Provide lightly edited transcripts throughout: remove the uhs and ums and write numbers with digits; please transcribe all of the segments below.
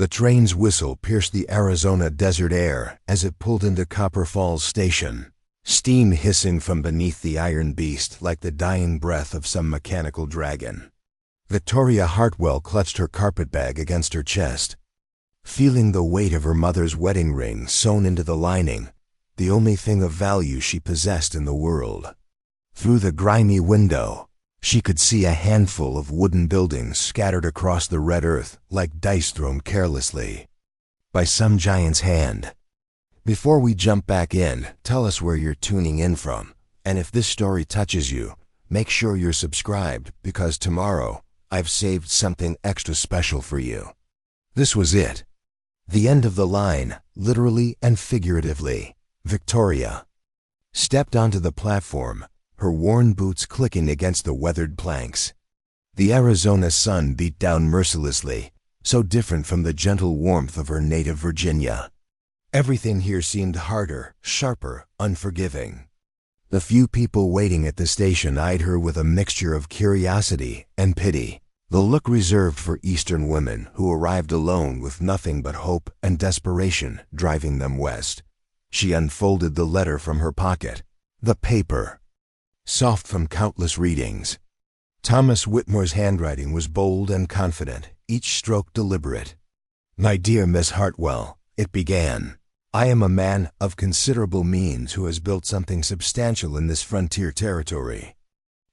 The train's whistle pierced the Arizona desert air as it pulled into Copper Falls Station, steam hissing from beneath the iron beast like the dying breath of some mechanical dragon. Victoria Hartwell clutched her carpetbag against her chest, feeling the weight of her mother's wedding ring sewn into the lining, the only thing of value she possessed in the world. Through the grimy window, she could see a handful of wooden buildings scattered across the red earth like dice thrown carelessly by some giant's hand. Before we jump back in, tell us where you're tuning in from, and if this story touches you, make sure you're subscribed because tomorrow I've saved something extra special for you. This was it. The end of the line, literally and figuratively. Victoria stepped onto the platform, her worn boots clicking against the weathered planks. The Arizona sun beat down mercilessly, so different from the gentle warmth of her native Virginia. Everything here seemed harder, sharper, unforgiving. The few people waiting at the station eyed her with a mixture of curiosity and pity, the look reserved for Eastern women who arrived alone with nothing but hope and desperation driving them west. She unfolded the letter from her pocket, the paper, soft from countless readings. Thomas Whitmore's handwriting was bold and confident, each stroke deliberate. "My dear Miss Hartwell," it began, "I am a man of considerable means who has built something substantial in this frontier territory.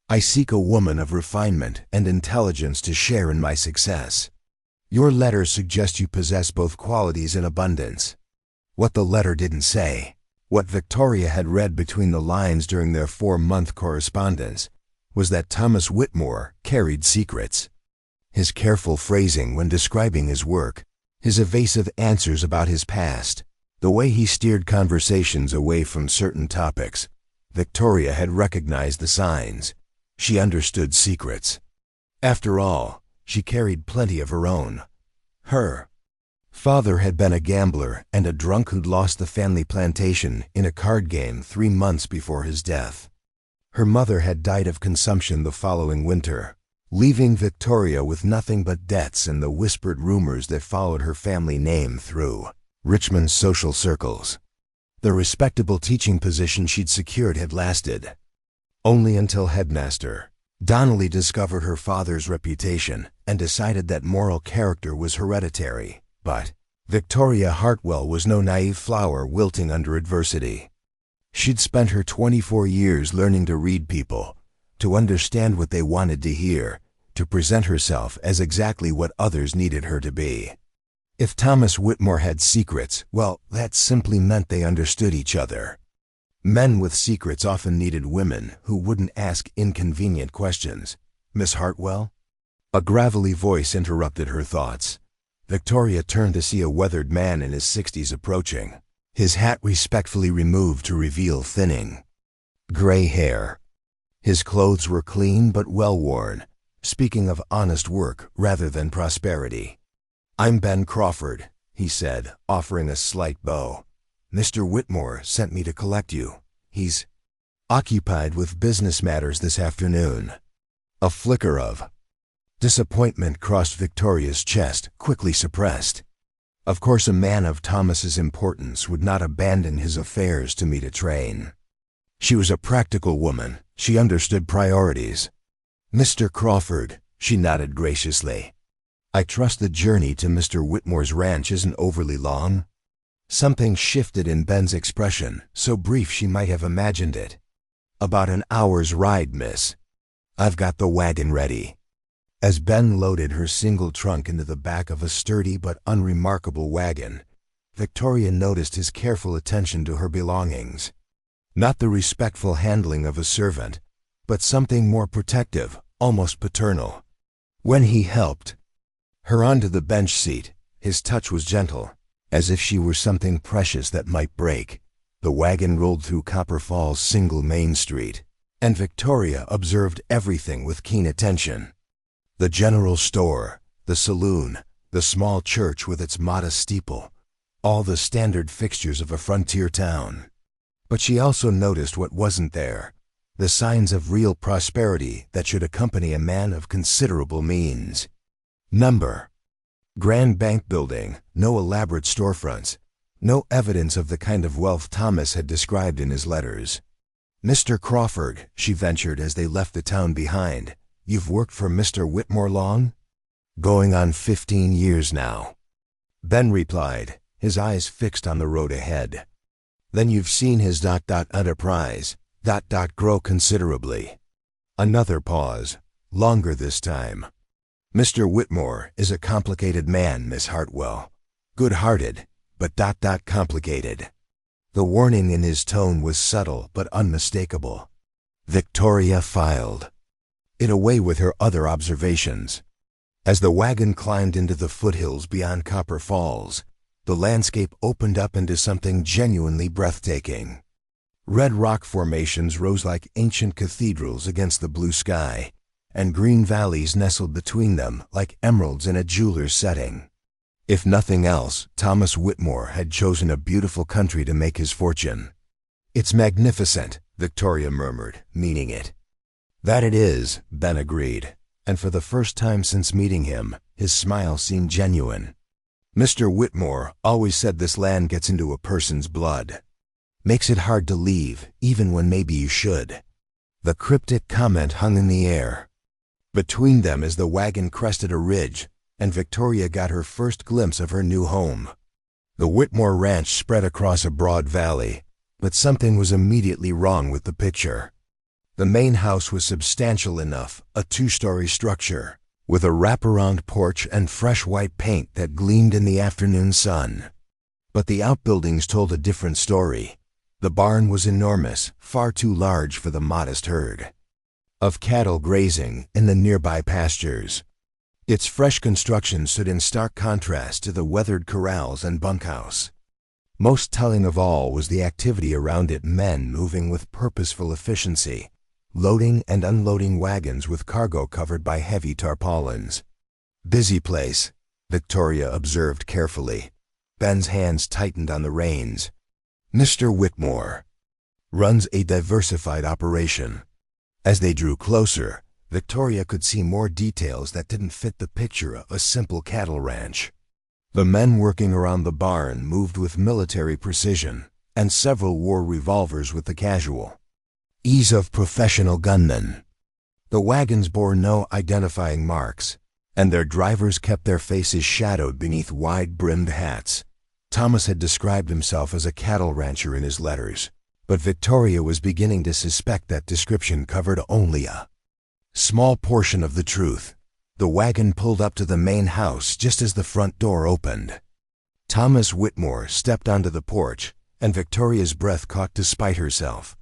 I seek a woman of refinement and intelligence to share in my success. Your letters suggest you possess both qualities in abundance." What the letter didn't say, what Victoria had read between the lines during their 4-month correspondence, was that Thomas Whitmore carried secrets. His careful phrasing when describing his work, his evasive answers about his past, the way he steered conversations away from certain topics, Victoria had recognized the signs. She understood secrets. After all, she carried plenty of her own. Her father had been a gambler and a drunk who'd lost the family plantation in a card game 3 months before his death. Her mother had died of consumption the following winter, leaving Victoria with nothing but debts and the whispered rumors that followed her family name through Richmond's social circles. The respectable teaching position she'd secured had lasted only until headmaster. Donnelly discovered her father's reputation and decided that moral character was hereditary. But Victoria Hartwell was no naive flower wilting under adversity. She'd spent her 24 years learning to read people, to understand what they wanted to hear, to present herself as exactly what others needed her to be. If Thomas Whitmore had secrets, well, that simply meant they understood each other. Men with secrets often needed women who wouldn't ask inconvenient questions. "Miss Hartwell?" A gravelly voice interrupted her thoughts. Victoria turned to see a weathered man in his 60s approaching, his hat respectfully removed to reveal thinning gray hair. His clothes were clean but well-worn, speaking of honest work rather than prosperity. "I'm Ben Crawford," he said, offering a slight bow. "Mr. Whitmore sent me to collect you. He's occupied with business matters this afternoon." A flicker of disappointment crossed Victoria's chest, quickly suppressed. Of course a man of Thomas's importance would not abandon his affairs to meet a train. She was a practical woman. She understood priorities. "Mr. Crawford," she nodded graciously. "I trust the journey to Mr. Whitmore's ranch isn't overly long?" Something shifted in Ben's expression, so brief she might have imagined it. "About an hour's ride, miss. I've got the wagon ready." As Ben loaded her single trunk into the back of a sturdy but unremarkable wagon, Victoria noticed his careful attention to her belongings. Not the respectful handling of a servant, but something more protective, almost paternal. When he helped her onto the bench seat, his touch was gentle, as if she were something precious that might break. The wagon rolled through Copper Falls' single main street, and Victoria observed everything with keen attention. The general store, the saloon, the small church with its modest steeple, all the standard fixtures of a frontier town. But she also noticed what wasn't there, the signs of real prosperity that should accompany a man of considerable means. Number Grand bank building, no elaborate storefronts, no evidence of the kind of wealth Thomas had described in his letters. "Mr. Crawford," she ventured as they left the town behind, "you've worked for Mr. Whitmore long?" "Going on 15 years now," Ben replied, his eyes fixed on the road ahead. "Then you've seen his enterprise grow considerably." Another pause, longer this time. "Mr. Whitmore is a complicated man, Miss Hartwell. Good-hearted, but complicated." The warning in his tone was subtle but unmistakable. Victoria filed it away with her other observations. As the wagon climbed into the foothills beyond Copper Falls, the landscape opened up into something genuinely breathtaking. Red rock formations rose like ancient cathedrals against the blue sky, and green valleys nestled between them like emeralds in a jeweler's setting. If nothing else, Thomas Whitmore had chosen a beautiful country to make his fortune. "It's magnificent," Victoria murmured, meaning it. "That it is," Ben agreed, and for the first time since meeting him, his smile seemed genuine. "Mr. Whitmore always said this land gets into a person's blood. Makes it hard to leave, even when maybe you should." The cryptic comment hung in the air. Between them as the wagon crested a ridge, and Victoria got her first glimpse of her new home. The Whitmore ranch spread across a broad valley, but something was immediately wrong with the picture. The main house was substantial enough, a 2-story structure, with a wraparound porch and fresh white paint that gleamed in the afternoon sun. But the outbuildings told a different story. The barn was enormous, far too large for the modest herd of cattle grazing in the nearby pastures. Its fresh construction stood in stark contrast to the weathered corrals and bunkhouse. Most telling of all was the activity around it, men moving with purposeful efficiency, loading and unloading wagons with cargo covered by heavy tarpaulins. "Busy place," Victoria observed carefully. Ben's hands tightened on the reins. "Mr. Whitmore runs a diversified operation." As they drew closer, Victoria could see more details that didn't fit the picture of a simple cattle ranch. The men working around the barn moved with military precision, and several wore revolvers with the casual ease of professional gunmen. The wagons bore no identifying marks, and their drivers kept their faces shadowed beneath wide-brimmed hats. Thomas had described himself as a cattle rancher in his letters, but Victoria was beginning to suspect that description covered only a small portion of the truth. The wagon pulled up to the main house just as the front door opened. Thomas Whitmore stepped onto the porch, and Victoria's breath caught despite herself.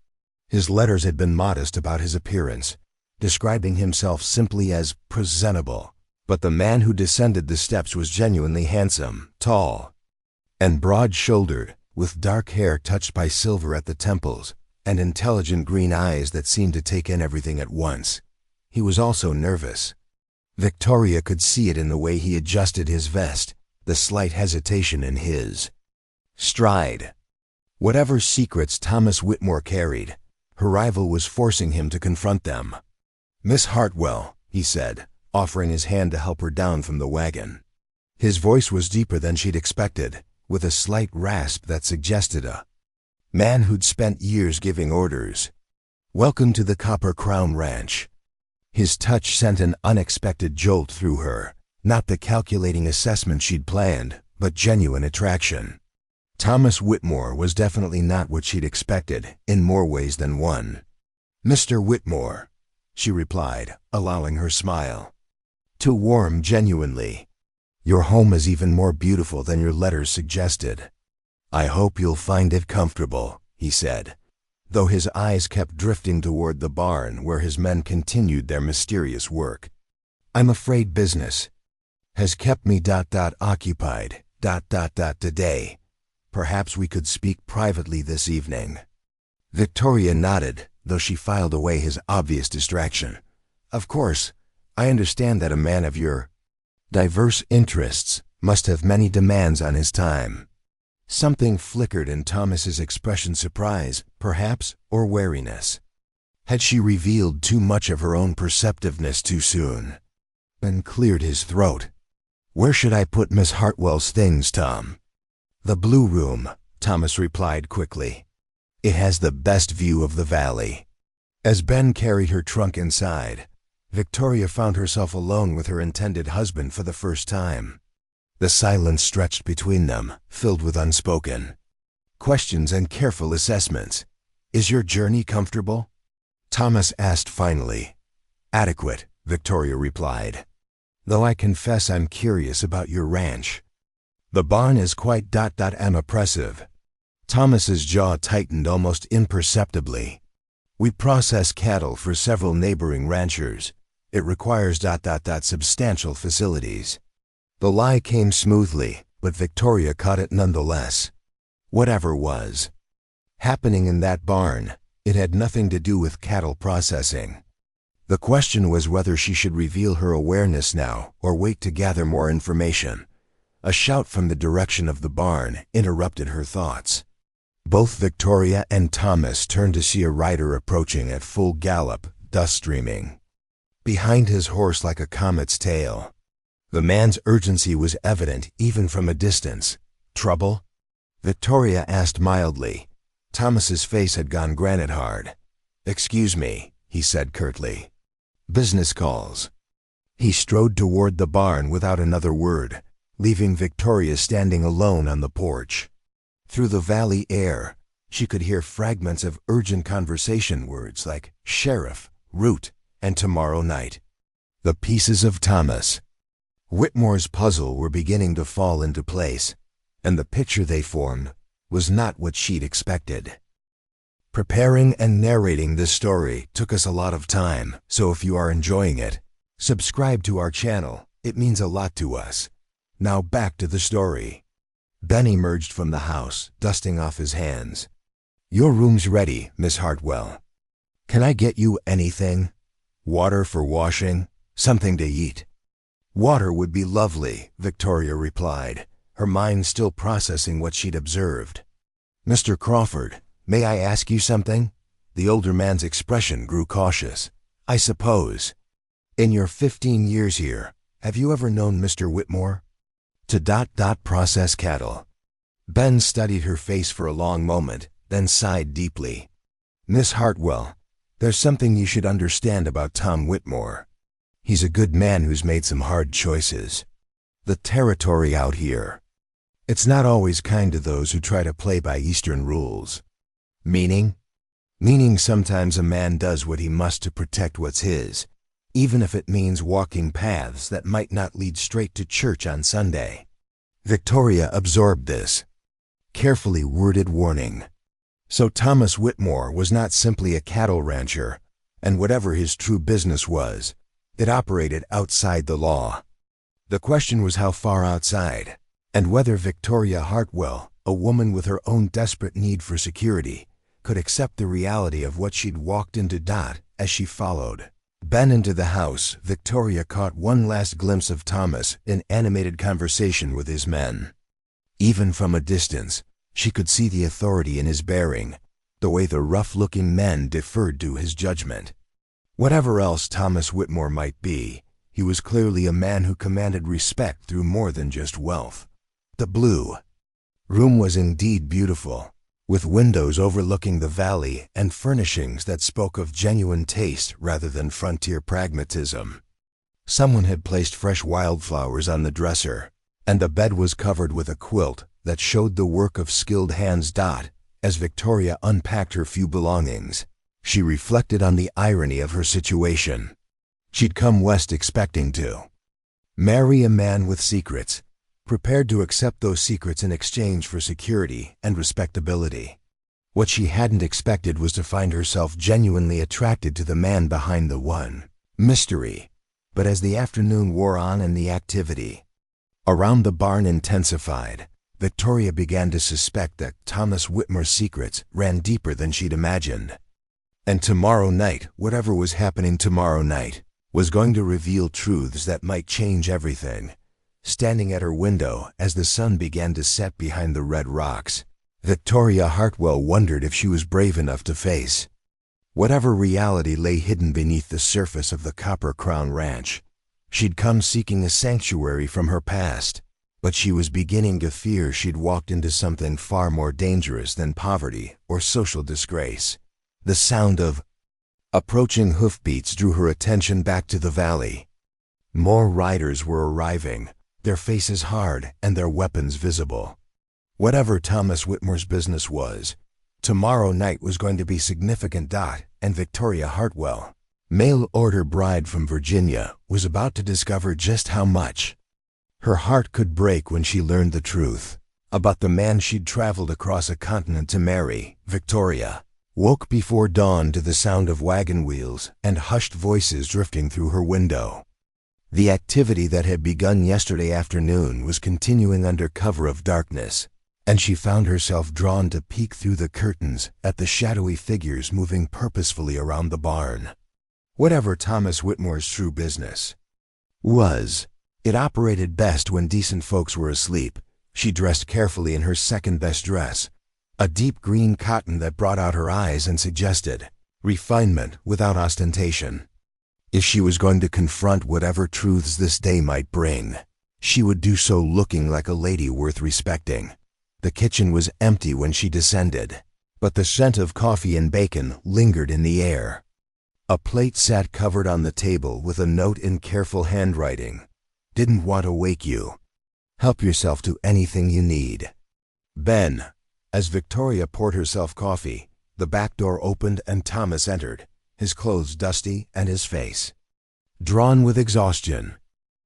His letters had been modest about his appearance, describing himself simply as presentable, but the man who descended the steps was genuinely handsome, tall, and broad-shouldered, with dark hair touched by silver at the temples, and intelligent green eyes that seemed to take in everything at once. He was also nervous. Victoria could see it in the way he adjusted his vest, the slight hesitation in his stride. Whatever secrets Thomas Whitmore carried, her rival was forcing him to confront them. "Miss Hartwell," he said, offering his hand to help her down from the wagon. His voice was deeper than she'd expected, with a slight rasp that suggested a man who'd spent years giving orders. "Welcome to the Copper Crown Ranch." His touch sent an unexpected jolt through her, not the calculating assessment she'd planned, but genuine attraction. Thomas Whitmore was definitely not what she'd expected, in more ways than one. "Mr. Whitmore," she replied, allowing her smile to warm genuinely. "Your home is even more beautiful than your letters suggested." "I hope you'll find it comfortable," he said, though his eyes kept drifting toward the barn where his men continued their mysterious work. "I'm afraid business has kept me occupied today. Perhaps we could speak privately this evening." Victoria nodded, though she filed away his obvious distraction. "Of course, I understand that a man of your diverse interests must have many demands on his time." Something flickered in Thomas's expression, surprise, perhaps, or wariness. Had she revealed too much of her own perceptiveness too soon? Ben cleared his throat. "Where should I put Miss Hartwell's things, Tom?" "The blue room," Thomas replied quickly. "It has the best view of the valley." As Ben carried her trunk inside, Victoria found herself alone with her intended husband for the first time. The silence stretched between them, filled with unspoken questions and careful assessments. "Is your journey comfortable?" Thomas asked finally. "Adequate," Victoria replied. "Though I confess I'm curious about your ranch. The barn is quite oppressive." Thomas's jaw tightened almost imperceptibly. "We process cattle for several neighboring ranchers. It requires substantial facilities." The lie came smoothly, but Victoria caught it nonetheless. Whatever was happening in that barn, it had nothing to do with cattle processing. The question was whether she should reveal her awareness now or wait to gather more information. A shout from the direction of the barn interrupted her thoughts. Both Victoria and Thomas turned to see a rider approaching at full gallop, dust streaming behind his horse like a comet's tail. The man's urgency was evident even from a distance. "Trouble?" Victoria asked mildly. Thomas's face had gone granite hard. "Excuse me," he said curtly. "Business calls." He strode toward the barn without another word, leaving Victoria standing alone on the porch. Through the valley air, she could hear fragments of urgent conversation words like sheriff, route, and tomorrow night. The pieces of Thomas Whitmore's puzzle were beginning to fall into place, and the picture they formed was not what she'd expected. Preparing and narrating this story took us a lot of time, so if you are enjoying it, subscribe to our channel. It means a lot to us. Now back to the story. Ben emerged from the house, dusting off his hands. "Your room's ready, Miss Hartwell. Can I get you anything? Water for washing? Something to eat?" "Water would be lovely," Victoria replied, her mind still processing what she'd observed. "Mr. Crawford, may I ask you something?" The older man's expression grew cautious. "I suppose. In your 15 years here, have you ever known Mr. Whitmore to process cattle?" Ben studied her face for a long moment, then sighed deeply. "Miss Hartwell, there's something you should understand about Tom Whitmore. He's a good man who's made some hard choices. The territory out here, it's not always kind to those who try to play by Eastern rules." "Meaning?" "Meaning sometimes a man does what he must to protect what's his, even if it means walking paths that might not lead straight to church on Sunday." Victoria absorbed this carefully worded warning. So Thomas Whitmore was not simply a cattle rancher, and whatever his true business was, it operated outside the law. The question was how far outside, and whether Victoria Hartwell, a woman with her own desperate need for security, could accept the reality of what she'd walked into. As she followed Ben into the house, Victoria caught one last glimpse of Thomas in animated conversation with his men. Even from a distance, she could see the authority in his bearing, the way the rough-looking men deferred to his judgment. Whatever else Thomas Whitmore might be, he was clearly a man who commanded respect through more than just wealth. The blue room was indeed beautiful, with windows overlooking the valley and furnishings that spoke of genuine taste rather than frontier pragmatism. Someone had placed fresh wildflowers on the dresser, and the bed was covered with a quilt that showed the work of skilled hands. As Victoria unpacked her few belongings, she reflected on the irony of her situation. She'd come west expecting to marry a man with secrets, prepared to accept those secrets in exchange for security and respectability. What she hadn't expected was to find herself genuinely attracted to the man behind the one mystery. But as the afternoon wore on and the activity around the barn intensified, Victoria began to suspect that Thomas Whitmore's secrets ran deeper than she'd imagined. And tomorrow night, whatever was happening tomorrow night, was going to reveal truths that might change everything. Standing at her window as the sun began to set behind the red rocks, Victoria Hartwell wondered if she was brave enough to face whatever reality lay hidden beneath the surface of the Copper Crown Ranch. She'd come seeking a sanctuary from her past, but she was beginning to fear she'd walked into something far more dangerous than poverty or social disgrace. The sound of approaching hoofbeats drew her attention back to the valley. More riders were arriving, their faces hard and their weapons visible. Whatever Thomas Whitmore's business was, tomorrow night was going to be significant. And Victoria Hartwell, mail-order bride from Virginia, was about to discover just how much. Her heart could break when she learned the truth about the man she'd traveled across a continent to marry. Victoria woke before dawn to the sound of wagon wheels and hushed voices drifting through her window. The activity that had begun yesterday afternoon was continuing under cover of darkness, and she found herself drawn to peek through the curtains at the shadowy figures moving purposefully around the barn. Whatever Thomas Whitmore's true business was, it operated best when decent folks were asleep. She dressed carefully in her second-best dress, a deep green cotton that brought out her eyes and suggested refinement without ostentation. If she was going to confront whatever truths this day might bring, she would do so looking like a lady worth respecting. The kitchen was empty when she descended, but the scent of coffee and bacon lingered in the air. A plate sat covered on the table with a note in careful handwriting. Didn't want to wake you. Help yourself to anything you need. Ben. As Victoria poured herself coffee, the back door opened and Thomas entered, his clothes dusty and his face drawn with exhaustion.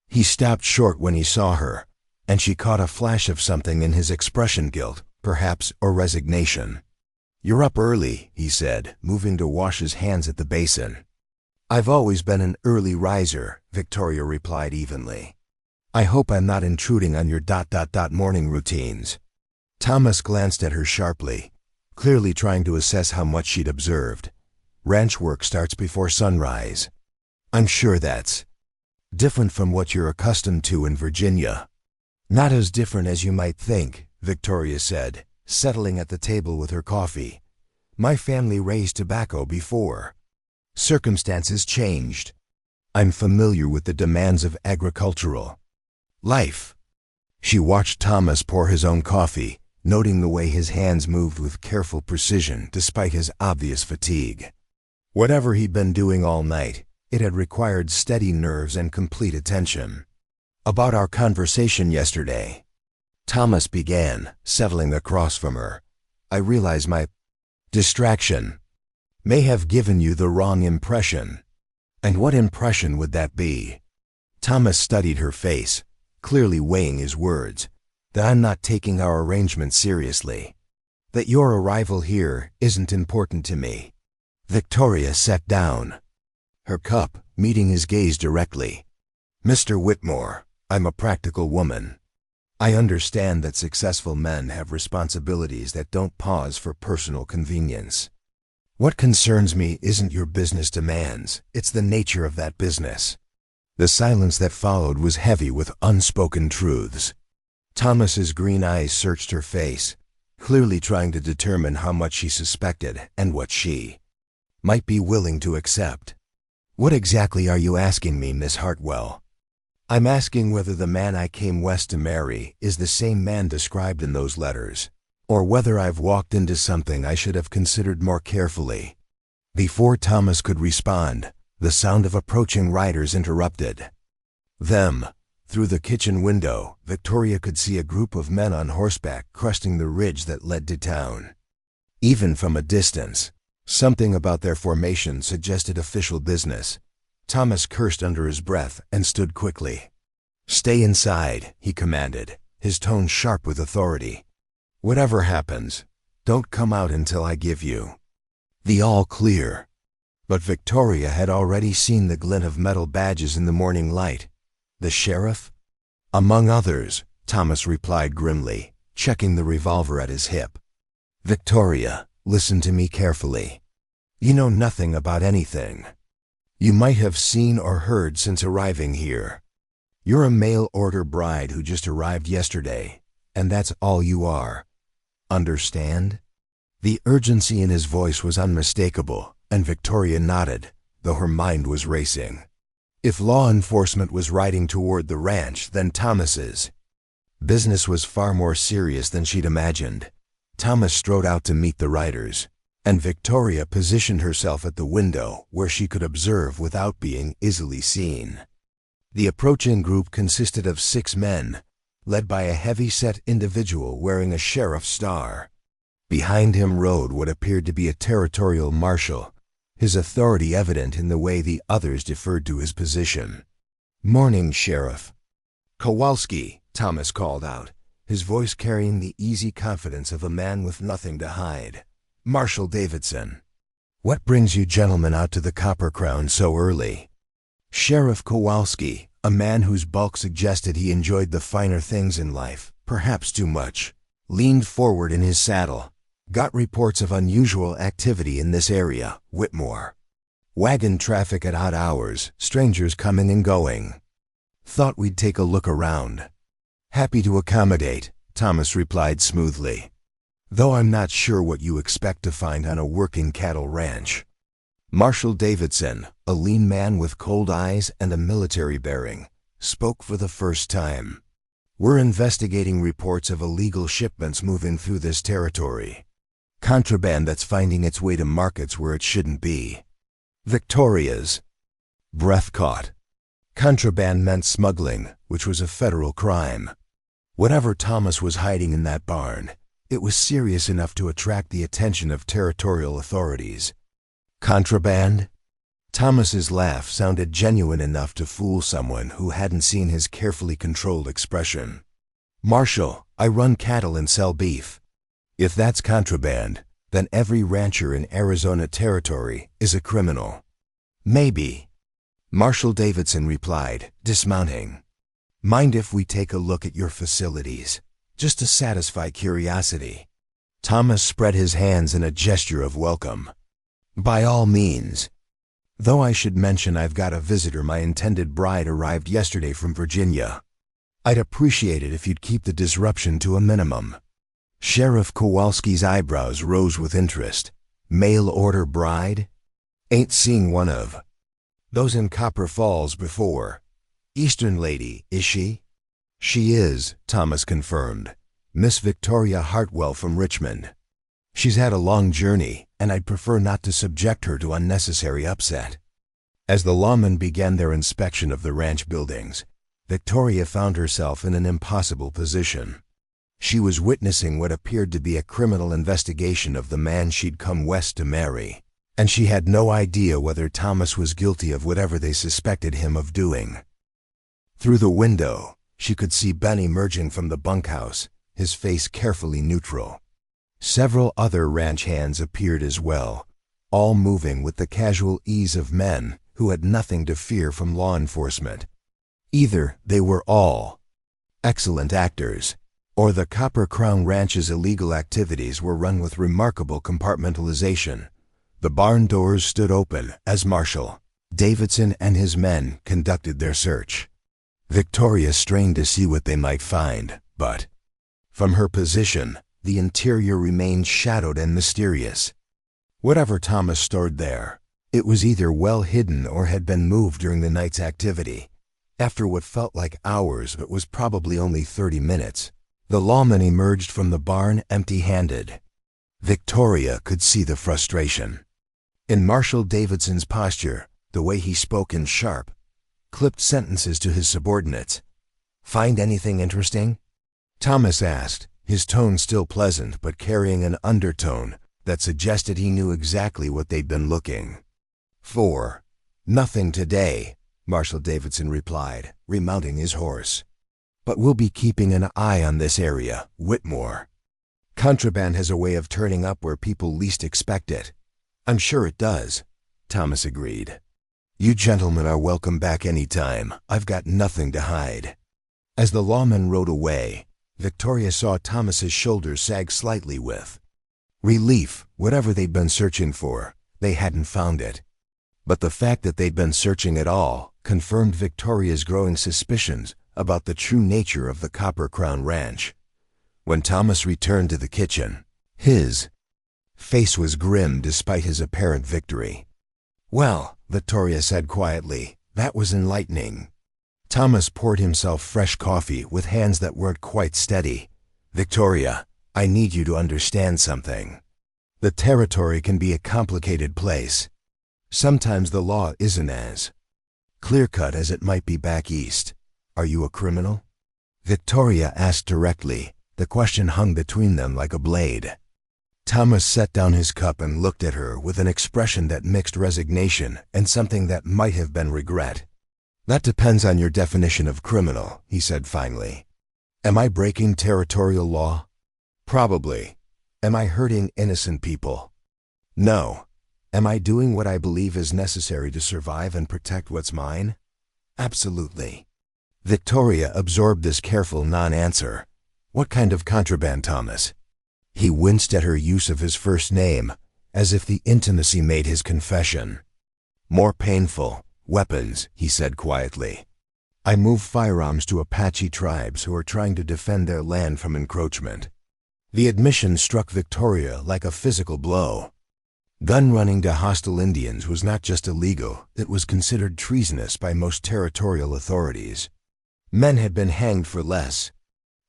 He stopped short when he saw her, and she caught a flash of something in his expression, guilt, perhaps, or resignation. "You're up early," he said, moving to wash his hands at the basin. "I've always been an early riser," Victoria replied evenly. "I hope I'm not intruding on your morning routines." Thomas glanced at her sharply, clearly trying to assess how much she'd observed. "Ranch work starts before sunrise." "I'm sure that's different from what you're accustomed to in Virginia." "Not as different as you might think," Victoria said, settling at the table with her coffee. "My family raised tobacco before. Circumstances changed. I'm familiar with the demands of agricultural life." She watched Thomas pour his own coffee, noting the way his hands moved with careful precision despite his obvious fatigue. Whatever he'd been doing all night, it had required steady nerves and complete attention. "About our conversation yesterday," Thomas began, settling across from her. "I realize my distraction may have given you the wrong impression." "And what impression would that be?" Thomas studied her face, clearly weighing his words. "That I'm not taking our arrangement seriously. That your arrival here isn't important to me." Victoria sat down, her cup meeting his gaze directly. "Mr. Whitmore, I'm a practical woman. I understand that successful men have responsibilities that don't pause for personal convenience. What concerns me isn't your business demands, it's the nature of that business." The silence that followed was heavy with unspoken truths. Thomas's green eyes searched her face, clearly trying to determine how much she suspected and what she might be willing to accept. "What exactly are you asking me, Miss Hartwell?" "I'm asking whether the man I came west to marry is the same man described in those letters, or whether I've walked into something I should have considered more carefully." Before Thomas could respond, the sound of approaching riders interrupted them. Through the kitchen window, Victoria could see a group of men on horseback cresting the ridge that led to town. Even from a distance, something about their formation suggested official business. Thomas cursed under his breath and stood quickly. "Stay inside," he commanded, his tone sharp with authority. "Whatever happens, don't come out until I give you the all clear." But Victoria had already seen the glint of metal badges in the morning light. "The sheriff?" "Among others," Thomas replied grimly, checking the revolver at his hip. "Victoria, listen to me carefully. You know nothing about anything you might have seen or heard since arriving here. You're a mail-order bride who just arrived yesterday, and that's all you are. Understand?" The urgency in his voice was unmistakable, and Victoria nodded, though her mind was racing. If law enforcement was riding toward the ranch, then Thomas's business was far more serious than she'd imagined. Thomas strode out to meet the riders, and Victoria positioned herself at the window where she could observe without being easily seen. The approaching group consisted of 6 men, led by a heavy-set individual wearing a sheriff's star. Behind him rode what appeared to be a territorial marshal, his authority evident in the way the others deferred to his position. "Morning, Sheriff." "Kowalski," Thomas called out, his voice carrying the easy confidence of a man with nothing to hide. "Marshal Davidson." "What brings you gentlemen out to the Copper Crown so early?" Sheriff Kowalski, a man whose bulk suggested he enjoyed the finer things in life, perhaps too much, leaned forward in his saddle. "Got reports of unusual activity in this area, Whitmore. Wagon traffic at odd hours, strangers coming and going. Thought we'd take a look around." "Happy to accommodate," Thomas replied smoothly. "Though I'm not sure what you expect to find on a working cattle ranch." Marshal Davidson, a lean man with cold eyes and a military bearing, spoke for the first time. "We're investigating reports of illegal shipments moving through this territory. Contraband that's finding its way to markets where it shouldn't be." Victoria's breath caught. Contraband meant smuggling, which was a federal crime. Whatever Thomas was hiding in that barn, it was serious enough to attract the attention of territorial authorities. "Contraband?" Thomas's laugh sounded genuine enough to fool someone who hadn't seen his carefully controlled expression. "Marshal, I run cattle and sell beef. If that's contraband, then every rancher in Arizona territory is a criminal." "Maybe," Marshal Davidson replied, dismounting. "Mind if we take a look at your facilities, just to satisfy curiosity?" Thomas spread his hands in a gesture of welcome. "By all means. Though I should mention I've got a visitor. My intended bride arrived yesterday from Virginia. I'd appreciate it if you'd keep the disruption to a minimum." Sheriff Kowalski's eyebrows rose with interest. "Mail-order bride? Ain't seen one of those in Copper Falls before. Eastern lady, is she?" "She is," Thomas confirmed. "Miss Victoria Hartwell from Richmond. She's had a long journey, and I'd prefer not to subject her to unnecessary upset." As the lawmen began their inspection of the ranch buildings, Victoria found herself in an impossible position. She was witnessing what appeared to be a criminal investigation of the man she'd come west to marry, and she had no idea whether Thomas was guilty of whatever they suspected him of doing. Through the window, she could see Ben emerging from the bunkhouse, his face carefully neutral. Several other ranch hands appeared as well, all moving with the casual ease of men who had nothing to fear from law enforcement. Either they were all excellent actors, or the Copper Crown Ranch's illegal activities were run with remarkable compartmentalization. The barn doors stood open as Marshal Davidson and his men conducted their search. Victoria strained to see what they might find, but from her position, the interior remained shadowed and mysterious. Whatever Thomas stored there, it was either well hidden or had been moved during the night's activity. After what felt like hours but was probably only 30 minutes, the lawman emerged from the barn empty-handed. Victoria could see the frustration in Marshal Davidson's posture, the way he spoke in sharp, clipped sentences to his subordinates. "Find anything interesting?" Thomas asked, his tone still pleasant but carrying an undertone that suggested he knew exactly what they'd been looking for. "Nothing today," Marshal Davidson replied, remounting his horse. "But we'll be keeping an eye on this area, Whitmore. Contraband has a way of turning up where people least expect it." "I'm sure it does," Thomas agreed. "You gentlemen are welcome back any time. I've got nothing to hide." As the lawman rode away, Victoria saw Thomas's shoulders sag slightly with relief. Whatever they'd been searching for, they hadn't found it. But the fact that they'd been searching at all confirmed Victoria's growing suspicions about the true nature of the Copper Crown Ranch. When Thomas returned to the kitchen, his face was grim despite his apparent victory. "Well," Victoria said quietly, That was enlightening. Thomas poured himself fresh coffee with hands that weren't quite steady. Victoria, I need you to understand something. The territory can be a complicated place. Sometimes the law isn't as clear-cut as it might be back east. Are you a criminal? Victoria asked directly. The question hung between them like a blade. Thomas set down his cup and looked at her with an expression that mixed resignation and something that might have been regret. That depends on your definition of criminal, he said finally. Am I breaking territorial law? Probably. Am I hurting innocent people? No. Am I doing what I believe is necessary to survive and protect what's mine? Absolutely. Victoria absorbed this careful non-answer. What kind of contraband, Thomas? He winced at her use of his first name, as if the intimacy made his confession more painful. Weapons, he said quietly. I move firearms to Apache tribes who are trying to defend their land from encroachment. The admission struck Victoria like a physical blow. Gun running to hostile Indians was not just illegal, it was considered treasonous by most territorial authorities. Men had been hanged for less.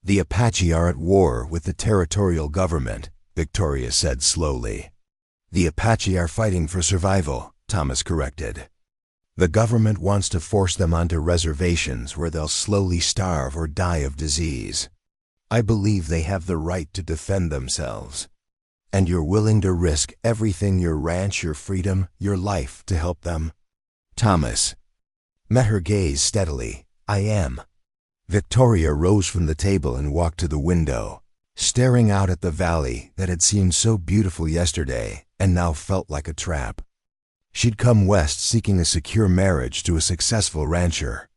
The Apache are at war with the territorial government, Victoria said slowly. The Apache are fighting for survival, Thomas corrected. The government wants to force them onto reservations where they'll slowly starve or die of disease. I believe they have the right to defend themselves. And you're willing to risk everything, your ranch, your freedom, your life, to help them? Thomas met her gaze steadily. I am. Victoria rose from the table and walked to the window, staring out at the valley that had seemed so beautiful yesterday and now felt like a trap. She'd come west seeking a secure marriage to a successful rancher.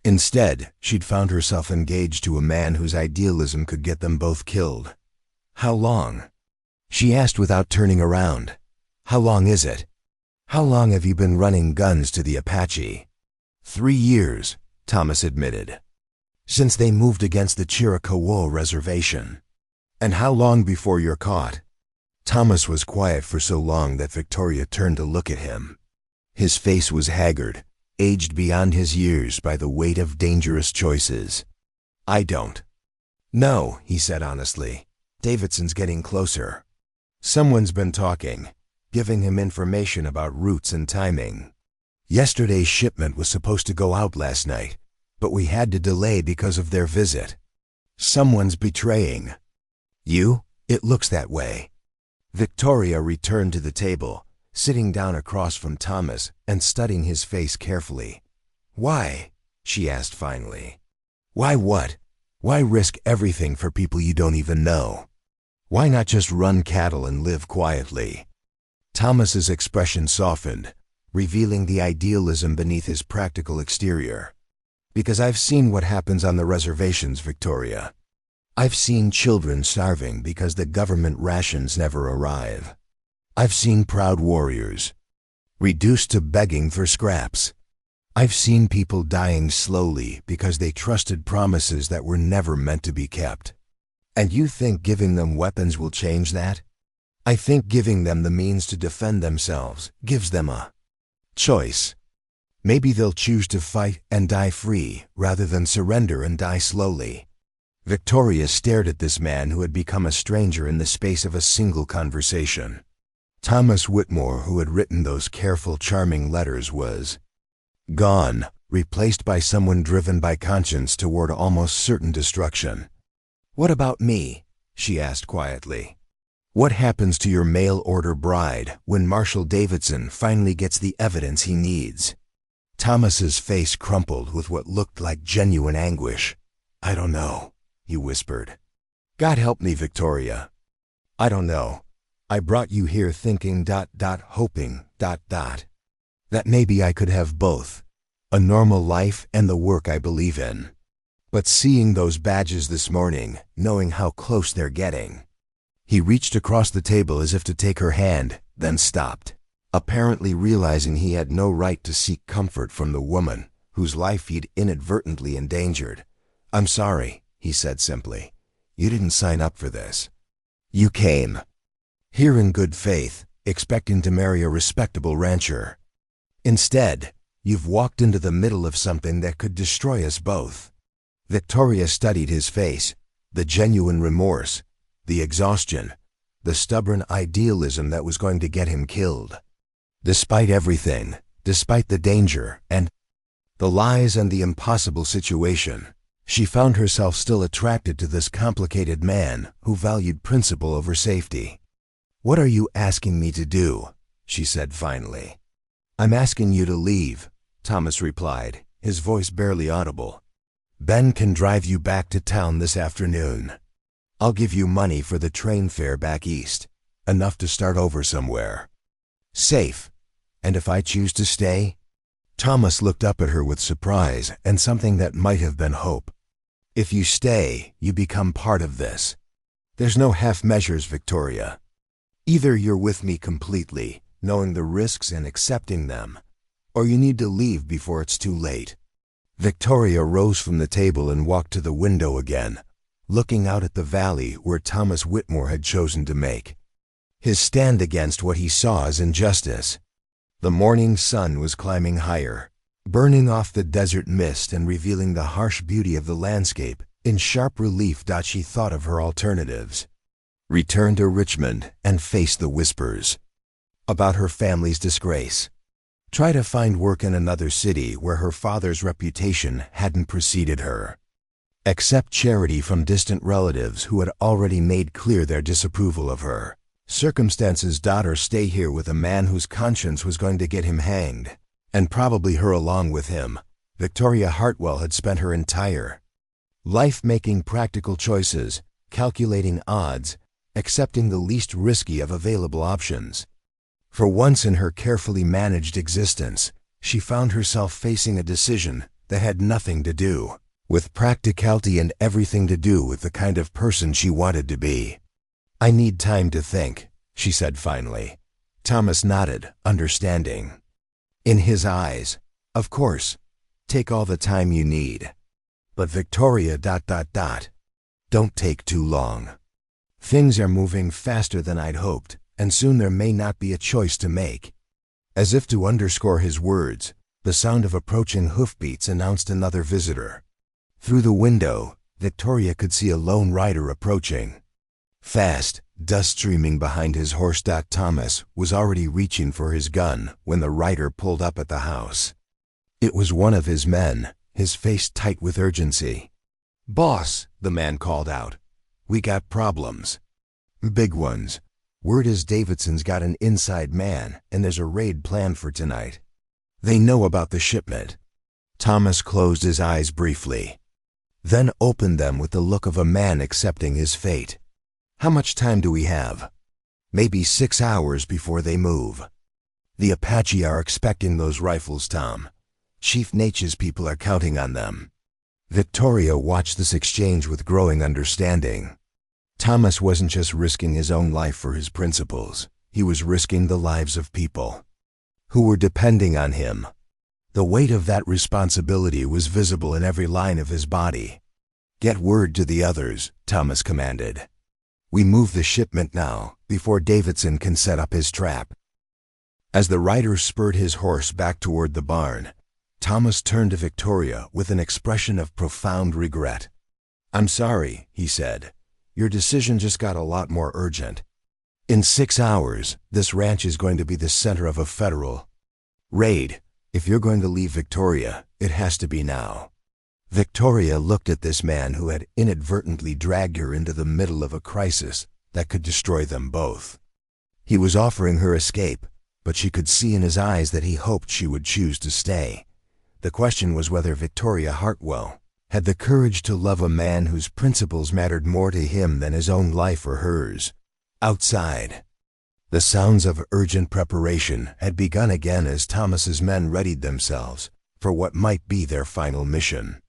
Instead, she'd found herself engaged to a man whose idealism could get them both killed. How long? She asked without turning around. How long is it? How long have you been running guns to the Apache? 3 years, Thomas admitted. Since they moved against the Chiricahua reservation. And how long before you're caught? Thomas was quiet for so long that Victoria turned to look at him. His face was haggard, aged beyond his years by the weight of dangerous choices. I don't. No, he said honestly. Davidson's getting closer. Someone's been talking, giving him information about routes and timing. Yesterday's shipment was supposed to go out last night, but we had to delay because of their visit. Someone's betraying. You? It looks that way. Victoria returned to the table, sitting down across from Thomas and studying his face carefully. Why? She asked finally. Why what? Why risk everything for people you don't even know? Why not just run cattle and live quietly? Thomas's expression softened, revealing the idealism beneath his practical exterior. Because I've seen what happens on the reservations, Victoria. I've seen children starving because the government rations never arrive. I've seen proud warriors reduced to begging for scraps. I've seen people dying slowly because they trusted promises that were never meant to be kept. And you think giving them weapons will change that? I think giving them the means to defend themselves gives them a choice. Maybe they'll choose to fight and die free rather than surrender and die slowly. Victoria stared at this man who had become a stranger in the space of a single conversation. Thomas Whitmore, who had written those careful, charming letters, was gone, replaced by someone driven by conscience toward almost certain destruction. What about me? She asked quietly. What happens to your mail-order bride when Marshal Davidson finally gets the evidence he needs? Thomas's face crumpled with what looked like genuine anguish. I don't know, he whispered. God help me, Victoria. I don't know. I brought you here thinking ... hoping ... that maybe I could have both, a normal life and the work I believe in. But seeing those badges this morning, knowing how close they're getting. He reached across the table as if to take her hand, then stopped, apparently realizing he had no right to seek comfort from the woman whose life he'd inadvertently endangered. I'm sorry, he said simply. You didn't sign up for this. You came here in good faith, expecting to marry a respectable rancher. Instead, You've walked into the middle of something that could destroy us both." Victoria studied his face, the genuine remorse, the exhaustion, the stubborn idealism that was going to get him killed. Despite everything, despite the danger and the lies and the impossible situation, she found herself still attracted to this complicated man who valued principle over safety. "What are you asking me to do?" she said finally. "I'm asking you to leave," Thomas replied, his voice barely audible. "Ben can drive you back to town this afternoon. I'll give you money for the train fare back east, enough to start over somewhere. Safe. And if I choose to stay?" Thomas looked up at her with surprise and something that might have been hope. "If you stay, you become part of this. There's no half measures, Victoria. Either you're with me completely, knowing the risks and accepting them, or you need to leave before it's too late." Victoria rose from the table and walked to the window again, looking out at the valley where Thomas Whitmore had chosen to make his stand against what he saw as injustice. The morning sun was climbing higher, burning off the desert mist and revealing the harsh beauty of the landscape in sharp relief. She thought of her alternatives. Return to Richmond and face the whispers about her family's disgrace. Try to find work in another city where her father's reputation hadn't preceded her. Accept charity from distant relatives who had already made clear their disapproval of her. Circumstances. Or stay here with a man whose conscience was going to get him hanged, and probably her along with him. Victoria Hartwell had spent her entire life making practical choices, calculating odds, accepting the least risky of available options. For once in her carefully managed existence, she found herself facing a decision that had nothing to do with practicality and everything to do with the kind of person she wanted to be. "I need time to think," she said finally. Thomas nodded, understanding. In his eyes, "Of course, take all the time you need. But Victoria... don't take too long. Things are moving faster than I'd hoped, and soon there may not be a choice to make." As if to underscore his words, the sound of approaching hoofbeats announced another visitor. Through the window, Victoria could see a lone rider approaching. Fast, dust streaming behind his horse. Thomas was already reaching for his gun when the rider pulled up at the house. It was one of his men, his face tight with urgency. "Boss," the man called out, "we got problems. Big ones. Word is Davidson's got an inside man, and there's a raid planned for tonight. They know about the shipment." Thomas closed his eyes briefly, then opened them with the look of a man accepting his fate. "How much time do we have?" "Maybe 6 hours before they move. The Apache are expecting those rifles, Tom. Chief Nature's people are counting on them." Victoria watched this exchange with growing understanding. Thomas wasn't just risking his own life for his principles. He was risking the lives of people who were depending on him. The weight of that responsibility was visible in every line of his body. "Get word to the others," Thomas commanded. "We move the shipment now, before Davidson can set up his trap." As the rider spurred his horse back toward the barn, Thomas turned to Victoria with an expression of profound regret. "I'm sorry," he said. "Your decision just got a lot more urgent. In 6 hours, this ranch is going to be the center of a federal raid. If you're going to leave Victoria, it has to be now." Victoria looked at this man who had inadvertently dragged her into the middle of a crisis that could destroy them both. He was offering her escape, but she could see in his eyes that he hoped she would choose to stay. The question was whether Victoria Hartwell had the courage to love a man whose principles mattered more to him than his own life or hers. Outside, the sounds of urgent preparation had begun again as Thomas's men readied themselves for what might be their final mission.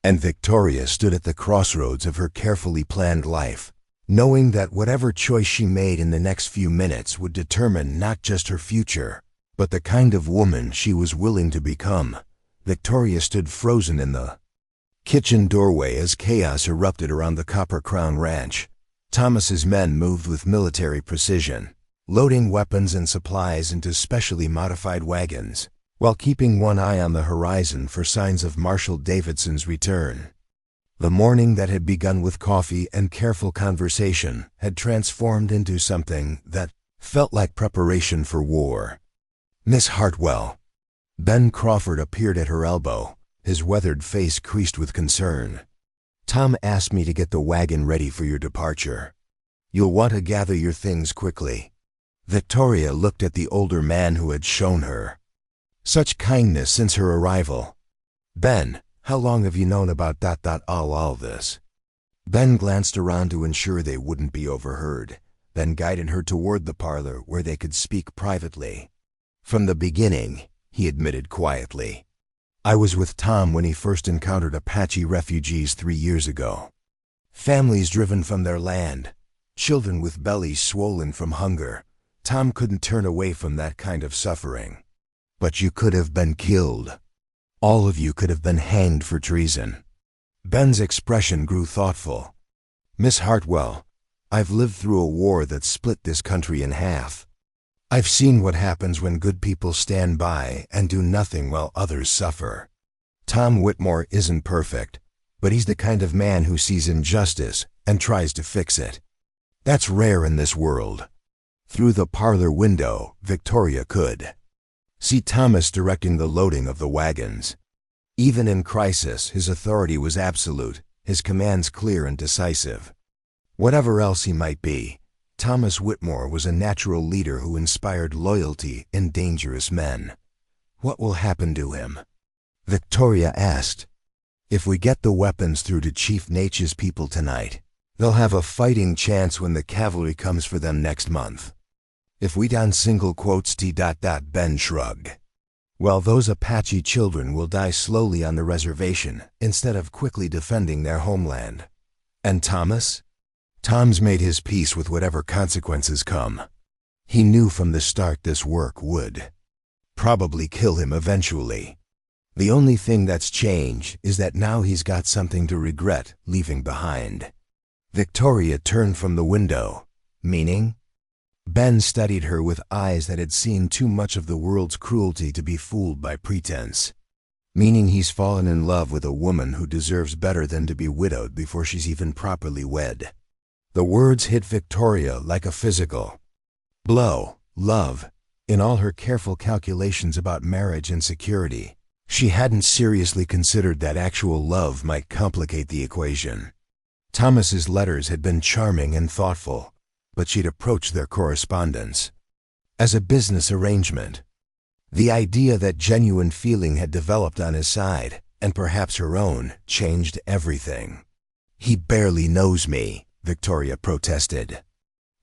And Victoria stood at the crossroads of her carefully planned life, knowing that whatever choice she made in the next few minutes would determine not just her future, but the kind of woman she was willing to become. Victoria stood frozen in the kitchen doorway as chaos erupted around the Copper Crown Ranch. Thomas's men moved with military precision, loading weapons and supplies into specially modified wagons. while keeping one eye on the horizon for signs of Marshal Davidson's return. The morning that had begun with coffee and careful conversation had transformed into something that felt like preparation for war. "Miss Hartwell." Ben Crawford appeared at her elbow, his weathered face creased with concern. "Tom asked me to get the wagon ready for your departure. You'll want to gather your things quickly." Victoria looked at the older man who had shown her such kindness since her arrival. "Ben, how long have you known about all this?" Ben glanced around to ensure they wouldn't be overheard, then guided her toward the parlor where they could speak privately. "From the beginning," he admitted quietly. "I was with Tom when he first encountered Apache refugees 3 years ago. Families driven from their land, children with bellies swollen from hunger. Tom couldn't turn away from that kind of suffering. But you could have been killed. All of you could have been hanged for treason." Ben's expression grew thoughtful. "Miss Hartwell, I've lived through a war that split this country in half. I've seen what happens when good people stand by and do nothing while others suffer. Tom Whitmore isn't perfect, but he's the kind of man who sees injustice and tries to fix it. That's rare in this world." Through the parlor window, Victoria could see Thomas directing the loading of the wagons. Even in crisis, his authority was absolute, his commands clear and decisive. Whatever else he might be, Thomas Whitmore was a natural leader who inspired loyalty in dangerous men. "What will happen to him?" Victoria asked. "If we get the weapons through to Chief Nache's people tonight, they'll have a fighting chance when the cavalry comes for them next month. If we down single quotes Ben shrugged. Well, those Apache children will die slowly on the reservation instead of quickly defending their homeland. And Thomas? Tom's made his peace with whatever consequences come. He knew from the start this work would probably kill him eventually. The only thing that's changed is that now he's got something to regret leaving behind." Victoria turned from the window. "Meaning?" Ben studied her with eyes that had seen too much of the world's cruelty to be fooled by pretense. "Meaning he's fallen in love with a woman who deserves better than to be widowed before she's even properly wed." The words hit Victoria like a physical blow. Love, in all her careful calculations about marriage and security, she hadn't seriously considered that actual love might complicate the equation. Thomas's letters had been charming and thoughtful, but she'd approached their correspondence as a business arrangement. The idea that genuine feeling had developed on his side, and perhaps her own, changed everything. "He barely knows me," Victoria protested.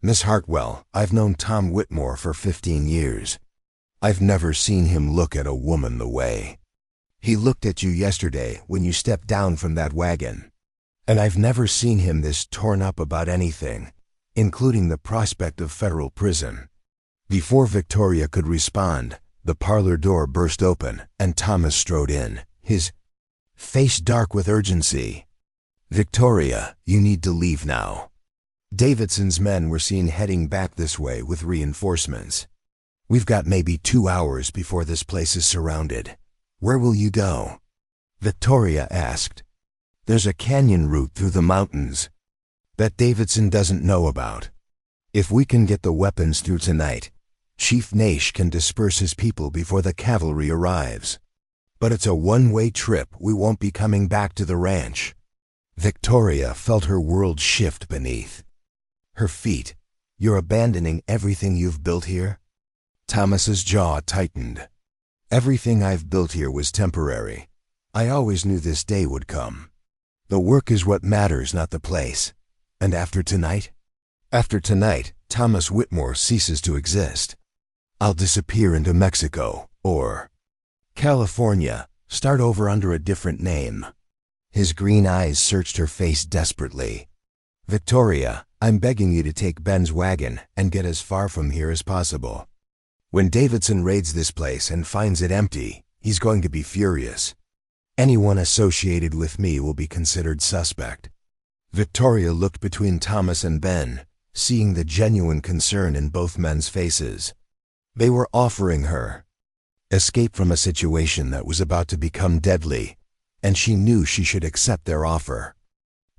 "Miss Hartwell, I've known Tom Whitmore for 15 years. I've never seen him look at a woman the way he looked at you yesterday when you stepped down from that wagon. And I've never seen him this torn up about anything, including the prospect of federal prison." Before Victoria could respond, the parlor door burst open and Thomas strode in, his face dark with urgency. "Victoria, you need to leave now." Davidson's men were seen heading back this way with reinforcements. "We've got maybe 2 hours before this place is surrounded. Where will you go?" Victoria asked. "There's a canyon route through the mountains that Davidson doesn't know about. If we can get the weapons through tonight, Chief Nache can disperse his people before the cavalry arrives. But it's a one-way trip. We won't be coming back to the ranch." Victoria felt her world shift beneath her feet. "You're abandoning everything you've built here?" Thomas's jaw tightened. "Everything I've built here was temporary. I always knew this day would come. The work is what matters, not the place. And after tonight? After tonight, Thomas Whitmore ceases to exist. I'll disappear into Mexico, or California, start over under a different name." His green eyes searched her face desperately. "Victoria, I'm begging you to take Ben's wagon and get as far from here as possible. When Davidson raids this place and finds it empty, he's going to be furious. Anyone associated with me will be considered suspect." Victoria looked between Thomas and Ben, seeing the genuine concern in both men's faces. They were offering her Escape from a situation that was about to become deadly, and she knew she should accept their offer.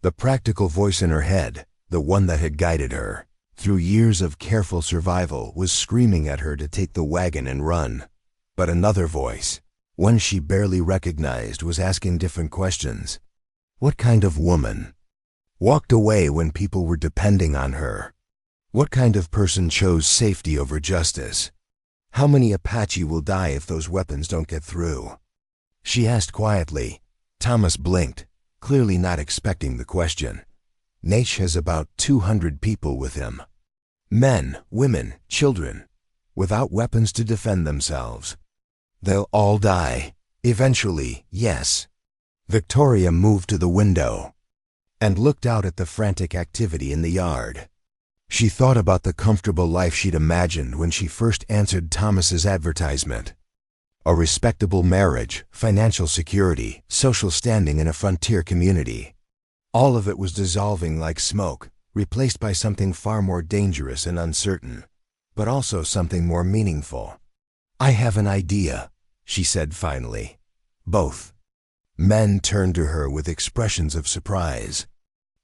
The practical voice in her head, the one that had guided her through years of careful survival, was screaming at her to take the wagon and run. But another voice, one she barely recognized, was asking different questions. What kind of woman walked away when people were depending on her? What kind of person chose safety over justice? How many Apache will die if those weapons don't get through? She asked quietly. Thomas blinked, clearly not expecting the question. Nate has about 200 people with him. Men, women, children, without weapons to defend themselves. They'll all die. Eventually, yes. Victoria moved to the window and looked out at the frantic activity in the yard. She thought about the comfortable life she'd imagined when she first answered Thomas's advertisement. A respectable marriage, financial security, social standing in a frontier community. All of it was dissolving like smoke, replaced by something far more dangerous and uncertain, but also something more meaningful. I have an idea, she said finally. Both men turned to her with expressions of surprise.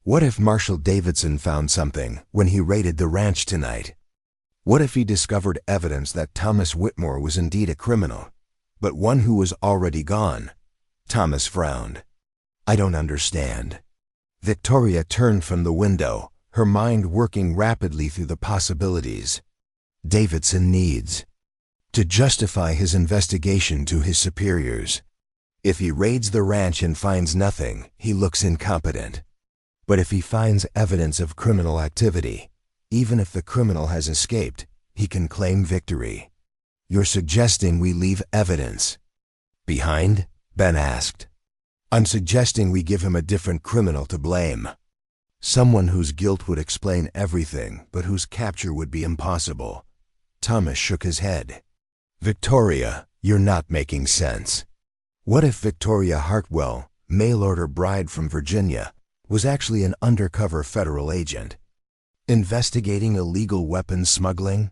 What if Marshal Davidson found something when he raided the ranch tonight? What if he discovered evidence that Thomas Whitmore was indeed a criminal, but one who was already gone? Thomas frowned. I don't understand. Victoria turned from the window, her mind working rapidly through the possibilities. Davidson needs to justify his investigation to his superiors. If he raids the ranch and finds nothing, he looks incompetent. But if he finds evidence of criminal activity, even if the criminal has escaped, he can claim victory. You're suggesting we leave evidence behind? Ben asked. I'm suggesting we give him a different criminal to blame. Someone whose guilt would explain everything, but whose capture would be impossible. Thomas shook his head. Victoria, you're not making sense. What if Victoria Hartwell, mail-order bride from Virginia, was actually an undercover federal agent, investigating illegal weapons smuggling?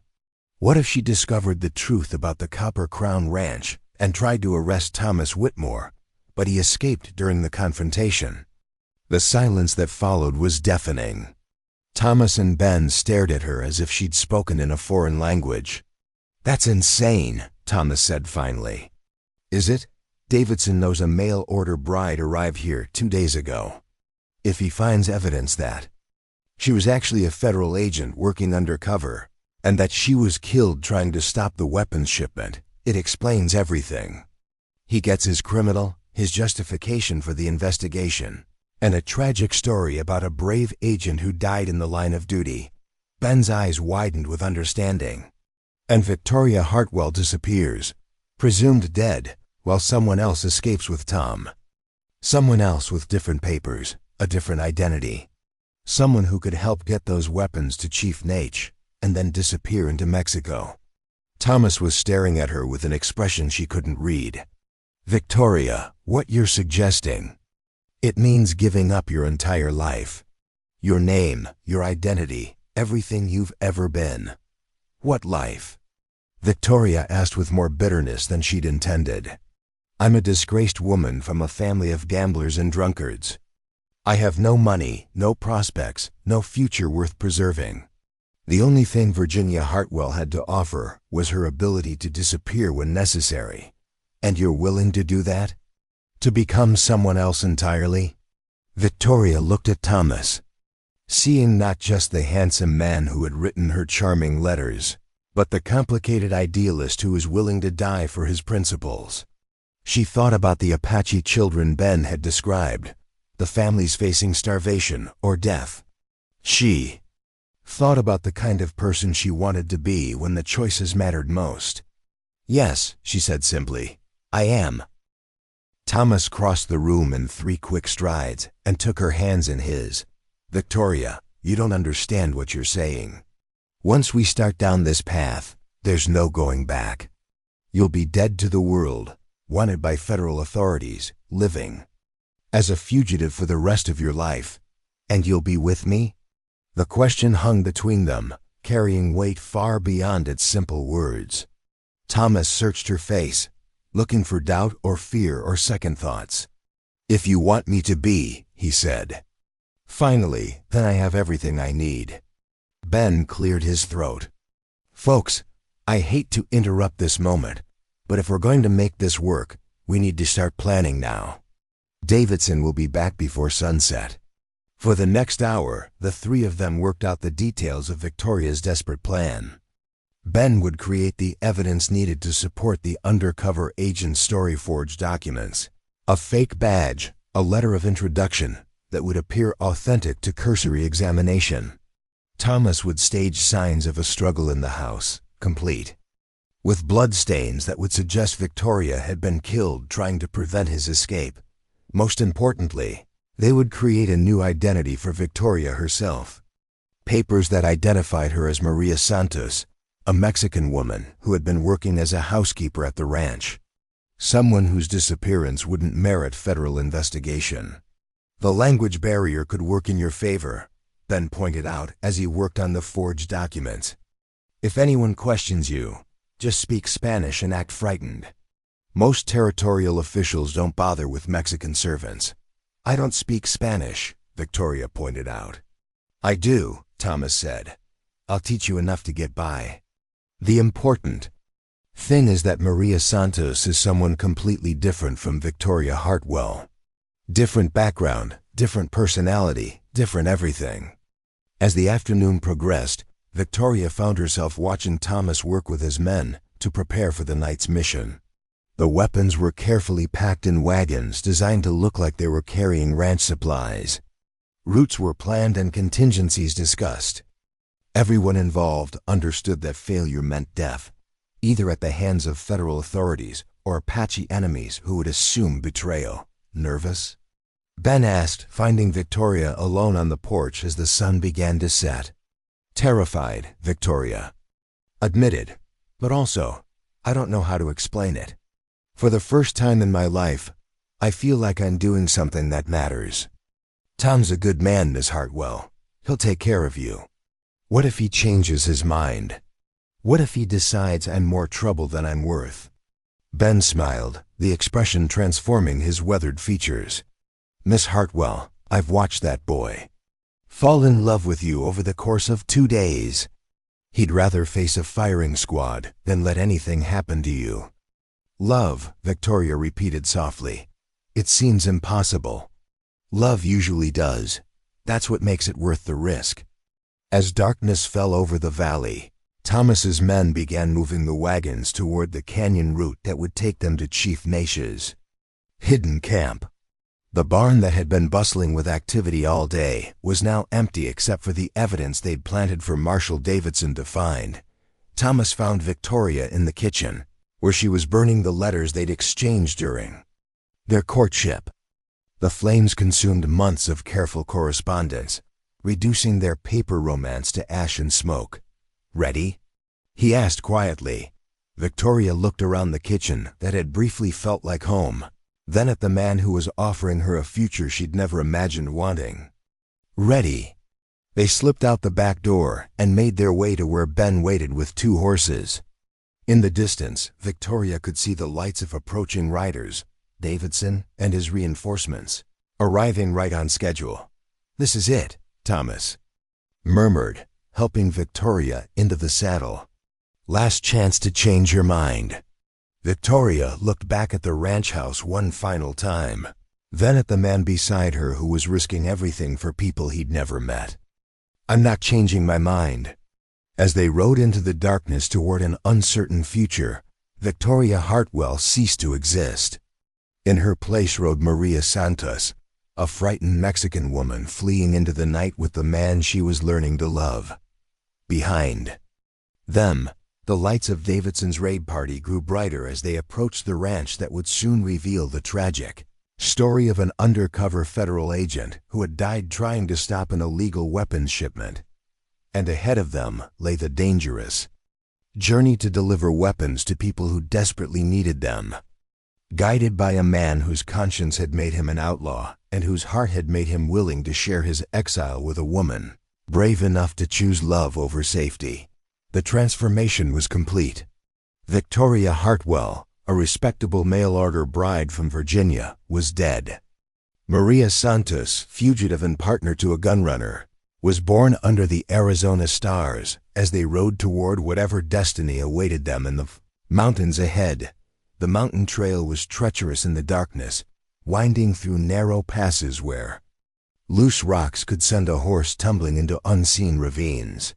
What if she discovered the truth about the Copper Crown Ranch and tried to arrest Thomas Whitmore, but he escaped during the confrontation? The silence that followed was deafening. Thomas and Ben stared at her as if she'd spoken in a foreign language. That's insane, Thomas said finally. Is it? Davidson knows a mail-order bride arrived here 2 days ago. If he finds evidence that she was actually a federal agent working undercover, and that she was killed trying to stop the weapons shipment, it explains everything. He gets his criminal, his justification for the investigation, and a tragic story about a brave agent who died in the line of duty. Ben's eyes widened with understanding. And Victoria Hartwell disappears, presumed dead, while someone else escapes with Tom. Someone else with different papers, a different identity. Someone who could help get those weapons to Chief Nate, and then disappear into Mexico. Thomas was staring at her with an expression she couldn't read. Victoria, what you're suggesting, it means giving up your entire life. Your name, your identity, everything you've ever been. What life? Victoria asked with more bitterness than she'd intended. I'm a disgraced woman from a family of gamblers and drunkards. I have no money, no prospects, no future worth preserving. The only thing Virginia Hartwell had to offer was her ability to disappear when necessary. And you're willing to do that? To become someone else entirely? Victoria looked at Thomas, seeing not just the handsome man who had written her charming letters, but the complicated idealist who was willing to die for his principles. She thought about the Apache children Ben had described, the families facing starvation or death. She thought about the kind of person she wanted to be when the choices mattered most. Yes, she said simply, I am. Thomas crossed the room in 3 quick strides and took her hands in his. Victoria, you don't understand what you're saying. Once we start down this path, there's no going back. You'll be dead to the world, wanted by federal authorities, living as a fugitive for the rest of your life. And you'll be with me? The question hung between them, carrying weight far beyond its simple words. Thomas searched her face, looking for doubt or fear or second thoughts. "If you want me to be," he said. "Finally, then I have everything I need." Ben cleared his throat. "Folks, I hate to interrupt this moment, but if we're going to make this work, we need to start planning now. Davidson will be back before sunset." For the next hour, the three of them worked out the details of Victoria's desperate plan. Ben would create the evidence needed to support the undercover agent's story-forged documents. A fake badge, a letter of introduction that would appear authentic to cursory examination. Thomas would stage signs of a struggle in the house, complete with bloodstains that would suggest Victoria had been killed trying to prevent his escape. Most importantly, they would create a new identity for Victoria herself. Papers that identified her as Maria Santos, a Mexican woman who had been working as a housekeeper at the ranch. Someone whose disappearance wouldn't merit federal investigation. The language barrier could work in your favor, Ben pointed out as he worked on the forged documents. "If anyone questions you, just speak Spanish and act frightened. Most territorial officials don't bother with Mexican servants." "I don't speak Spanish," Victoria pointed out. "I do," Thomas said. "I'll teach you enough to get by." The important thing is that Maria Santos is someone completely different from Victoria Hartwell. Different background, different personality, different everything. As the afternoon progressed, Victoria found herself watching Thomas work with his men to prepare for the night's mission. The weapons were carefully packed in wagons designed to look like they were carrying ranch supplies. Routes were planned and contingencies discussed. Everyone involved understood that failure meant death, either at the hands of federal authorities or Apache enemies who would assume betrayal. "Nervous?" Ben asked, finding Victoria alone on the porch as the sun began to set. "Terrified," Victoria admitted, "but also, I don't know how to explain it. For the first time in my life, I feel like I'm doing something that matters. Tom's a good man, Miss Hartwell. He'll take care of you. What if he changes his mind? What if he decides I'm more trouble than I'm worth?" Ben smiled, the expression transforming his weathered features. "Miss Hartwell, I've watched that boy fall in love with you over the course of 2 days. He'd rather face a firing squad than let anything happen to you." "Love," Victoria repeated softly. "It seems impossible. Love usually does. That's what makes it worth the risk." As darkness fell over the valley, Thomas's men began moving the wagons toward the canyon route that would take them to Chief Naish's hidden camp. The barn that had been bustling with activity all day was now empty except for the evidence they'd planted for Marshal Davidson to find. Thomas found Victoria in the kitchen, where she was burning the letters they'd exchanged during their courtship. The flames consumed months of careful correspondence, reducing their paper romance to ash and smoke. "Ready?" he asked quietly. Victoria looked around the kitchen that had briefly felt like home, then at the man who was offering her a future she'd never imagined wanting. "Ready." They slipped out the back door and made their way to where Ben waited with 2 horses. In the distance, Victoria could see the lights of approaching riders, Davidson and his reinforcements, arriving right on schedule. "This is it," Thomas murmured, helping Victoria into the saddle. "Last chance to change your mind." Victoria looked back at the ranch house one final time, then at the man beside her who was risking everything for people he'd never met. "I'm not changing my mind." As they rode into the darkness toward an uncertain future, Victoria Hartwell ceased to exist. In her place rode Maria Santos, a frightened Mexican woman fleeing into the night with the man she was learning to love. Behind them, the lights of Davidson's raid party grew brighter as they approached the ranch that would soon reveal the tragic story of an undercover federal agent who had died trying to stop an illegal weapons shipment. And ahead of them lay the dangerous journey to deliver weapons to people who desperately needed them. Guided by a man whose conscience had made him an outlaw and whose heart had made him willing to share his exile with a woman brave enough to choose love over safety, the transformation was complete. Victoria Hartwell, a respectable mail-order bride from Virginia, was dead. Maria Santos, fugitive and partner to a gunrunner, was born under the Arizona stars as they rode toward whatever destiny awaited them in the mountains ahead. The mountain trail was treacherous in the darkness, winding through narrow passes where loose rocks could send a horse tumbling into unseen ravines.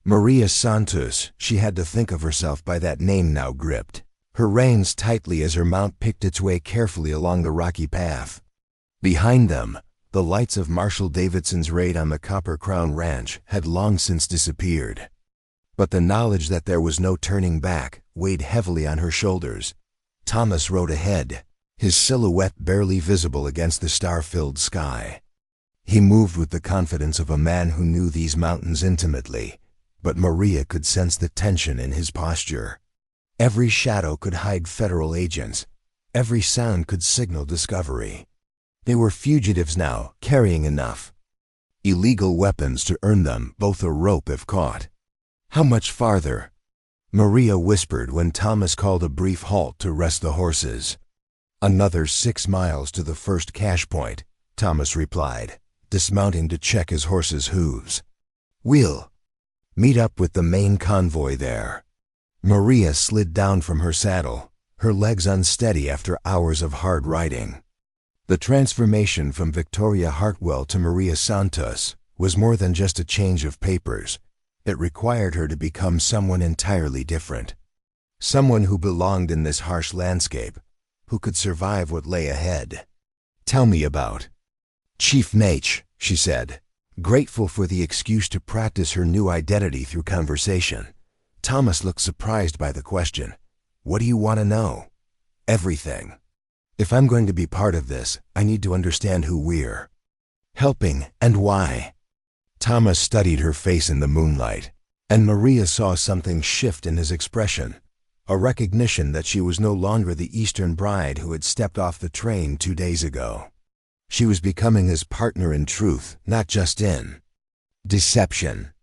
Maria Santos, she had to think of herself by that name now, gripped her reins tightly as her mount picked its way carefully along the rocky path. Behind them, the lights of Marshal Davidson's raid on the Copper Crown Ranch had long since disappeared. But the knowledge that there was no turning back weighed heavily on her shoulders. Thomas rode ahead, his silhouette barely visible against the star-filled sky. He moved with the confidence of a man who knew these mountains intimately, but Maria could sense the tension in his posture. Every shadow could hide federal agents. Every sound could signal discovery. They were fugitives now, carrying enough illegal weapons to earn them both a rope if caught. How much farther? Maria whispered when Thomas called a brief halt to rest the horses. Another 6 miles to the first cache point, Thomas replied, dismounting to check his horse's hooves. We'll meet up with the main convoy there. Maria slid down from her saddle, her legs unsteady after hours of hard riding. The transformation from Victoria Hartwell to Maria Santos was more than just a change of papers. It required her to become someone entirely different. Someone who belonged in this harsh landscape, who could survive what lay ahead. Tell me about Chief Nate, she said, grateful for the excuse to practice her new identity through conversation. Thomas looked surprised by the question. What do you want to know? Everything. If I'm going to be part of this, I need to understand who we're helping and why. Thomas studied her face in the moonlight, and Maria saw something shift in his expression, a recognition that she was no longer the Eastern bride who had stepped off the train 2 days ago. She was becoming his partner in truth, not just in deception.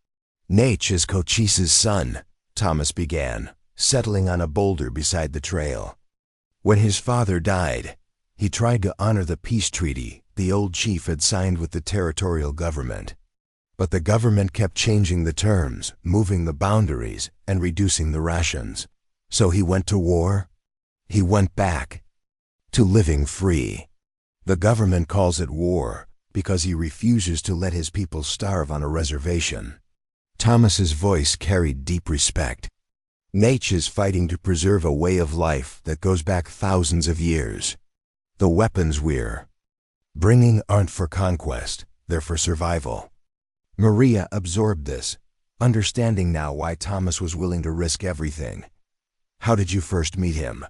Nate is Cochise's son, Thomas began, settling on a boulder beside the trail. When his father died, he tried to honor the peace treaty the old chief had signed with the territorial government. But the government kept changing the terms, moving the boundaries, and reducing the rations. So he went to war. He went back to living free. The government calls it war because he refuses to let his people starve on a reservation. Thomas's voice carried deep respect. Nate is fighting to preserve a way of life that goes back thousands of years. The weapons we're bringing aren't for conquest, they're for survival. Maria absorbed this, understanding now why Thomas was willing to risk everything. How did you first meet him?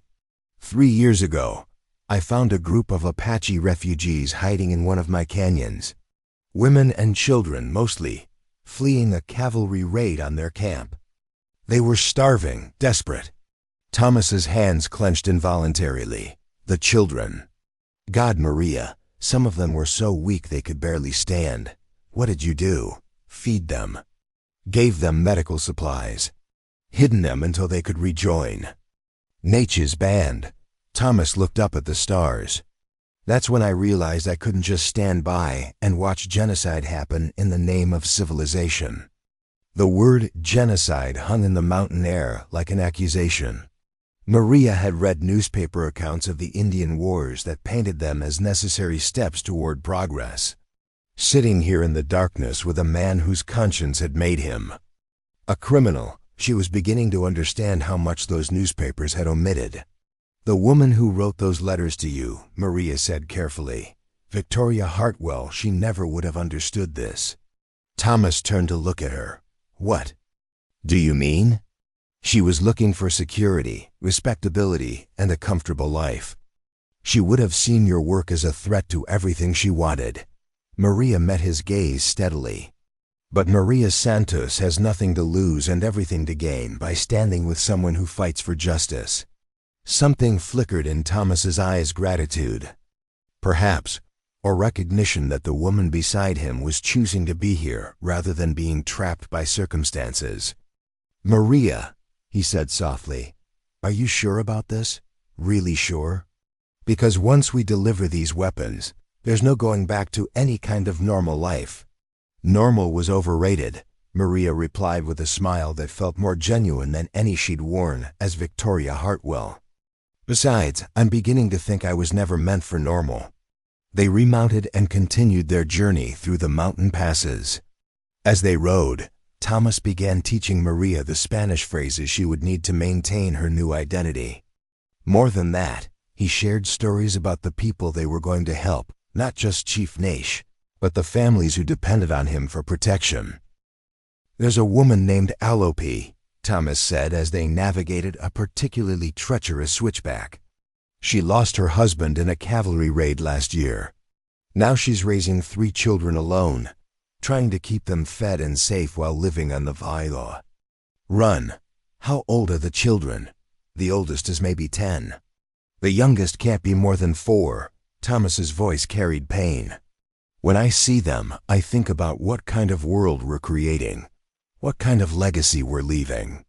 3 years ago, I found a group of Apache refugees hiding in one of my canyons. Women and children mostly, fleeing a cavalry raid on their camp. They were starving, desperate. Thomas's hands clenched involuntarily. The children. God, Maria, some of them were so weak they could barely stand. What did you do? Feed them. Gave them medical supplies. Hidden them until they could rejoin Nate's band. Thomas looked up at the stars. That's when I realized I couldn't just stand by and watch genocide happen in the name of civilization. The word genocide hung in the mountain air like an accusation. Maria had read newspaper accounts of the Indian wars that painted them as necessary steps toward progress. Sitting here in the darkness with a man whose conscience had made him a criminal, she was beginning to understand how much those newspapers had omitted. The woman who wrote those letters to you, Maria said carefully. Victoria Hartwell, she never would have understood this. Thomas turned to look at her. What do you mean? She was looking for security, respectability, and a comfortable life. She would have seen your work as a threat to everything she wanted. Maria met his gaze steadily. But Maria Santos has nothing to lose and everything to gain by standing with someone who fights for justice. Something flickered in Thomas's eyes, gratitude. Perhaps, or recognition that the woman beside him was choosing to be here rather than being trapped by circumstances. Maria, he said softly, "Are you sure about this? Really sure? Because once we deliver these weapons, there's no going back to any kind of normal life." "Normal was overrated," Maria replied with a smile that felt more genuine than any she'd worn as Victoria Hartwell. "Besides, I'm beginning to think I was never meant for normal." They remounted and continued their journey through the mountain passes. As they rode, Thomas began teaching Maria the Spanish phrases she would need to maintain her new identity. More than that, he shared stories about the people they were going to help, not just Chief Naish, but the families who depended on him for protection. "There's a woman named Alope," Thomas said as they navigated a particularly treacherous switchback. "She lost her husband in a cavalry raid last year. Now she's raising 3 children alone, trying to keep them fed and safe while living on the Vailo." "Run. How old are the children?" "The oldest is maybe 10. The youngest can't be more than 4. Thomas's voice carried pain. "When I see them, I think about what kind of world we're creating, what kind of legacy we're leaving."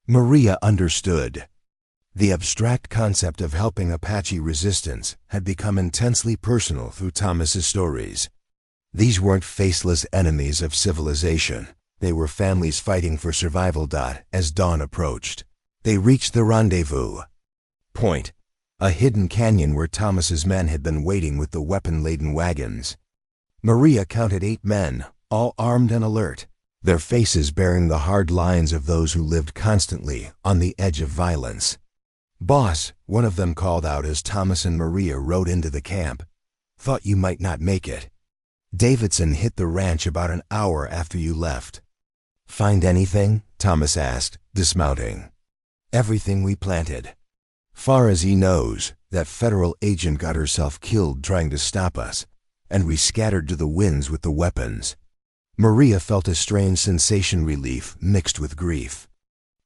Maria understood. The abstract concept of helping Apache resistance had become intensely personal through Thomas's stories. These weren't faceless enemies of civilization. They were families fighting for survival. As dawn approached, they reached the rendezvous point, a hidden canyon where Thomas's men had been waiting with the weapon-laden wagons. Maria counted 8 men, all armed and alert, their faces bearing the hard lines of those who lived constantly on the edge of violence. "Boss," one of them called out as Thomas and Maria rode into the camp, "thought you might not make it. Davidson hit the ranch about an hour after you left." "Find anything?" Thomas asked, dismounting. "Everything we planted. Far as he knows, that federal agent got herself killed trying to stop us, and we scattered to the winds with the weapons." Maria felt a strange sensation, relief mixed with grief.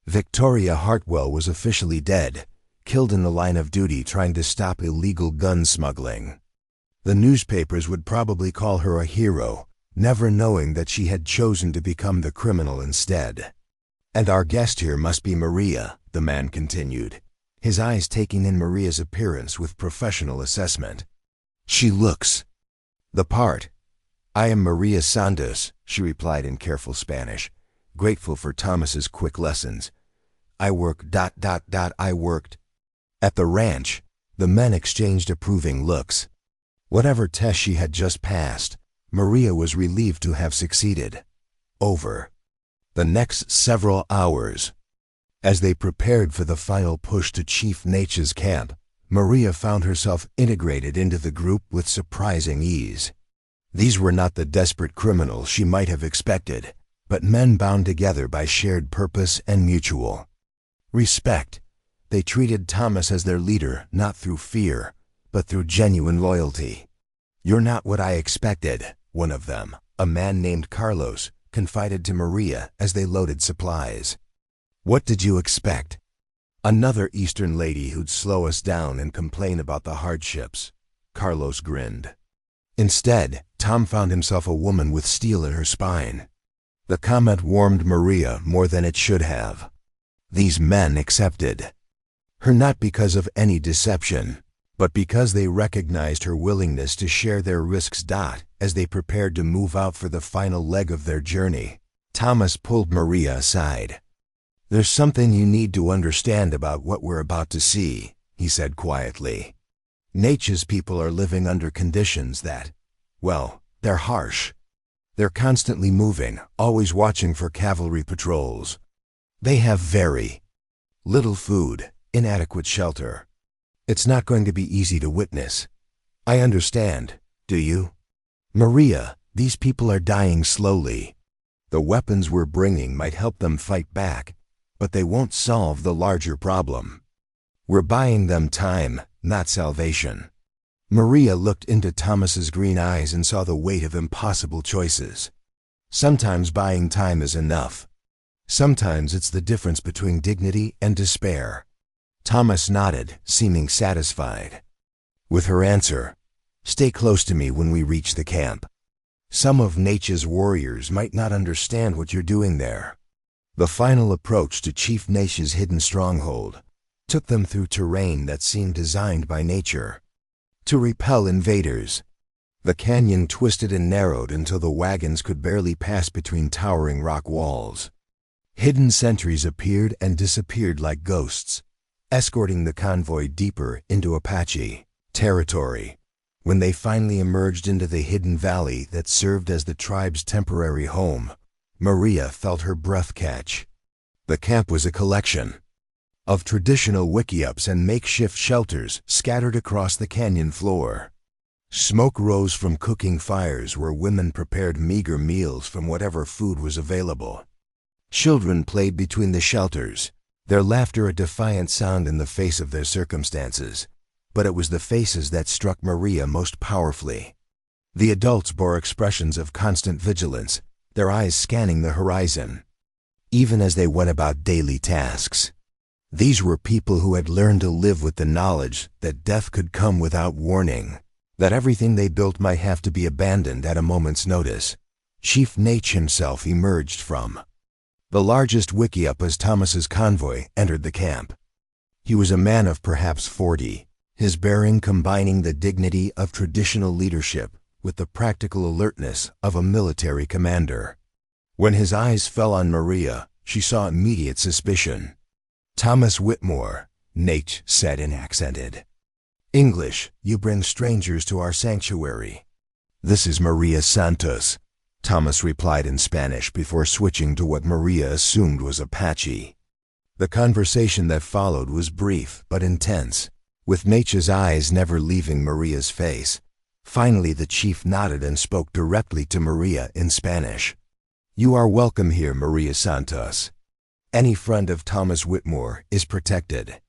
Victoria Hartwell was officially dead, killed in the line of duty trying to stop illegal gun smuggling. The newspapers would probably call her a hero, never knowing that she had chosen to become the criminal instead. "And our guest here must be Maria," the man continued, his eyes taking in Maria's appearance with professional assessment. "She looks the part." "I am Maria Santos," she replied in careful Spanish, grateful for Thomas's quick lessons. I worked." At the ranch, the men exchanged approving looks. Whatever test she had just passed, Maria was relieved to have succeeded. Over the next several hours, as they prepared for the final push to Chief Naish's camp, Maria found herself integrated into the group with surprising ease. These were not the desperate criminals she might have expected, but men bound together by shared purpose and mutual respect. They treated Thomas as their leader, not through fear, but through genuine loyalty. "You're not what I expected," one of them, a man named Carlos, confided to Maria as they loaded supplies. "What did you expect? Another Eastern lady who'd slow us down and complain about the hardships?" Carlos grinned. Instead, Tom found himself a woman with steel in her spine. The comment warmed Maria more than it should have. These men accepted her not because of any deception, but because they recognized her willingness to share their risks. As they prepared to move out for the final leg of their journey, Thomas pulled Maria aside. "There's something you need to understand about what we're about to see," he said quietly. "Naish's people are living under conditions that, well, they're harsh. They're constantly moving, always watching for cavalry patrols. They have very little food, inadequate shelter. It's not going to be easy to witness. I understand, do you? Maria, these people are dying slowly. The weapons we're bringing might help them fight back, but they won't solve the larger problem. We're buying them time, not salvation." Maria looked into Thomas's green eyes and saw the weight of impossible choices. Sometimes buying time is enough. Sometimes it's the difference between dignity and despair. Thomas nodded, seeming satisfied with her answer. "Stay close to me when we reach the camp. Some of Naish's warriors might not understand what you're doing there." The final approach to Chief Naish's hidden stronghold, took them through terrain that seemed designed by nature to repel invaders. The canyon twisted and narrowed until the wagons could barely pass between towering rock walls. Hidden sentries appeared and disappeared like ghosts, escorting the convoy deeper into Apache territory. When they finally emerged into the hidden valley that served as the tribe's temporary home, Maria felt her breath catch. The camp was a collection of traditional wickiups and makeshift shelters scattered across the canyon floor. Smoke rose from cooking fires where women prepared meager meals from whatever food was available. Children played between the shelters, their laughter a defiant sound in the face of their circumstances. But it was the faces that struck Maria most powerfully. The adults bore expressions of constant vigilance, their eyes scanning the horizon, even as they went about daily tasks. These were people who had learned to live with the knowledge that death could come without warning, that everything they built might have to be abandoned at a moment's notice. Chief Nate himself emerged from the largest wickiup as Thomas's convoy entered the camp. He was a man of perhaps 40, his bearing combining the dignity of traditional leadership with the practical alertness of a military commander. When his eyes fell on Maria, she saw immediate suspicion. "Thomas Whitmore," Nate said in accented English, "you bring strangers to our sanctuary." "This is Maria Santos," Thomas replied in Spanish before switching to what Maria assumed was Apache. The conversation that followed was brief but intense, with Nate's eyes never leaving Maria's face. Finally, the chief nodded and spoke directly to Maria in Spanish. "You are welcome here, Maria Santos. Any friend of Thomas Whitmore is protected."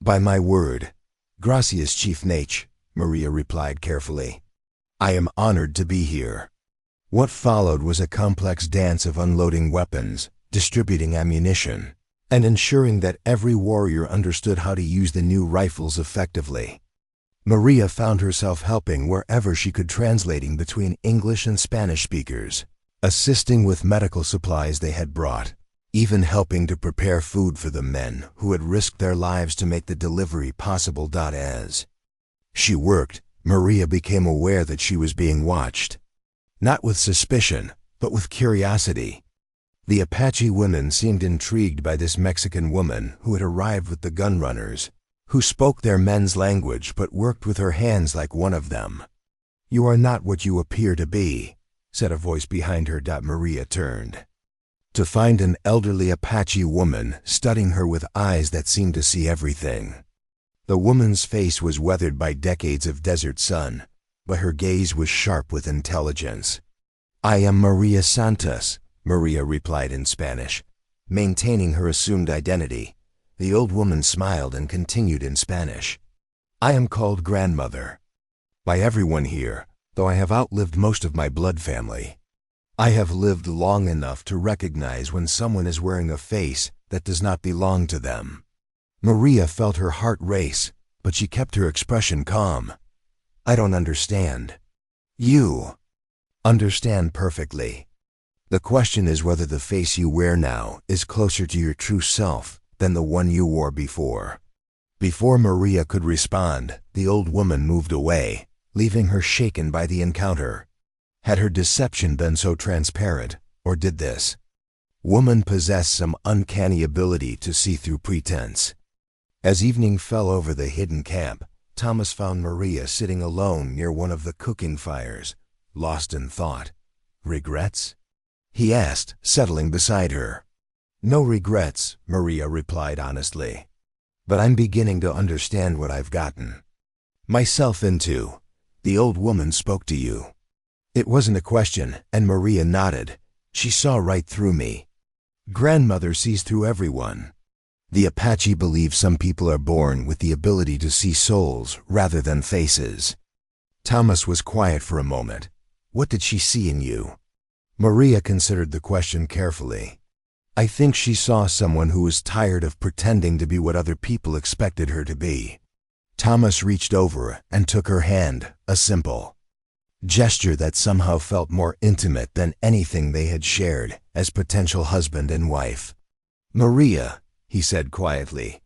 "By my word." "Gracias, Chief Nate," Maria replied carefully. "I am honored to be here." What followed was a complex dance of unloading weapons, distributing ammunition, and ensuring that every warrior understood how to use the new rifles effectively. Maria found herself helping wherever she could, translating between English and Spanish speakers, assisting with medical supplies they had brought, even helping to prepare food for the men who had risked their lives to make the delivery possible. As she worked, Maria became aware that she was being watched, not with suspicion, but with curiosity. The Apache women seemed intrigued by this Mexican woman who had arrived with the gunrunners, who spoke their men's language but worked with her hands like one of them. "You are not what you appear to be," said a voice behind her. Maria turned to find an elderly Apache woman studying her with eyes that seemed to see everything. The woman's face was weathered by decades of desert sun, but her gaze was sharp with intelligence. "I am Maria Santos," Maria replied in Spanish, maintaining her assumed identity. The old woman smiled and continued in Spanish. "I am called grandmother by everyone here, though I have outlived most of my blood family. I have lived long enough to recognize when someone is wearing a face that does not belong to them." Maria felt her heart race, but she kept her expression calm. "I don't understand." "You understand perfectly. The question is whether the face you wear now is closer to your true self than the one you wore before." Before Maria could respond, the old woman moved away, leaving her shaken by the encounter. Had her deception been so transparent, or did this woman possess some uncanny ability to see through pretense? As evening fell over the hidden camp, Thomas found Maria sitting alone near one of the cooking fires, lost in thought. "Regrets?" he asked, settling beside her. "No regrets," Maria replied honestly. "But I'm beginning to understand what I've gotten myself into." "The old woman spoke to you?" It wasn't a question, and Maria nodded. "She saw right through me." "Grandmother sees through everyone." The Apache believe some people are born with the ability to see souls rather than faces. Thomas was quiet for a moment. "What did she see in you?" Maria considered the question carefully. "I think she saw someone who was tired of pretending to be what other people expected her to be." Thomas reached over and took her hand, a simple gesture that somehow felt more intimate than anything they had shared as potential husband and wife. "Maria," he said quietly,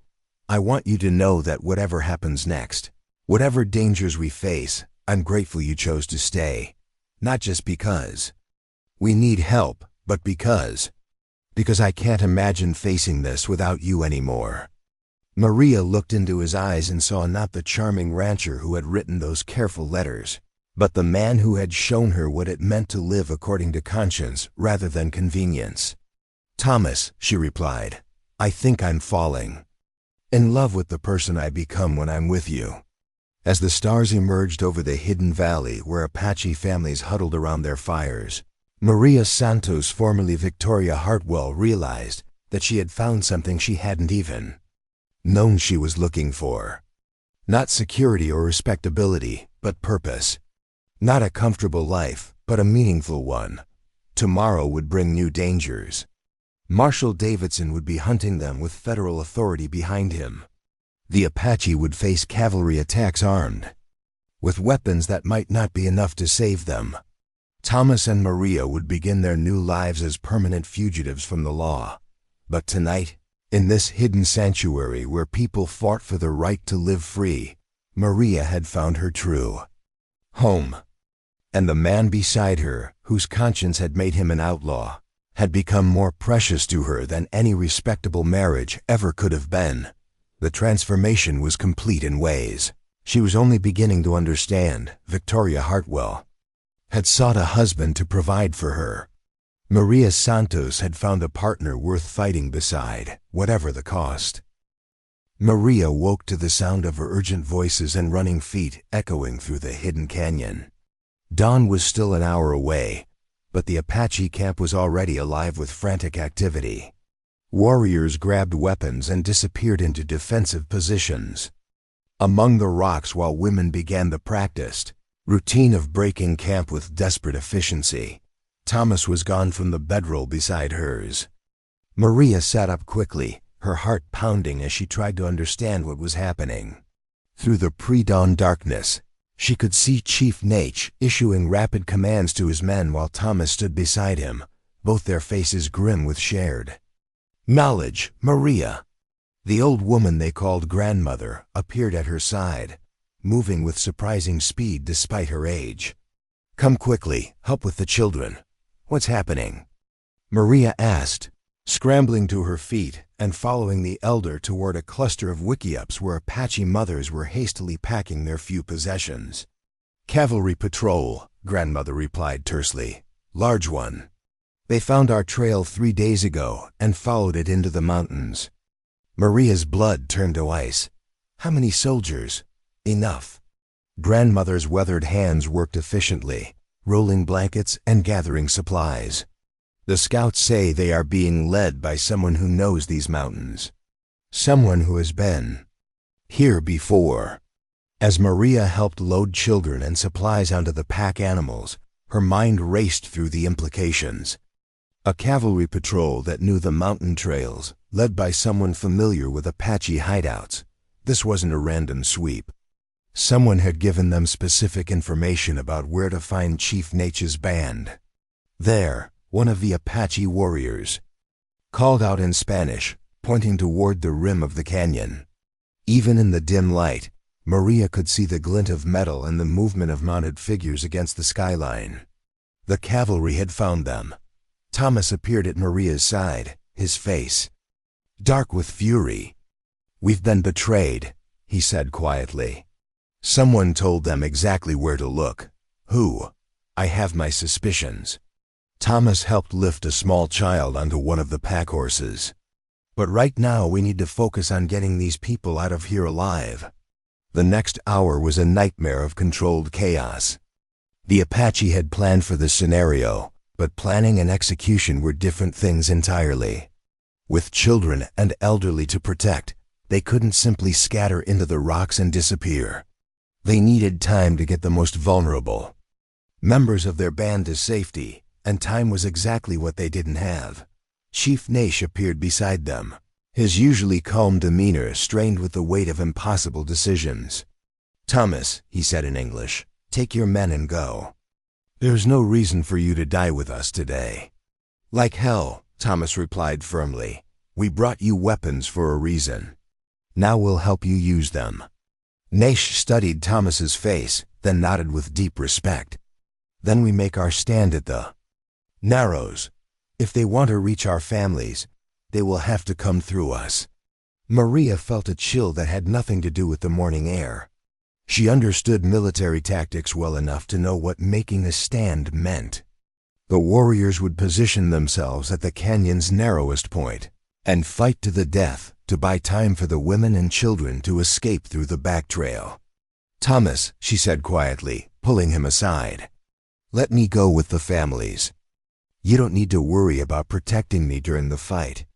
I want you to know that whatever happens next, whatever dangers we face, I'm grateful you chose to stay. Not just because we need help, but because I can't imagine facing this without you anymore." Maria looked into his eyes and saw not the charming rancher who had written those careful letters, but the man who had shown her what it meant to live according to conscience rather than convenience. "Thomas," she replied, "I think I'm falling in love with the person I become when I'm with you." As the stars emerged over the hidden valley where Apache families huddled around their fires, Maria Santos, formerly Victoria Hartwell, realized that she had found something she hadn't even known she was looking for. Not security or respectability, but purpose. Not a comfortable life, but a meaningful one. Tomorrow would bring new dangers. Marshal Davidson would be hunting them with federal authority behind him. The Apache would face cavalry attacks armed with weapons that might not be enough to save them. Thomas and Maria would begin their new lives as permanent fugitives from the law. But tonight, in this hidden sanctuary where people fought for the right to live free, Maria had found her true home. And the man beside her, whose conscience had made him an outlaw, had become more precious to her than any respectable marriage ever could have been. The transformation was complete in ways she was only beginning to understand. Victoria Hartwell had sought a husband to provide for her. Maria Santos had found a partner worth fighting beside, whatever the cost. Maria woke to the sound of urgent voices and running feet echoing through the hidden canyon. Dawn was still an hour away, but the Apache camp was already alive with frantic activity. Warriors grabbed weapons and disappeared into defensive positions among the rocks while women began the practiced routine of breaking camp with desperate efficiency. Thomas was gone from the bedroll beside hers. Maria sat up quickly, her heart pounding as she tried to understand what was happening. Through the pre-dawn darkness, she could see Chief Nate issuing rapid commands to his men while Thomas stood beside him, both their faces grim with shared knowledge. Maria, the old woman they called grandmother, appeared at her side, moving with surprising speed despite her age. "Come quickly, help with the children. What's happening?" Maria asked, scrambling to her feet and following the elder toward a cluster of wickiups where Apache mothers were hastily packing their few possessions. "Cavalry patrol," grandmother replied tersely. "Large one. They found our trail 3 days ago and followed it into the mountains." Maria's blood turned to ice. "How many soldiers?" "Enough." Grandmother's weathered hands worked efficiently, rolling blankets and gathering supplies. "The scouts say they are being led by someone who knows these mountains. Someone who has been here before." As Maria helped load children and supplies onto the pack animals, her mind raced through the implications. A cavalry patrol that knew the mountain trails, led by someone familiar with Apache hideouts. This wasn't a random sweep. Someone had given them specific information about where to find Chief Nate's band. There, one of the Apache warriors called out in Spanish, pointing toward the rim of the canyon. Even in the dim light, Maria could see the glint of metal and the movement of mounted figures against the skyline. The cavalry had found them. Thomas appeared at Maria's side, his face dark with fury. "We've been betrayed," he said quietly. "Someone told them exactly where to look. Who? I have my suspicions." Thomas helped lift a small child onto one of the pack horses. "But right now we need to focus on getting these people out of here alive." The next hour was a nightmare of controlled chaos. The Apache had planned for this scenario, but planning and execution were different things entirely. With children and elderly to protect, they couldn't simply scatter into the rocks and disappear. They needed time to get the most vulnerable members of their band to safety, and time was exactly what they didn't have. Chief Nate appeared beside them, his usually calm demeanor strained with the weight of impossible decisions. "Thomas," he said in English, "take your men and go. There's no reason for you to die with us today." "Like hell," Thomas replied firmly. "We brought you weapons for a reason." Now we'll help you use them." Naish studied Thomas's face, then nodded with deep respect. "Then we make our stand at the Narrows. If they want to reach our families, they will have to come through us." Maria felt a chill that had nothing to do with the morning air. She understood military tactics well enough to know what making a stand meant. The warriors would position themselves at the canyon's narrowest point and fight to the death to buy time for the women and children to escape through the back trail. "Thomas," she said quietly, pulling him aside, "let me go with the families. You don't need to worry about protecting me during the fight."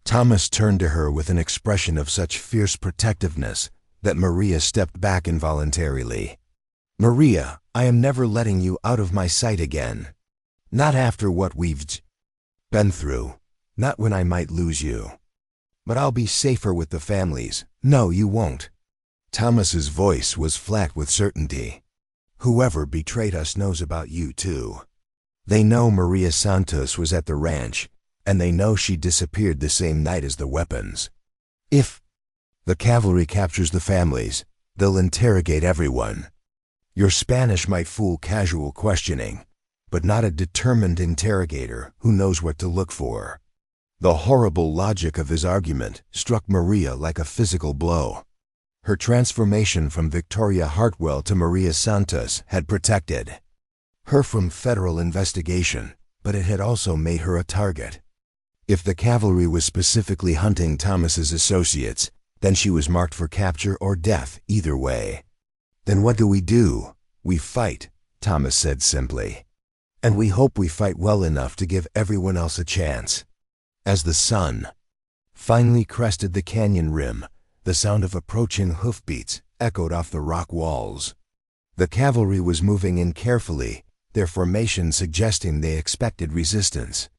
Thomas turned to her with an expression of such fierce protectiveness that Maria stepped back involuntarily. "Maria, I am never letting you out of my sight again. Not after what we've been through. Not when I might lose you. But I'll be safer with the families." "No, you won't." Thomas's voice was flat with certainty. "Whoever betrayed us knows about you too. They know Maria Santos was at the ranch, and they know she disappeared the same night as the weapons. If the cavalry captures the families, they'll interrogate everyone. Your Spanish might fool casual questioning, but not a determined interrogator who knows what to look for." The horrible logic of his argument struck Maria like a physical blow. Her transformation from Victoria Hartwell to Maria Santos had protected her from federal investigation, but it had also made her a target. If the cavalry was specifically hunting Thomas's associates, then she was marked for capture or death either way. "Then what do? We fight," Thomas said simply. "And we hope we fight well enough to give everyone else a chance." As the sun finally crested the canyon rim, the sound of approaching hoofbeats echoed off the rock walls. The cavalry was moving in carefully, their formation suggesting they expected resistance.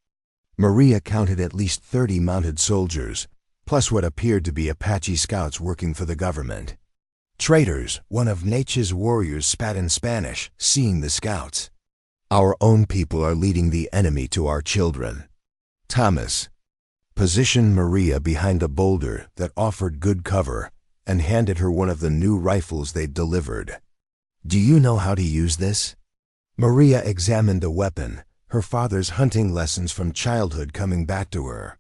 Maria counted at least 30 mounted soldiers, plus what appeared to be Apache scouts working for the government. "Traitors," one of Nature's warriors spat in Spanish, seeing the scouts. "Our own people are leading the enemy to our children." Thomas positioned Maria behind a boulder that offered good cover and handed her one of the new rifles they'd delivered. "Do you know how to use this?" Maria examined the weapon, her father's hunting lessons from childhood coming back to her.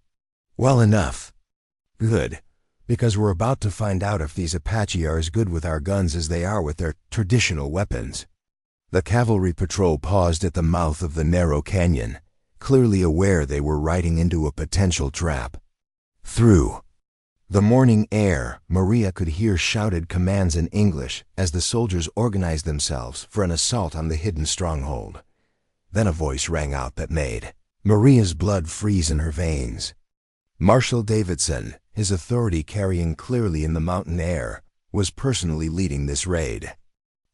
"Well enough." "Good, because we're about to find out if these Apache are as good with our guns as they are with their traditional weapons." The cavalry patrol paused at the mouth of the narrow canyon, clearly aware they were riding into a potential trap. Through the morning air, Maria could hear shouted commands in English as the soldiers organized themselves for an assault on the hidden stronghold. Then a voice rang out that made Maria's blood freeze in her veins. Marshal Davidson, his authority carrying clearly in the mountain air, was personally leading this raid.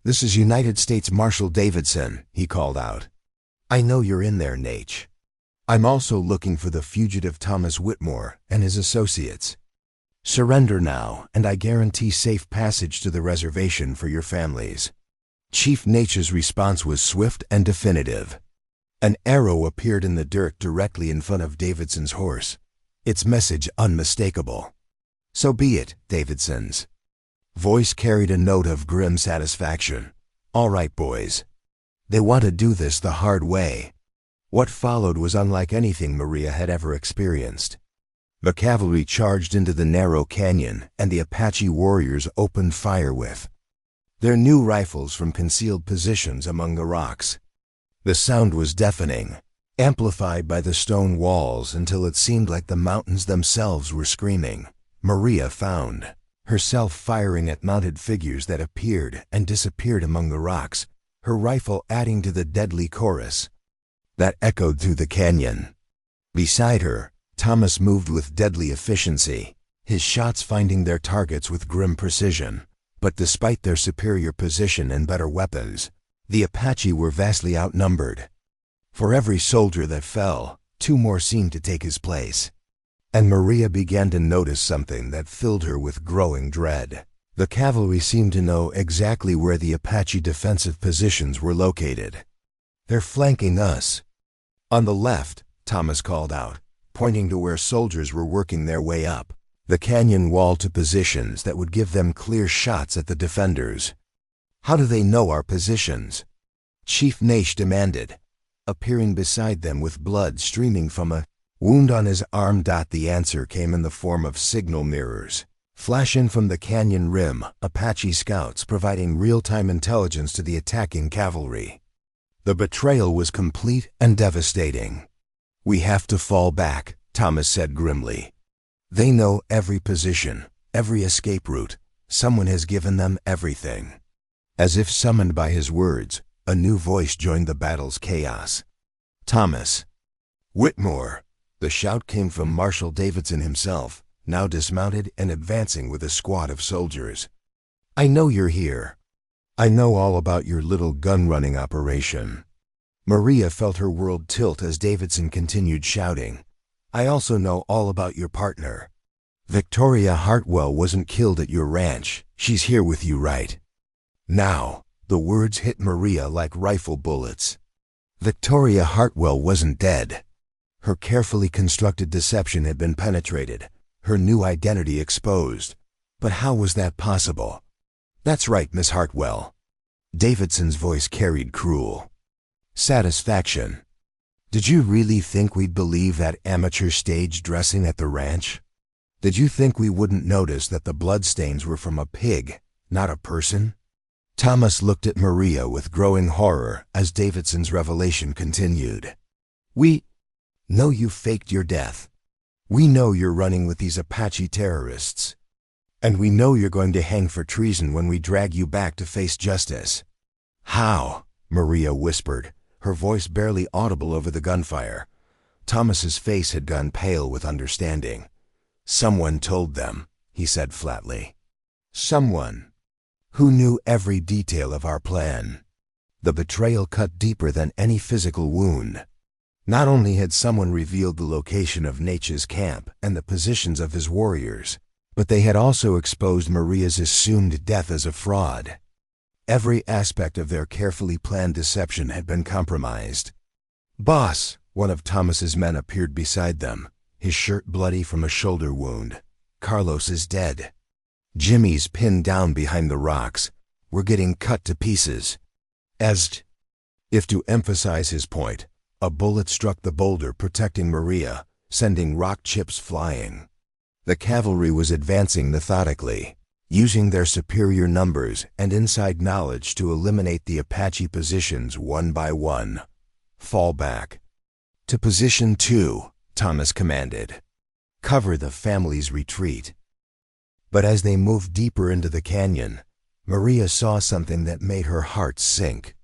"This is United States Marshal Davidson," he called out. "I know you're in there, Nate. I'm also looking for the fugitive Thomas Whitmore and his associates. Surrender now, and I guarantee safe passage to the reservation for your families." Chief Nature's response was swift and definitive. An arrow appeared in the dirt directly in front of Davidson's horse, its message unmistakable. "So be it," Davidson's voice carried a note of grim satisfaction. "All right, boys. They want to do this the hard way." What followed was unlike anything Maria had ever experienced. The cavalry charged into the narrow canyon, and the Apache warriors opened fire with their new rifles from concealed positions among the rocks. The sound was deafening, amplified by the stone walls until it seemed like the mountains themselves were screaming. Maria found herself firing at mounted figures that appeared and disappeared among the rocks, her rifle adding to the deadly chorus that echoed through the canyon. Beside her, Thomas moved with deadly efficiency, his shots finding their targets with grim precision. But despite their superior position and better weapons, the Apache were vastly outnumbered. For every soldier that fell, 2 more seemed to take his place. And Maria began to notice something that filled her with growing dread. The cavalry seemed to know exactly where the Apache defensive positions were located. "They're flanking us." "On the left," Thomas called out, pointing to where soldiers were working their way up. the canyon wall to positions that would give them clear shots at the defenders. How do they know our positions? Chief Naish demanded, appearing beside them with blood streaming from a wound on his arm. The answer came in the form of signal mirrors, flashing from the canyon rim, Apache scouts providing real-time intelligence to the attacking cavalry. The betrayal was complete and devastating. "We have to fall back," Thomas said grimly. "They know every position, every escape route. Someone has given them everything." As if summoned by his words, a new voice joined the battle's chaos. "Thomas!" "Whitmore!" The shout came from Marshal Davidson himself, now dismounted and advancing with a squad of soldiers. "I know you're here. I know all about your little gun-running operation." Maria felt her world tilt as Davidson continued shouting, "I also know all about your partner. Victoria Hartwell wasn't killed at your ranch. She's here with you right now." The words hit Maria like rifle bullets. Victoria Hartwell wasn't dead. Her carefully constructed deception had been penetrated, her new identity exposed. But how was that possible? "That's right, Miss Hartwell." Davidson's voice carried cruel satisfaction. "Did you really think we'd believe that amateur stage dressing at the ranch? Did you think we wouldn't notice that the bloodstains were from a pig, not a person?" Thomas looked at Maria with growing horror as Davidson's revelation continued. "We know you faked your death. We know you're running with these Apache terrorists. And we know you're going to hang for treason when we drag you back to face justice." "How?" Maria whispered, her voice barely audible over the gunfire. Thomas's face had gone pale with understanding. "Someone told them," he said flatly. "Someone who knew every detail of our plan." The betrayal cut deeper than any physical wound. Not only had someone revealed the location of Naish's camp and the positions of his warriors, but they had also exposed Maria's assumed death as a fraud. Every aspect of their carefully planned deception had been compromised. "Boss," one of Thomas's men appeared beside them, his shirt bloody from a shoulder wound. "Carlos is dead. Jimmy's pinned down behind the rocks. We're getting cut to pieces." As if to emphasize his point, a bullet struck the boulder protecting Maria, sending rock chips flying. The cavalry was advancing methodically, using their superior numbers and inside knowledge to eliminate the Apache positions one by one. "Fall back." "To position 2, Thomas commanded. "Cover the family's retreat." But as they moved deeper into the canyon, Maria saw something that made her heart sink.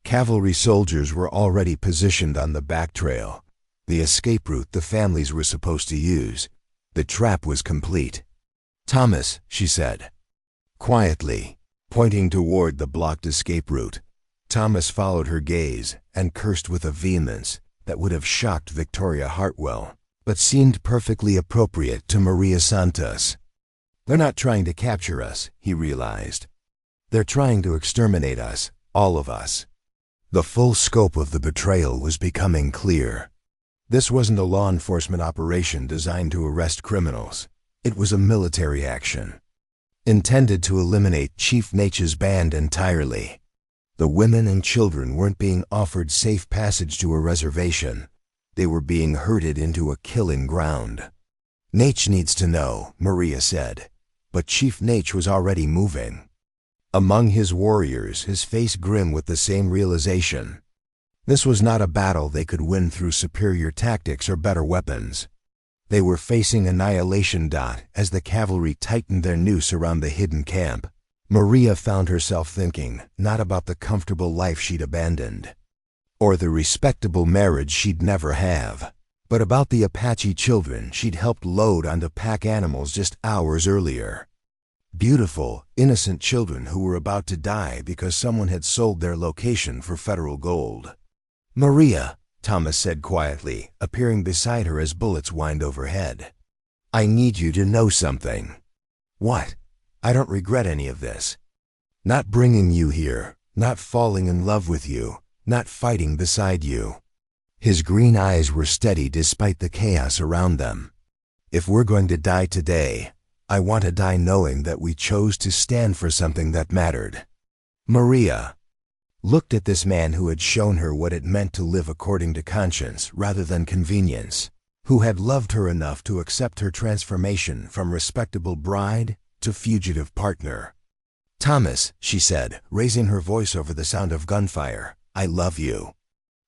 Cavalry soldiers were already positioned on the back trail, the escape route the families were supposed to use. The trap was complete. "Thomas," she said, quietly, pointing toward the blocked escape route. Thomas followed her gaze and cursed with a vehemence that would have shocked Victoria Hartwell, but seemed perfectly appropriate to Maria Santos. "They're not trying to capture us," he realized. "They're trying to exterminate us, all of us." The full scope of the betrayal was becoming clear. This wasn't a law enforcement operation designed to arrest criminals. It was a military action, intended to eliminate Chief Naish's band entirely. The women and children weren't being offered safe passage to a reservation. They were being herded into a killing ground. "Naish needs to know," Maria said. But Chief Naish was already moving. Among his warriors, his face grim with the same realization. This was not a battle they could win through superior tactics or better weapons. They were facing annihilation. As the cavalry tightened their noose around the hidden camp, Maria found herself thinking not about the comfortable life she'd abandoned, or the respectable marriage she'd never have, but about the Apache children she'd helped load onto pack animals just hours earlier. Beautiful, innocent children who were about to die because someone had sold their location for federal gold. "Maria," Thomas said quietly, appearing beside her as bullets whined overhead. "I need you to know something." "What?" "I don't regret any of this. Not bringing you here, not falling in love with you, not fighting beside you." His green eyes were steady despite the chaos around them. If we're going to die today, I want to die knowing that we chose to stand for something that mattered. Maria looked at this man who had shown her what it meant to live according to conscience rather than convenience, who had loved her enough to accept her transformation from respectable bride to fugitive partner. "Thomas," she said, raising her voice over the sound of gunfire, "I love you."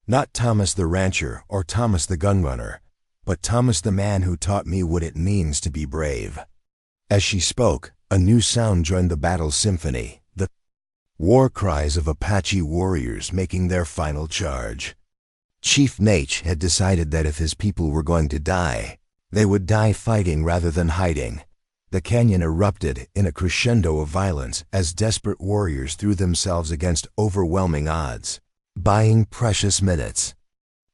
Not Thomas the rancher or Thomas the gunrunner, but Thomas the man who taught me what it means to be brave. As she spoke, a new sound joined the battle symphony, the war cries of Apache warriors making their final charge. Chief Nate had decided that if his people were going to die, they would die fighting rather than hiding. The canyon erupted in a crescendo of violence as desperate warriors threw themselves against overwhelming odds, buying precious minutes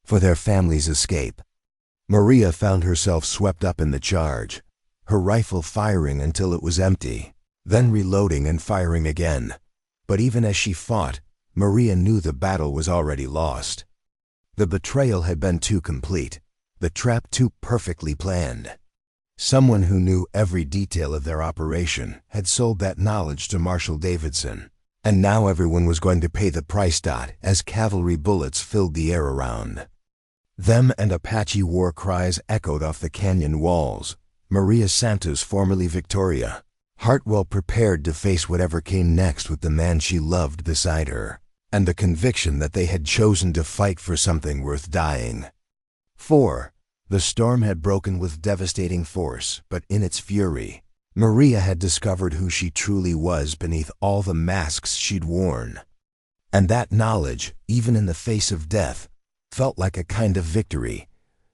for their family's escape. Maria found herself swept up in the charge, her rifle firing until it was empty, then reloading and firing again. But even as she fought, Maria knew the battle was already lost. The betrayal had been too complete, the trap too perfectly planned. Someone who knew every detail of their operation had sold that knowledge to Marshal Davidson, and now everyone was going to pay the price. As cavalry bullets filled the air around them and Apache war cries echoed off the canyon walls, Maria Santos, formerly Victoria, heart well prepared to face whatever came next with the man she loved beside her, and the conviction that they had chosen to fight for something worth dying for. The storm had broken with devastating force, but in its fury, Maria had discovered who she truly was beneath all the masks she'd worn. And that knowledge, even in the face of death, felt like a kind of victory.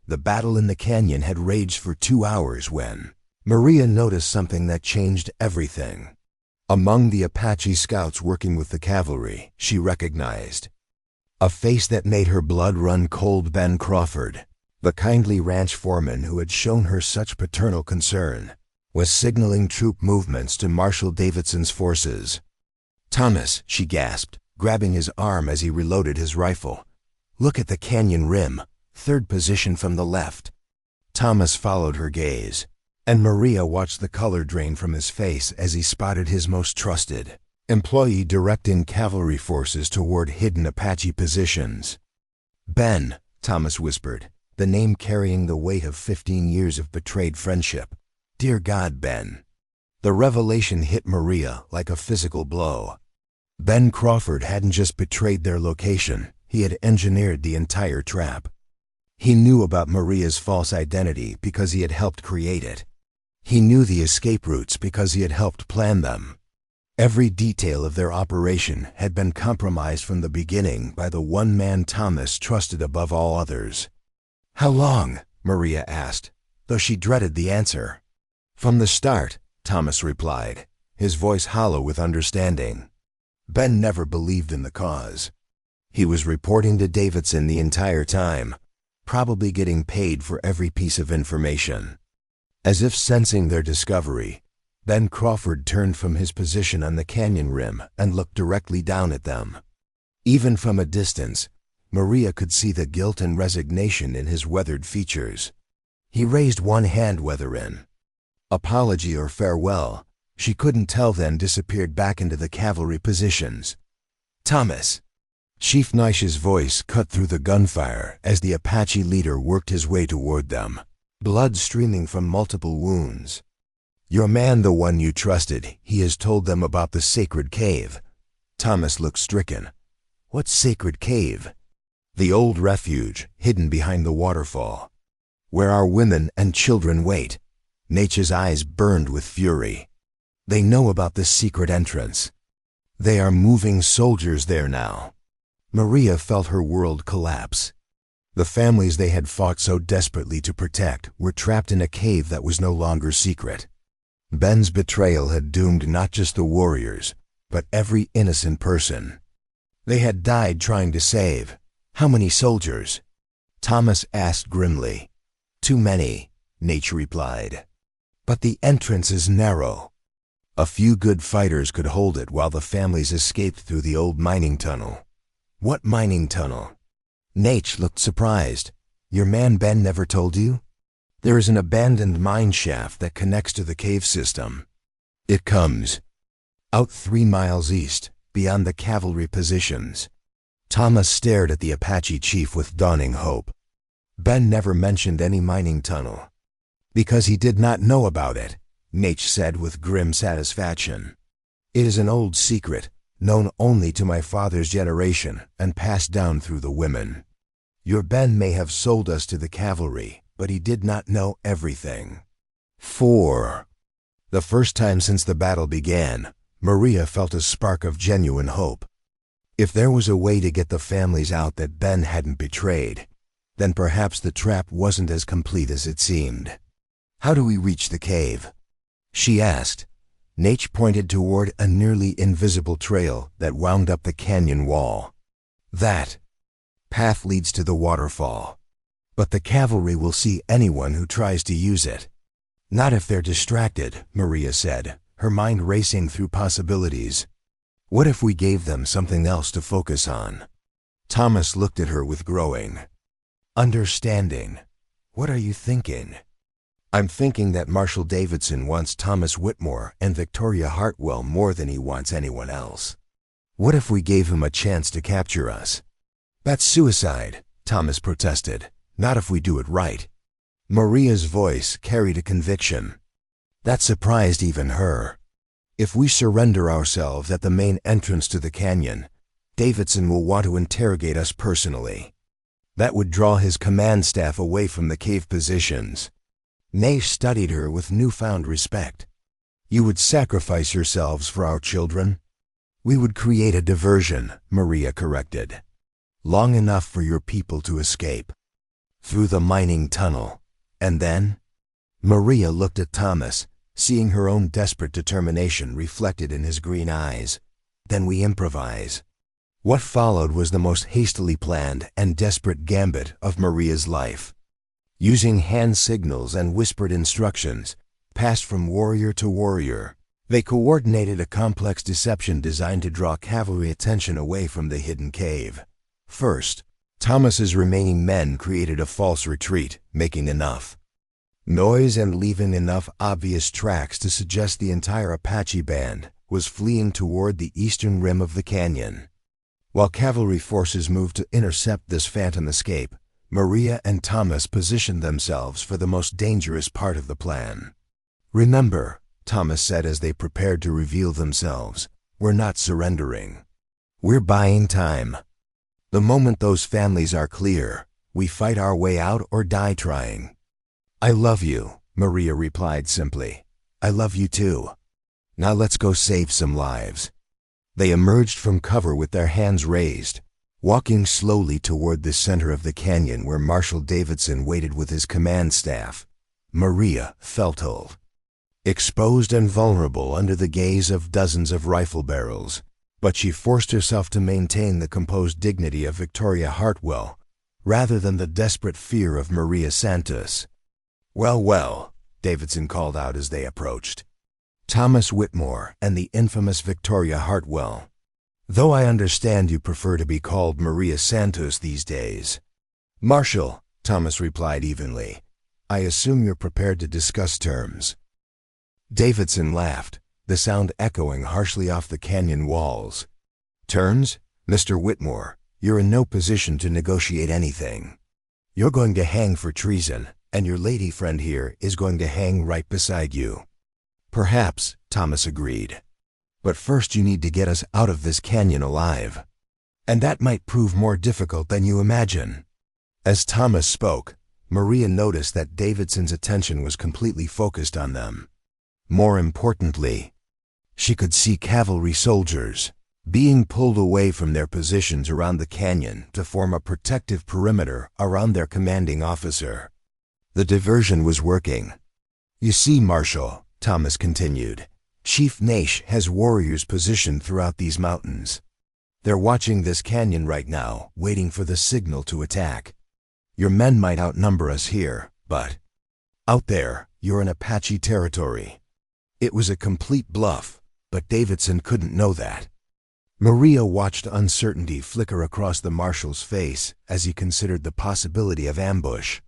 The battle in the canyon had raged for 2 hours when Maria noticed something that changed everything. Among the Apache scouts working with the cavalry, she recognized a face that made her blood run cold. Ben Crawford, the kindly ranch foreman who had shown her such paternal concern, was signaling troop movements to Marshal Davidson's forces. "Thomas," she gasped, grabbing his arm as he reloaded his rifle. "Look at the canyon rim, 3rd position from the left." Thomas followed her gaze, and Maria watched the color drain from his face as he spotted his most trusted employee directing cavalry forces toward hidden Apache positions. "Ben," Thomas whispered, the name carrying the weight of 15 years of betrayed friendship. "Dear God, Ben." The revelation hit Maria like a physical blow. Ben Crawford hadn't just betrayed their location, he had engineered the entire trap. He knew about Maria's false identity because he had helped create it. He knew the escape routes because he had helped plan them. Every detail of their operation had been compromised from the beginning by the one man Thomas trusted above all others. "How long?" Maria asked, though she dreaded the answer. "From the start," Thomas replied, his voice hollow with understanding. Ben never believed in the cause. He was reporting to Davidson the entire time, probably getting paid for every piece of information. As if sensing their discovery, Ben Crawford turned from his position on the canyon rim and looked directly down at them. Even from a distance, Maria could see the guilt and resignation in his weathered features. He raised one hand, whether in apology or farewell, she couldn't tell, then disappeared back into the cavalry positions. "Thomas!" Chief Nish's voice cut through the gunfire as the Apache leader worked his way toward them, blood streaming from multiple wounds. "Your man, the one you trusted, he has told them about the sacred cave." Thomas looked stricken. "What sacred cave?" "The old refuge, hidden behind the waterfall, where our women and children wait." Nature's eyes burned with fury. "They know about the secret entrance. They are moving soldiers there now." Maria felt her world collapse. The families they had fought so desperately to protect were trapped in a cave that was no longer secret. Ben's betrayal had doomed not just the warriors, but every innocent person they had died trying to save. "How many soldiers?" Thomas asked grimly. "Too many," Nature replied. "But the entrance is narrow. A few good fighters could hold it while the families escaped through the old mining tunnel." "What mining tunnel?" Nate looked surprised. "Your man Ben never told you?" There is an abandoned mine shaft that connects to the cave system. It comes out 3 miles east, beyond the cavalry positions. Thomas stared at the Apache chief with dawning hope. Ben never mentioned any mining tunnel. Because he did not know about it, Nate said with grim satisfaction. It is an old secret, known only to my father's generation and passed down through the women. Your Ben may have sold us to the cavalry, but he did not know everything. 4. The first time since the battle began, Maria felt a spark of genuine hope. If there was a way to get the families out that Ben hadn't betrayed, then perhaps the trap wasn't as complete as it seemed. How do we reach the cave? She asked. Nate pointed toward a nearly invisible trail that wound up the canyon wall. That path leads to the waterfall. But the cavalry will see anyone who tries to use it. Not if they're distracted, Maria said, her mind racing through possibilities. What if we gave them something else to focus on? Thomas looked at her with growing understanding. What are you thinking? I'm thinking that Marshal Davidson wants Thomas Whitmore and Victoria Hartwell more than he wants anyone else. What if we gave him a chance to capture us? That's suicide, Thomas protested. Not if we do it right. Maria's voice carried a conviction. That surprised even her. If we surrender ourselves at the main entrance to the canyon, Davidson will want to interrogate us personally. That would draw his command staff away from the cave positions. Nash studied her with newfound respect. You would sacrifice yourselves for our children? We would create a diversion, Maria corrected. Long enough for your people to escape. Through the mining tunnel. And then? Maria looked at Thomas, seeing her own desperate determination reflected in his green eyes. Then we improvise. What followed was the most hastily planned and desperate gambit of Maria's life. Using hand signals and whispered instructions, passed from warrior to warrior, they coordinated a complex deception designed to draw cavalry attention away from the hidden cave. First, Thomas's remaining men created a false retreat, making enough noise and leaving enough obvious tracks to suggest the entire Apache band was fleeing toward the eastern rim of the canyon. While cavalry forces moved to intercept this phantom escape, Maria and Thomas positioned themselves for the most dangerous part of the plan. Remember, Thomas said as they prepared to reveal themselves, we're not surrendering. We're buying time. The moment those families are clear, we fight our way out or die trying. I love you, Maria replied simply. I love you too. Now let's go save some lives. They emerged from cover with their hands raised, walking slowly toward the center of the canyon where Marshal Davidson waited with his command staff. Maria felt old, exposed and vulnerable under the gaze of dozens of rifle barrels, but she forced herself to maintain the composed dignity of Victoria Hartwell, rather than the desperate fear of Maria Santos. Well, well, Davidson called out as they approached. Thomas Whitmore and the infamous Victoria Hartwell. Though I understand you prefer to be called Maria Santos these days. Marshal, Thomas replied evenly. I assume you're prepared to discuss terms. Davidson laughed, the sound echoing harshly off the canyon walls. Terms? Mr. Whitmore, you're in no position to negotiate anything. You're going to hang for treason, and your lady friend here is going to hang right beside you. Perhaps, Thomas agreed. But first you need to get us out of this canyon alive. And that might prove more difficult than you imagine. As Thomas spoke, Maria noticed that Davidson's attention was completely focused on them. More importantly, she could see cavalry soldiers being pulled away from their positions around the canyon to form a protective perimeter around their commanding officer. The diversion was working. You see, Marshal, Thomas continued, Chief Nash has warriors positioned throughout these mountains. They're watching this canyon right now, waiting for the signal to attack. Your men might outnumber us here, but out there, you're in Apache territory. It was a complete bluff, but Davidson couldn't know that. Maria watched uncertainty flicker across the marshal's face as he considered the possibility of ambush.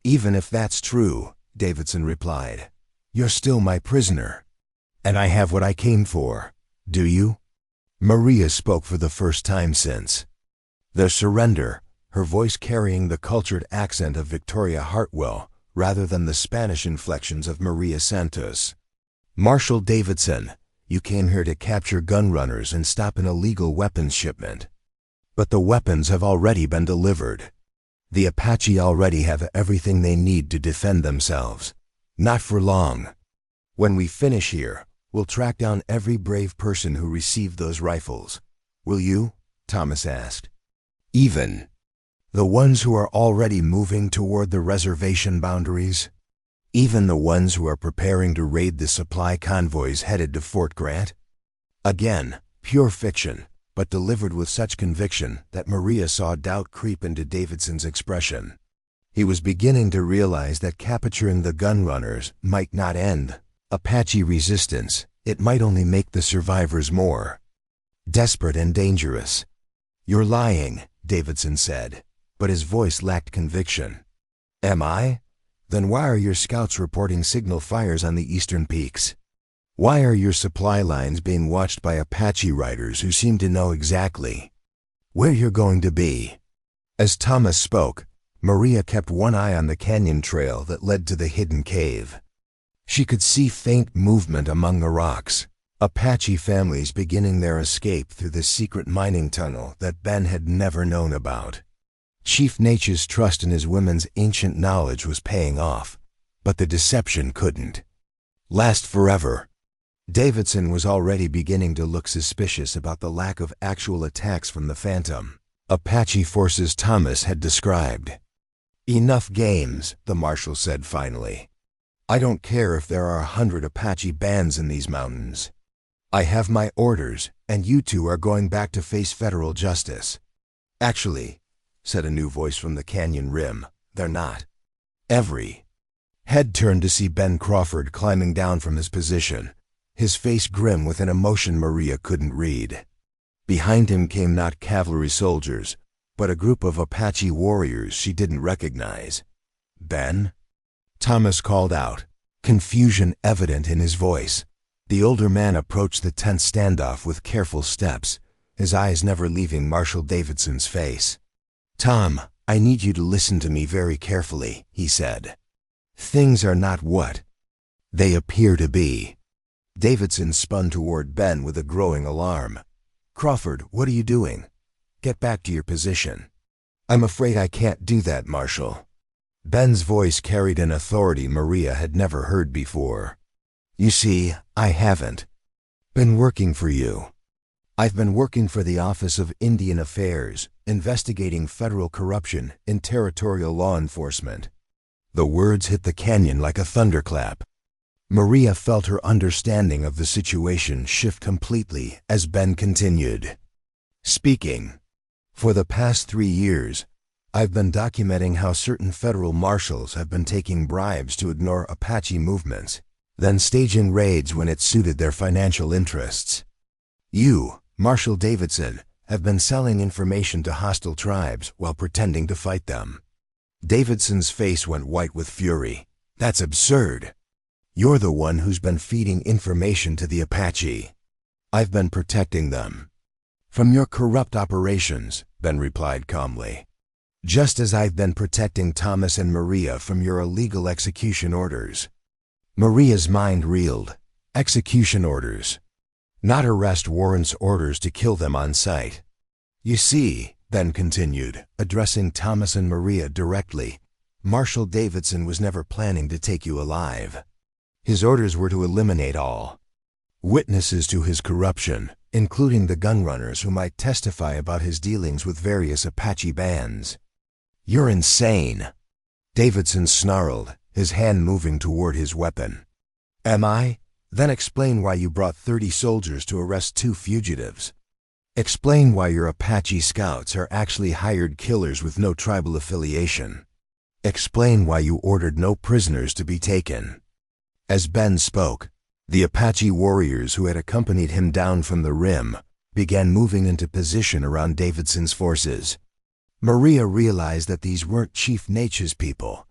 Even if that's true, Davidson replied, you're still my prisoner. And I have what I came for. Do you? Maria spoke for the first time since the surrender, her voice carrying the cultured accent of Victoria Hartwell rather than the Spanish inflections of Maria Santos. Marshal Davidson, you came here to capture gun runners and stop an illegal weapons shipment. But the weapons have already been delivered. The Apache already have everything they need to defend themselves. Not for long. When we finish here, we'll track down every brave person who received those rifles. Will you? Thomas asked. Even the ones who are already moving toward the reservation boundaries? Even the ones who are preparing to raid the supply convoys headed to Fort Grant? Again, pure fiction, but delivered with such conviction that Maria saw doubt creep into Davidson's expression. He was beginning to realize that capturing the gun runners might not end Apache resistance. It might only make the survivors more desperate and dangerous. You're lying, Davidson said, but his voice lacked conviction. Am I? Then why are your scouts reporting signal fires on the eastern peaks? Why are your supply lines being watched by Apache riders who seem to know exactly where you're going to be? As Thomas spoke, Maria kept one eye on the canyon trail that led to the hidden cave. She could see faint movement among the rocks, Apache families beginning their escape through the secret mining tunnel that Ben had never known about. Chief Nature's trust in his women's ancient knowledge was paying off, but the deception couldn't last forever. Davidson was already beginning to look suspicious about the lack of actual attacks from the Phantom Apache forces Thomas had described. Enough games, the marshal said finally. I don't care if there are 100 Apache bands in these mountains. I have my orders, and you two are going back to face federal justice. Actually, said a new voice from the canyon rim, they're not. Every head turned to see Ben Crawford climbing down from his position, his face grim with an emotion Maria couldn't read. Behind him came not cavalry soldiers, but a group of Apache warriors she didn't recognize. Ben? Thomas called out, confusion evident in his voice. The older man approached the tense standoff with careful steps, his eyes never leaving Marshal Davidson's face. Tom, I need you to listen to me very carefully, he said. Things are not what they appear to be. Davidson spun toward Ben with a growing alarm. Crawford, what are you doing? Get back to your position. I'm afraid I can't do that, Marshal. Ben's voice carried an authority Maria had never heard before. You see, I haven't been working for you. I've been working for the Office of Indian Affairs, investigating federal corruption in territorial law enforcement. The words hit the canyon like a thunderclap. Maria felt her understanding of the situation shift completely as Ben continued. Speaking. For the past 3 years, I've been documenting how certain federal marshals have been taking bribes to ignore Apache movements, then staging raids when it suited their financial interests. You, Marshal Davidson, have been selling information to hostile tribes while pretending to fight them. Davidson's face went white with fury. That's absurd. You're the one who's been feeding information to the Apache. I've been protecting them from your corrupt operations, Ben replied calmly. Just as I've been protecting Thomas and Maria from your illegal execution orders. Maria's mind reeled. Execution orders. Not arrest warrants, orders to kill them on sight. You see, Ben continued, addressing Thomas and Maria directly, Marshal Davidson was never planning to take you alive. His orders were to eliminate all witnesses to his corruption, including the gunrunners who might testify about his dealings with various Apache bands. You're insane, Davidson snarled, his hand moving toward his weapon. Am I? Then explain why you brought 30 soldiers to arrest 2 fugitives. Explain why your Apache scouts are actually hired killers with no tribal affiliation. Explain why you ordered no prisoners to be taken. As Ben spoke, the Apache warriors who had accompanied him down from the rim began moving into position around Davidson's forces. Maria realized that these weren't Chief Nature's people,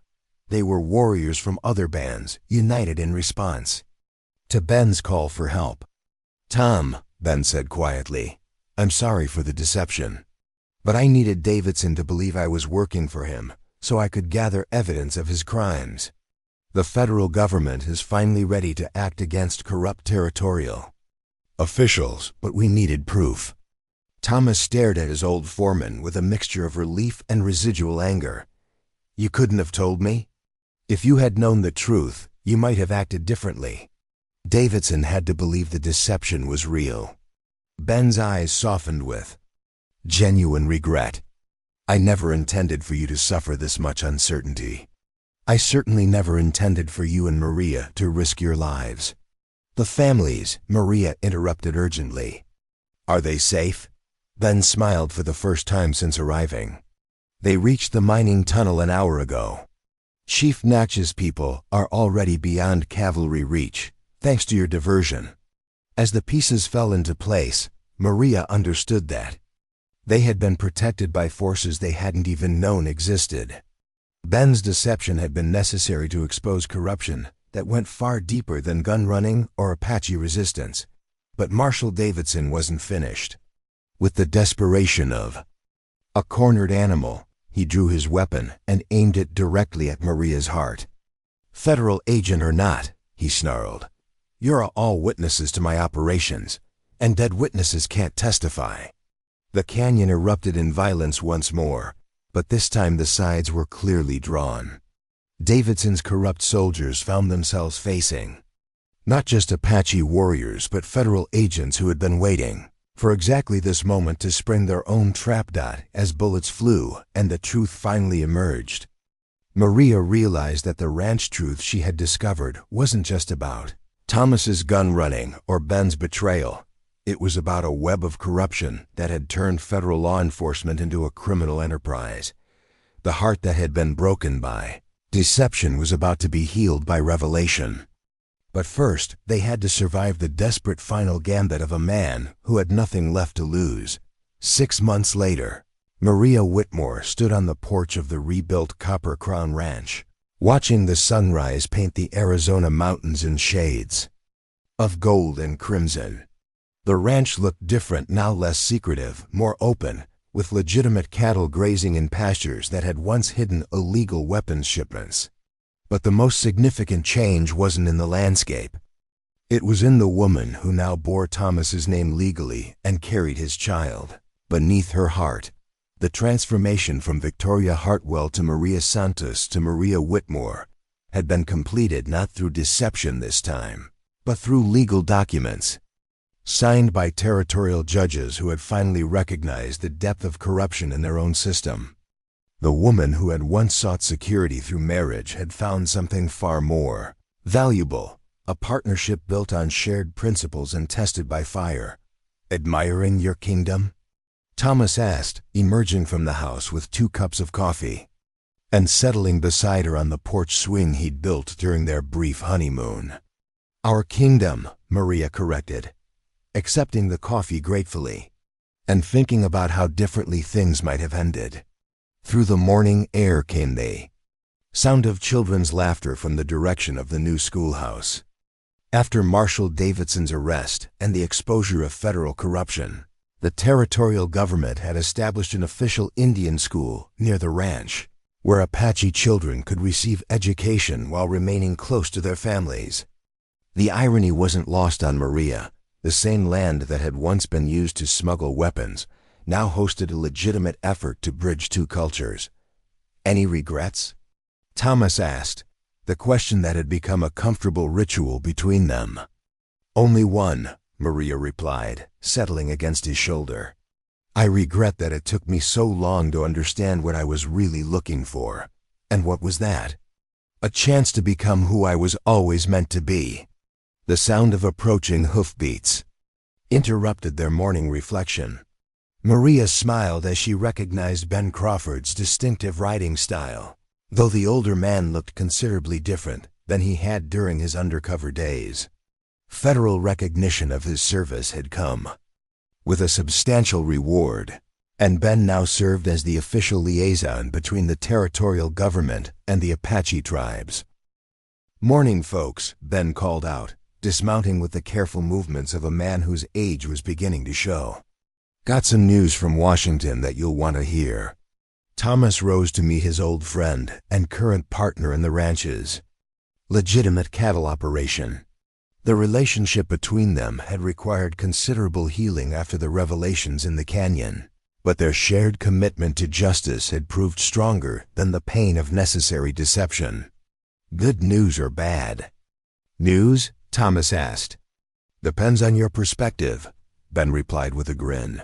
They were warriors from other bands, united in response to Ben's call for help. "Tom," Ben said quietly, "I'm sorry for the deception. But I needed Davidson to believe I was working for him, so I could gather evidence of his crimes. The federal government is finally ready to act against corrupt territorial officials, but we needed proof." Thomas stared at his old foreman with a mixture of relief and residual anger. "You couldn't have told me? If you had known the truth, you might have acted differently." Davidson had to believe the deception was real. Ben's eyes softened with genuine regret. "I never intended for you to suffer this much uncertainty. I certainly never intended for you and Maria to risk your lives." "The families," Maria interrupted urgently. "Are they safe?" Ben smiled for the first time since arriving. "They reached the mining tunnel an hour ago. Chief Natch's people are already beyond cavalry reach, thanks to your diversion." As the pieces fell into place, Maria understood that they had been protected by forces they hadn't even known existed. Ben's deception had been necessary to expose corruption that went far deeper than gun running or Apache resistance. But Marshal Davidson wasn't finished. With the desperation of a cornered animal, he drew his weapon and aimed it directly at Maria's heart. "Federal agent or not," he snarled, "you're all witnesses to my operations, and dead witnesses can't testify." The canyon erupted in violence once more, but this time the sides were clearly drawn. Davidson's corrupt soldiers found themselves facing not just Apache warriors, but federal agents who had been waiting for exactly this moment to spring their own trap dot as bullets flew and the truth finally emerged. Maria realized that the ranch truth she had discovered wasn't just about Thomas's gun running or Ben's betrayal. It was about a web of corruption that had turned federal law enforcement into a criminal enterprise. The heart that had been broken by deception was about to be healed by revelation. But first, they had to survive the desperate final gambit of a man who had nothing left to lose. 6 months later, Maria Whitmore stood on the porch of the rebuilt Copper Crown Ranch, watching the sunrise paint the Arizona mountains in shades of gold and crimson. The ranch looked different now, less secretive, more open, with legitimate cattle grazing in pastures that had once hidden illegal weapons shipments. But the most significant change wasn't in the landscape. It was in the woman who now bore Thomas's name legally and carried his child. Beneath her heart, the transformation from Victoria Hartwell to Maria Santos to Maria Whitmore had been completed not through deception this time, but through legal documents signed by territorial judges who had finally recognized the depth of corruption in their own system. The woman who had once sought security through marriage had found something far more valuable, a partnership built on shared principles and tested by fire. "Admiring your kingdom?" Thomas asked, emerging from the house with 2 cups of coffee and settling beside her on the porch swing he'd built during their brief honeymoon. "Our kingdom," Maria corrected, accepting the coffee gratefully, and thinking about how differently things might have ended. Through the morning air came the sound of children's laughter from the direction of the new schoolhouse. After Marshal Davidson's arrest and the exposure of federal corruption, the territorial government had established an official Indian school near the ranch, where Apache children could receive education while remaining close to their families. The irony wasn't lost on Maria. The same land that had once been used to smuggle weapons now hosted a legitimate effort to bridge 2 cultures. "Any regrets?" Thomas asked, the question that had become a comfortable ritual between them. "Only one," Maria replied, settling against his shoulder. "I regret that it took me so long to understand what I was really looking for." "And what was that?" "A chance to become who I was always meant to be." The sound of approaching hoofbeats interrupted their morning reflection. Maria smiled as she recognized Ben Crawford's distinctive riding style, though the older man looked considerably different than he had during his undercover days. Federal recognition of his service had come with a substantial reward, and Ben now served as the official liaison between the territorial government and the Apache tribes. "Morning, folks," Ben called out, dismounting with the careful movements of a man whose age was beginning to show. "Got some news from Washington that you'll want to hear." Thomas rose to meet his old friend and current partner in the ranch's legitimate cattle operation. The relationship between them had required considerable healing after the revelations in the canyon, but their shared commitment to justice had proved stronger than the pain of necessary deception. "Good news or bad?" "News?" Thomas asked. "Depends on your perspective," Ben replied with a grin.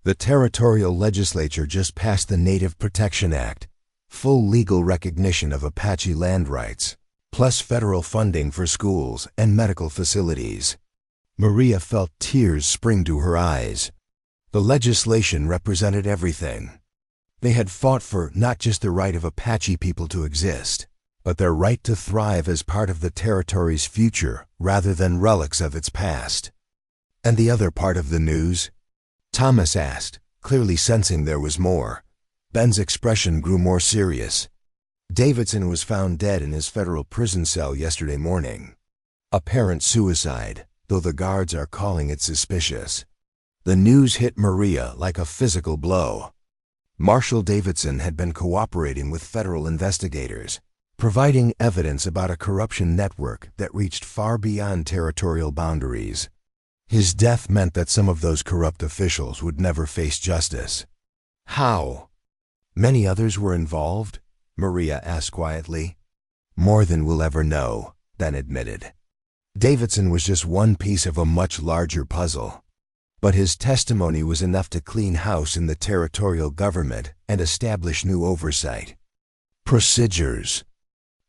The territorial legislature just passed the Native Protection Act, full legal recognition of Apache land rights, plus federal funding for schools and medical facilities. Maria felt tears spring to her eyes. The legislation represented everything. They had fought for not just the right of Apache people to exist, but their right to thrive as part of the territory's future rather than relics of its past. "And the other part of the news?" Thomas asked, clearly sensing there was more. Ben's expression grew more serious. "Davidson was found dead in his federal prison cell yesterday morning. Apparent suicide, though the guards are calling it suspicious." The news hit Maria like a physical blow. Marshal Davidson had been cooperating with federal investigators, providing evidence about a corruption network that reached far beyond territorial boundaries. His death meant that some of those corrupt officials would never face justice. "How?" "Many others were involved?" Maria asked quietly. "More than we'll ever know," Ben admitted. Davidson was just one piece of a much larger puzzle. But his testimony was enough to clean house in the territorial government and establish new oversight. "Procedures."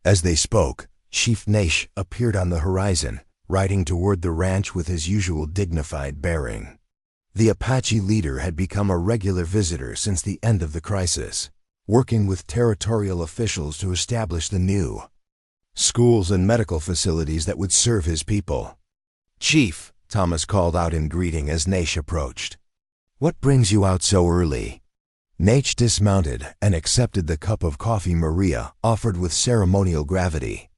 As they spoke, Chief Naish appeared on the horizon, riding toward the ranch with his usual dignified bearing. The Apache leader had become a regular visitor since the end of the crisis, working with territorial officials to establish the new schools and medical facilities that would serve his people. "Chief," Thomas called out in greeting as Naish approached. "What brings you out so early?" Naish dismounted and accepted the cup of coffee Maria offered with ceremonial gravity.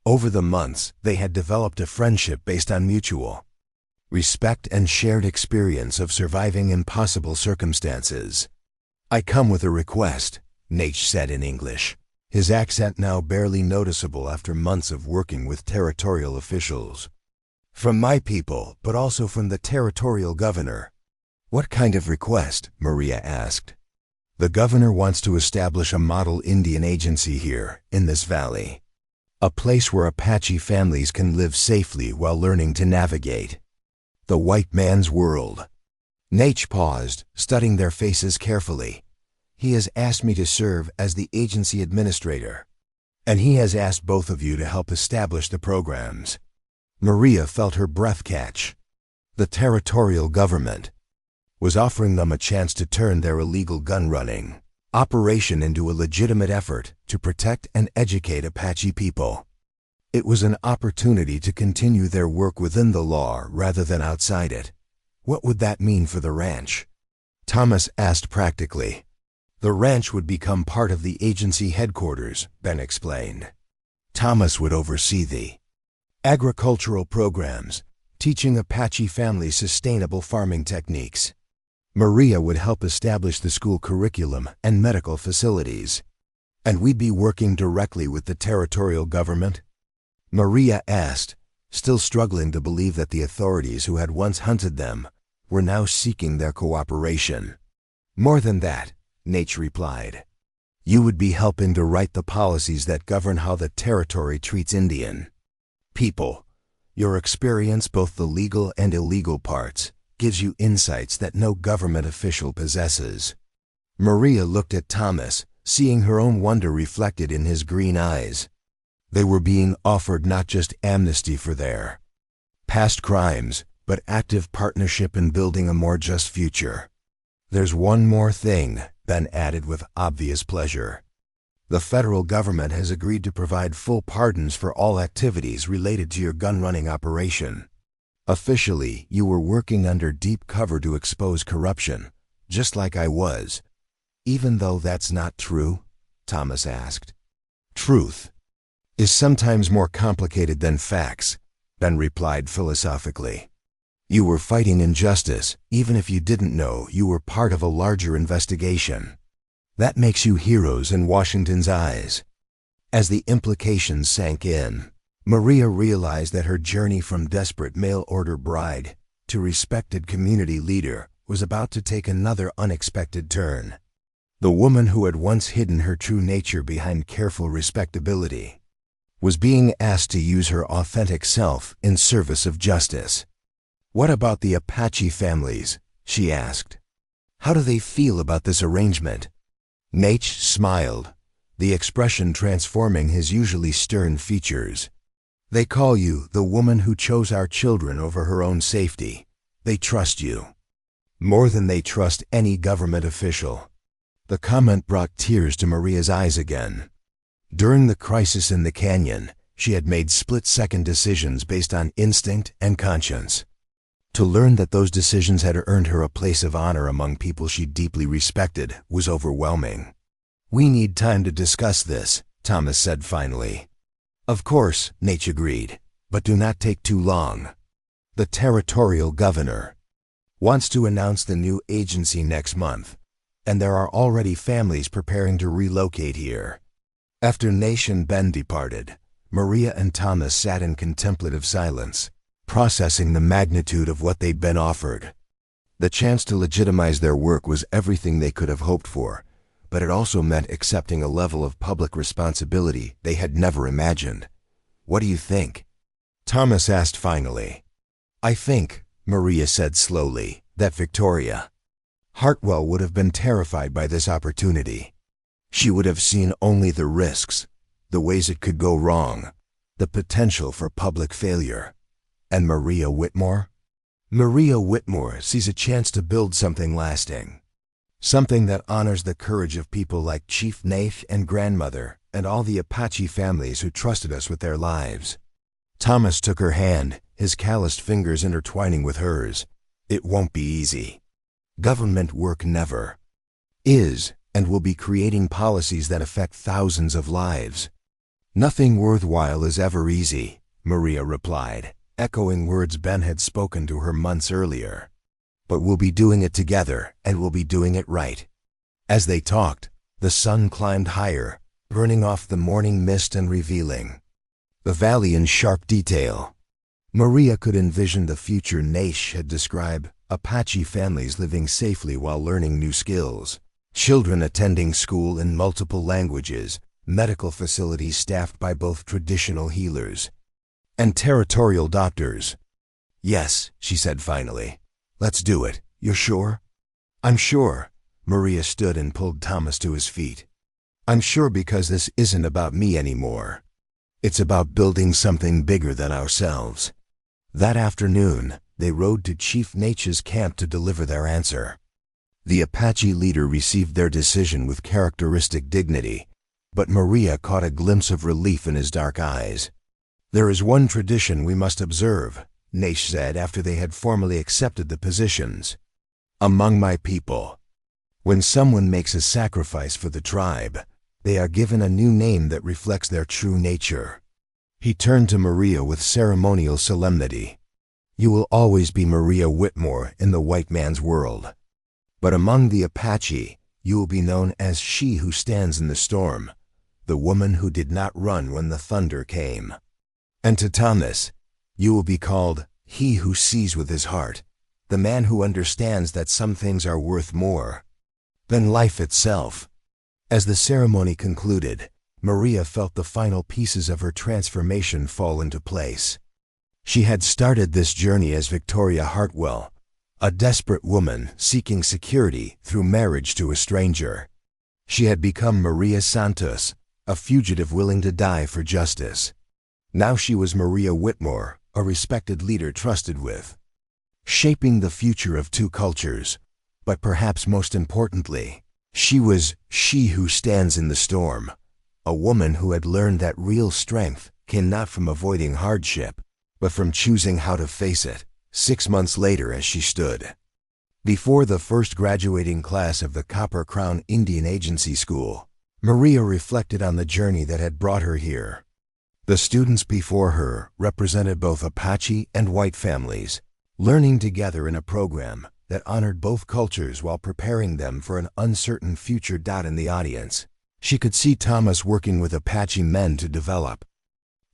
Over the months, they had developed a friendship based on mutual respect and shared experience of surviving impossible circumstances. "I come with a request," Naish said in English, his accent now barely noticeable after months of working with territorial officials. "From my people, but also from the territorial governor." "What kind of request?" Maria asked. "The governor wants to establish a model Indian agency here, in this valley. A place where Apache families can live safely while learning to navigate the white man's world." Naish paused, studying their faces carefully. "He has asked me to serve as the agency administrator, and he has asked both of you to help establish the programs." Maria felt her breath catch. The territorial government was offering them a chance to turn their illegal gun-running operation into a legitimate effort to protect and educate Apache people. It was an opportunity to continue their work within the law rather than outside it. What would that mean for the ranch? Thomas asked practically. The ranch would become part of the agency headquarters, Ben explained. Thomas would oversee the agricultural programs, teaching Apache families sustainable farming techniques. Maria would help establish the school curriculum and medical facilities. And we'd be working directly with the territorial government? Maria asked, still struggling to believe that the authorities who had once hunted them were now seeking their cooperation. More than that, Naish replied. You would be helping to write the policies that govern how the territory treats Indian people. Your experience, both the legal and illegal parts, gives you insights that no government official possesses. Maria looked at Thomas, seeing her own wonder reflected in his green eyes. They were being offered not just amnesty for their past crimes, but active partnership in building a more just future. There's one more thing, Ben added with obvious pleasure. The federal government has agreed to provide full pardons for all activities related to your gun-running operation. Officially, you were working under deep cover to expose corruption, just like I was. Even though that's not true? Thomas asked. Truth is sometimes more complicated than facts, Ben replied philosophically. You were fighting injustice, even if you didn't know you were part of a larger investigation. That makes you heroes in Washington's eyes. As the implications sank in, Maria realized that her journey from desperate mail-order bride to respected community leader was about to take another unexpected turn. The woman who had once hidden her true nature behind careful respectability was being asked to use her authentic self in service of justice. What about the Apache families? She asked. How do they feel about this arrangement? Nate smiled, the expression transforming his usually stern features. They call you the woman who chose our children over her own safety. They trust you more than they trust any government official. The comment brought tears to Maria's eyes again. During the crisis in the canyon, she had made split-second decisions based on instinct and conscience. To learn that those decisions had earned her a place of honor among people she deeply respected was overwhelming. We need time to discuss this, Thomas said finally. Of course, Nate agreed, but do not take too long. The territorial governor wants to announce the new agency next month, and there are already families preparing to relocate here. After Nate and Ben departed, Maria and Thomas sat in contemplative silence, processing the magnitude of what they'd been offered. The chance to legitimize their work was everything they could have hoped for, but it also meant accepting a level of public responsibility they had never imagined. What do you think? Thomas asked finally. I think, Maria said slowly, that Victoria Hartwell would have been terrified by this opportunity. She would have seen only the risks, the ways it could go wrong, the potential for public failure. And Maria Whitmore? Maria Whitmore sees a chance to build something lasting. Something that honors the courage of people like Chief Nath and Grandmother and all the Apache families who trusted us with their lives. Thomas took her hand, his calloused fingers intertwining with hers. It won't be easy. Government work never is and will be creating policies that affect thousands of lives. Nothing worthwhile is ever easy, Maria replied, echoing words Ben had spoken to her months earlier. But we'll be doing it together, and we'll be doing it right. As they talked, the sun climbed higher, burning off the morning mist and revealing the valley in sharp detail. Maria could envision the future Naish had described, Apache families living safely while learning new skills, children attending school in multiple languages, medical facilities staffed by both traditional healers and territorial doctors. Yes, she said finally. Let's do it. You're sure? I'm sure. Maria stood and pulled Thomas to his feet. I'm sure because this isn't about me anymore. It's about building something bigger than ourselves. That afternoon, they rode to Chief Nate's camp to deliver their answer. The Apache leader received their decision with characteristic dignity, but Maria caught a glimpse of relief in his dark eyes. There is one tradition we must observe, Nate said after they had formally accepted the positions. Among my people, when someone makes a sacrifice for the tribe, they are given a new name that reflects their true nature. He turned to Maria with ceremonial solemnity. You will always be Maria Whitmore in the white man's world. But among the Apache, you will be known as she who stands in the storm, the woman who did not run when the thunder came. And to Thomas, you will be called he who sees with his heart, the man who understands that some things are worth more than life itself. As the ceremony concluded, Maria felt the final pieces of her transformation fall into place. She had started this journey as Victoria Hartwell, a desperate woman seeking security through marriage to a stranger. She had become Maria Santos, a fugitive willing to die for justice. Now she was Maria Whitmore, a respected leader trusted with shaping the future of two cultures. But perhaps most importantly, she was she who stands in the storm, a woman who had learned that real strength came not from avoiding hardship, but from choosing how to face it. 6 months later, as she stood Before the first graduating class of the Copper Crown Indian Agency School, Maria reflected on the journey that had brought her here. The students before her represented both Apache and white families, learning together in a program that honored both cultures while preparing them for an uncertain future. In the audience, she could see Thomas working with Apache men to develop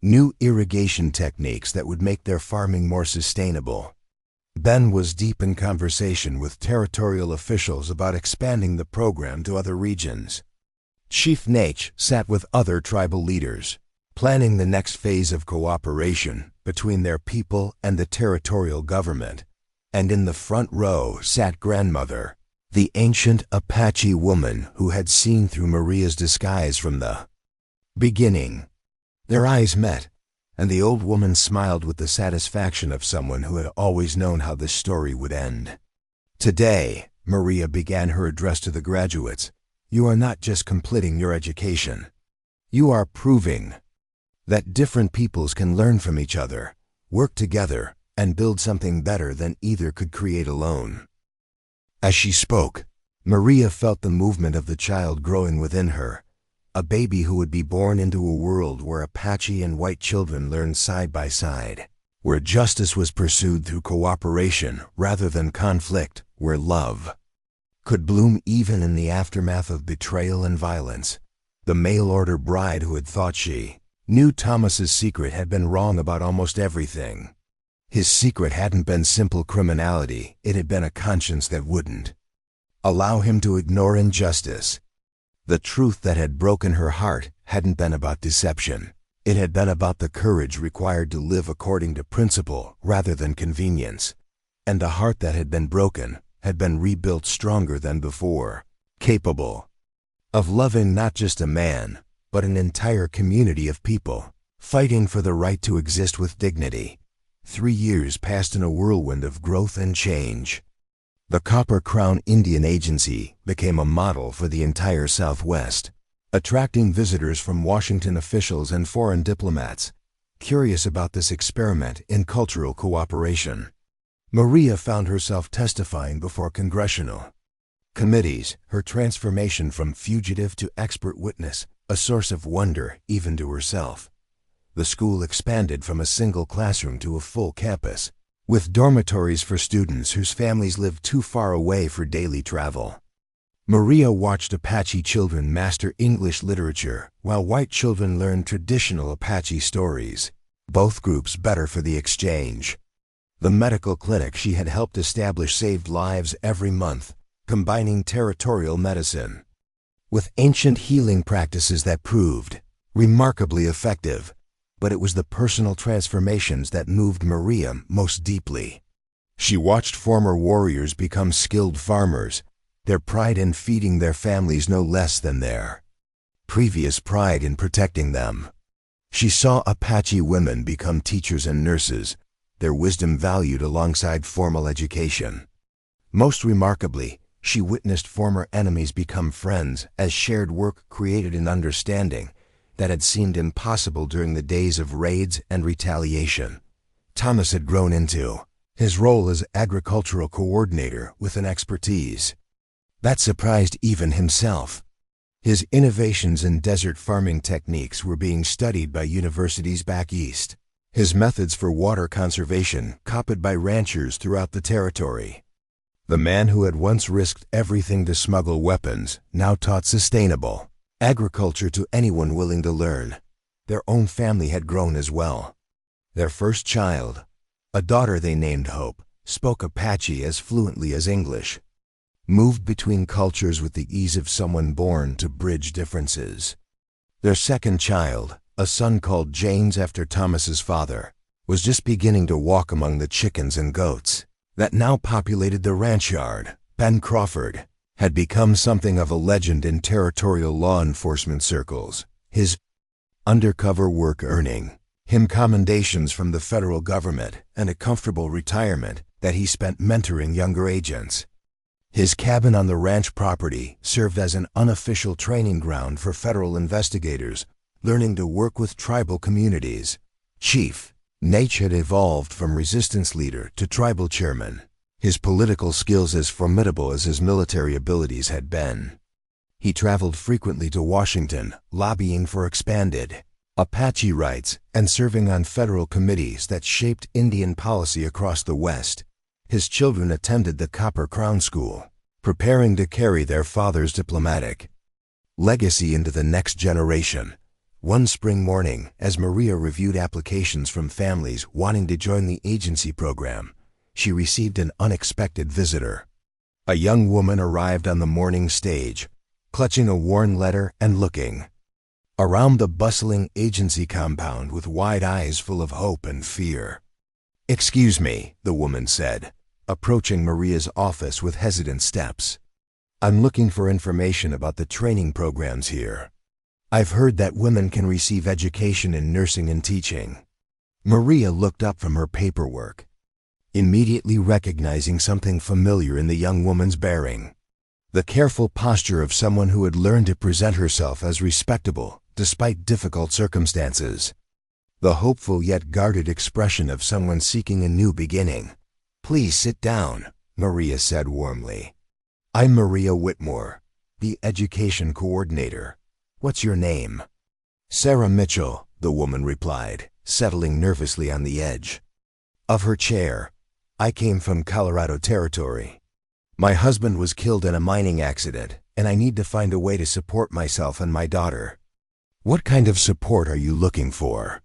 new irrigation techniques that would make their farming more sustainable. Ben was deep in conversation with territorial officials about expanding the program to other regions. Chief Nate sat with other tribal leaders, planning the next phase of cooperation between their people and the territorial government. And in the front row sat Grandmother, the ancient Apache woman who had seen through Maria's disguise from the beginning. Their eyes met, and the old woman smiled with the satisfaction of someone who had always known how this story would end. Today, Maria began her address to the graduates. You are not just completing your education. You are proving that different peoples can learn from each other, work together, and build something better than either could create alone. As she spoke, Maria felt the movement of the child growing within her, a baby who would be born into a world where Apache and white children learned side by side, where justice was pursued through cooperation rather than conflict, where love could bloom even in the aftermath of betrayal and violence. The mail-order bride who had thought she knew Thomas's secret had been wrong about almost everything. His secret hadn't been simple criminality, it had been a conscience that wouldn't allow him to ignore injustice. The truth that had broken her heart hadn't been about deception. It had been about the courage required to live according to principle rather than convenience. And the heart that had been broken had been rebuilt stronger than before, capable of loving not just a man, but an entire community of people, fighting for the right to exist with dignity. 3 years passed in a whirlwind of growth and change. The Copper Crown Indian Agency became a model for the entire Southwest, attracting visitors from Washington officials and foreign diplomats, curious about this experiment in cultural cooperation. Maria found herself testifying before congressional committees, her transformation from fugitive to expert witness, a source of wonder even to herself. The school expanded from a single classroom to a full campus, with dormitories for students whose families lived too far away for daily travel. Maria watched Apache children master English literature, while white children learned traditional Apache stories, both groups better for the exchange. The medical clinic she had helped establish saved lives every month, combining territorial medicine with ancient healing practices that proved remarkably effective. But it was the personal transformations that moved Maria most deeply. She watched former warriors become skilled farmers, their pride in feeding their families no less than their previous pride in protecting them. She saw Apache women become teachers and nurses, their wisdom valued alongside formal education. Most remarkably, she witnessed former enemies become friends as shared work created an understanding that had seemed impossible during the days of raids and retaliation. Thomas had grown into his role as agricultural coordinator with an expertise that surprised even himself. His innovations in desert farming techniques were being studied by universities back east, his methods for water conservation copied by ranchers throughout the territory. The man who had once risked everything to smuggle weapons now taught sustainable agriculture to anyone willing to learn. Their own family had grown as well. Their first child, a daughter they named Hope, spoke Apache as fluently as English, moved between cultures with the ease of someone born to bridge differences. Their second child, a son called James after Thomas's father, was just beginning to walk among the chickens and goats that now populated the ranch yard. Ben Crawford had become something of a legend in territorial law enforcement circles, his undercover work earning him commendations from the federal government and a comfortable retirement that he spent mentoring younger agents. His cabin on the ranch property served as an unofficial training ground for federal investigators, learning to work with tribal communities. Chief Nate had evolved from resistance leader to tribal chairman, his political skills as formidable as his military abilities had been. He traveled frequently to Washington, lobbying for expanded Apache rights and serving on federal committees that shaped Indian policy across the West. His children attended the Copper Crown School, preparing to carry their father's diplomatic legacy into the next generation. One spring morning, as Maria reviewed applications from families wanting to join the agency program, she received an unexpected visitor. A young woman arrived on the morning stage, clutching a worn letter and looking around the bustling agency compound with wide eyes full of hope and fear. "Excuse me," the woman said, approaching Maria's office with hesitant steps. "I'm looking for information about the training programs here. I've heard that women can receive education in nursing and teaching." Maria looked up from her paperwork, immediately recognizing something familiar in the young woman's bearing. The careful posture of someone who had learned to present herself as respectable despite difficult circumstances. The hopeful yet guarded expression of someone seeking a new beginning. "Please sit down," Maria said warmly. "I'm Maria Whitmore, the education coordinator. What's your name?" "Sarah Mitchell," the woman replied, settling nervously on the edge of her chair. "I came from Colorado Territory. My husband was killed in a mining accident, and I need to find a way to support myself and my daughter." "What kind of support are you looking for?"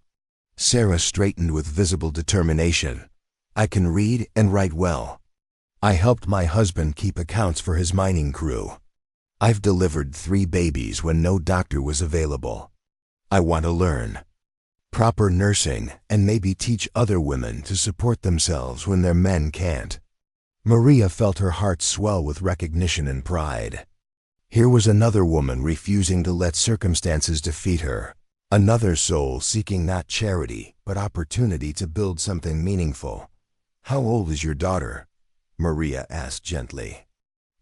Sarah straightened with visible determination. "I can read and write well. I helped my husband keep accounts for his mining crew. I've delivered 3 babies when no doctor was available. I want to learn proper nursing and maybe teach other women to support themselves when their men can't." Maria felt her heart swell with recognition and pride. Here was another woman refusing to let circumstances defeat her. Another soul seeking not charity, but opportunity to build something meaningful. "How old is your daughter?" Maria asked gently.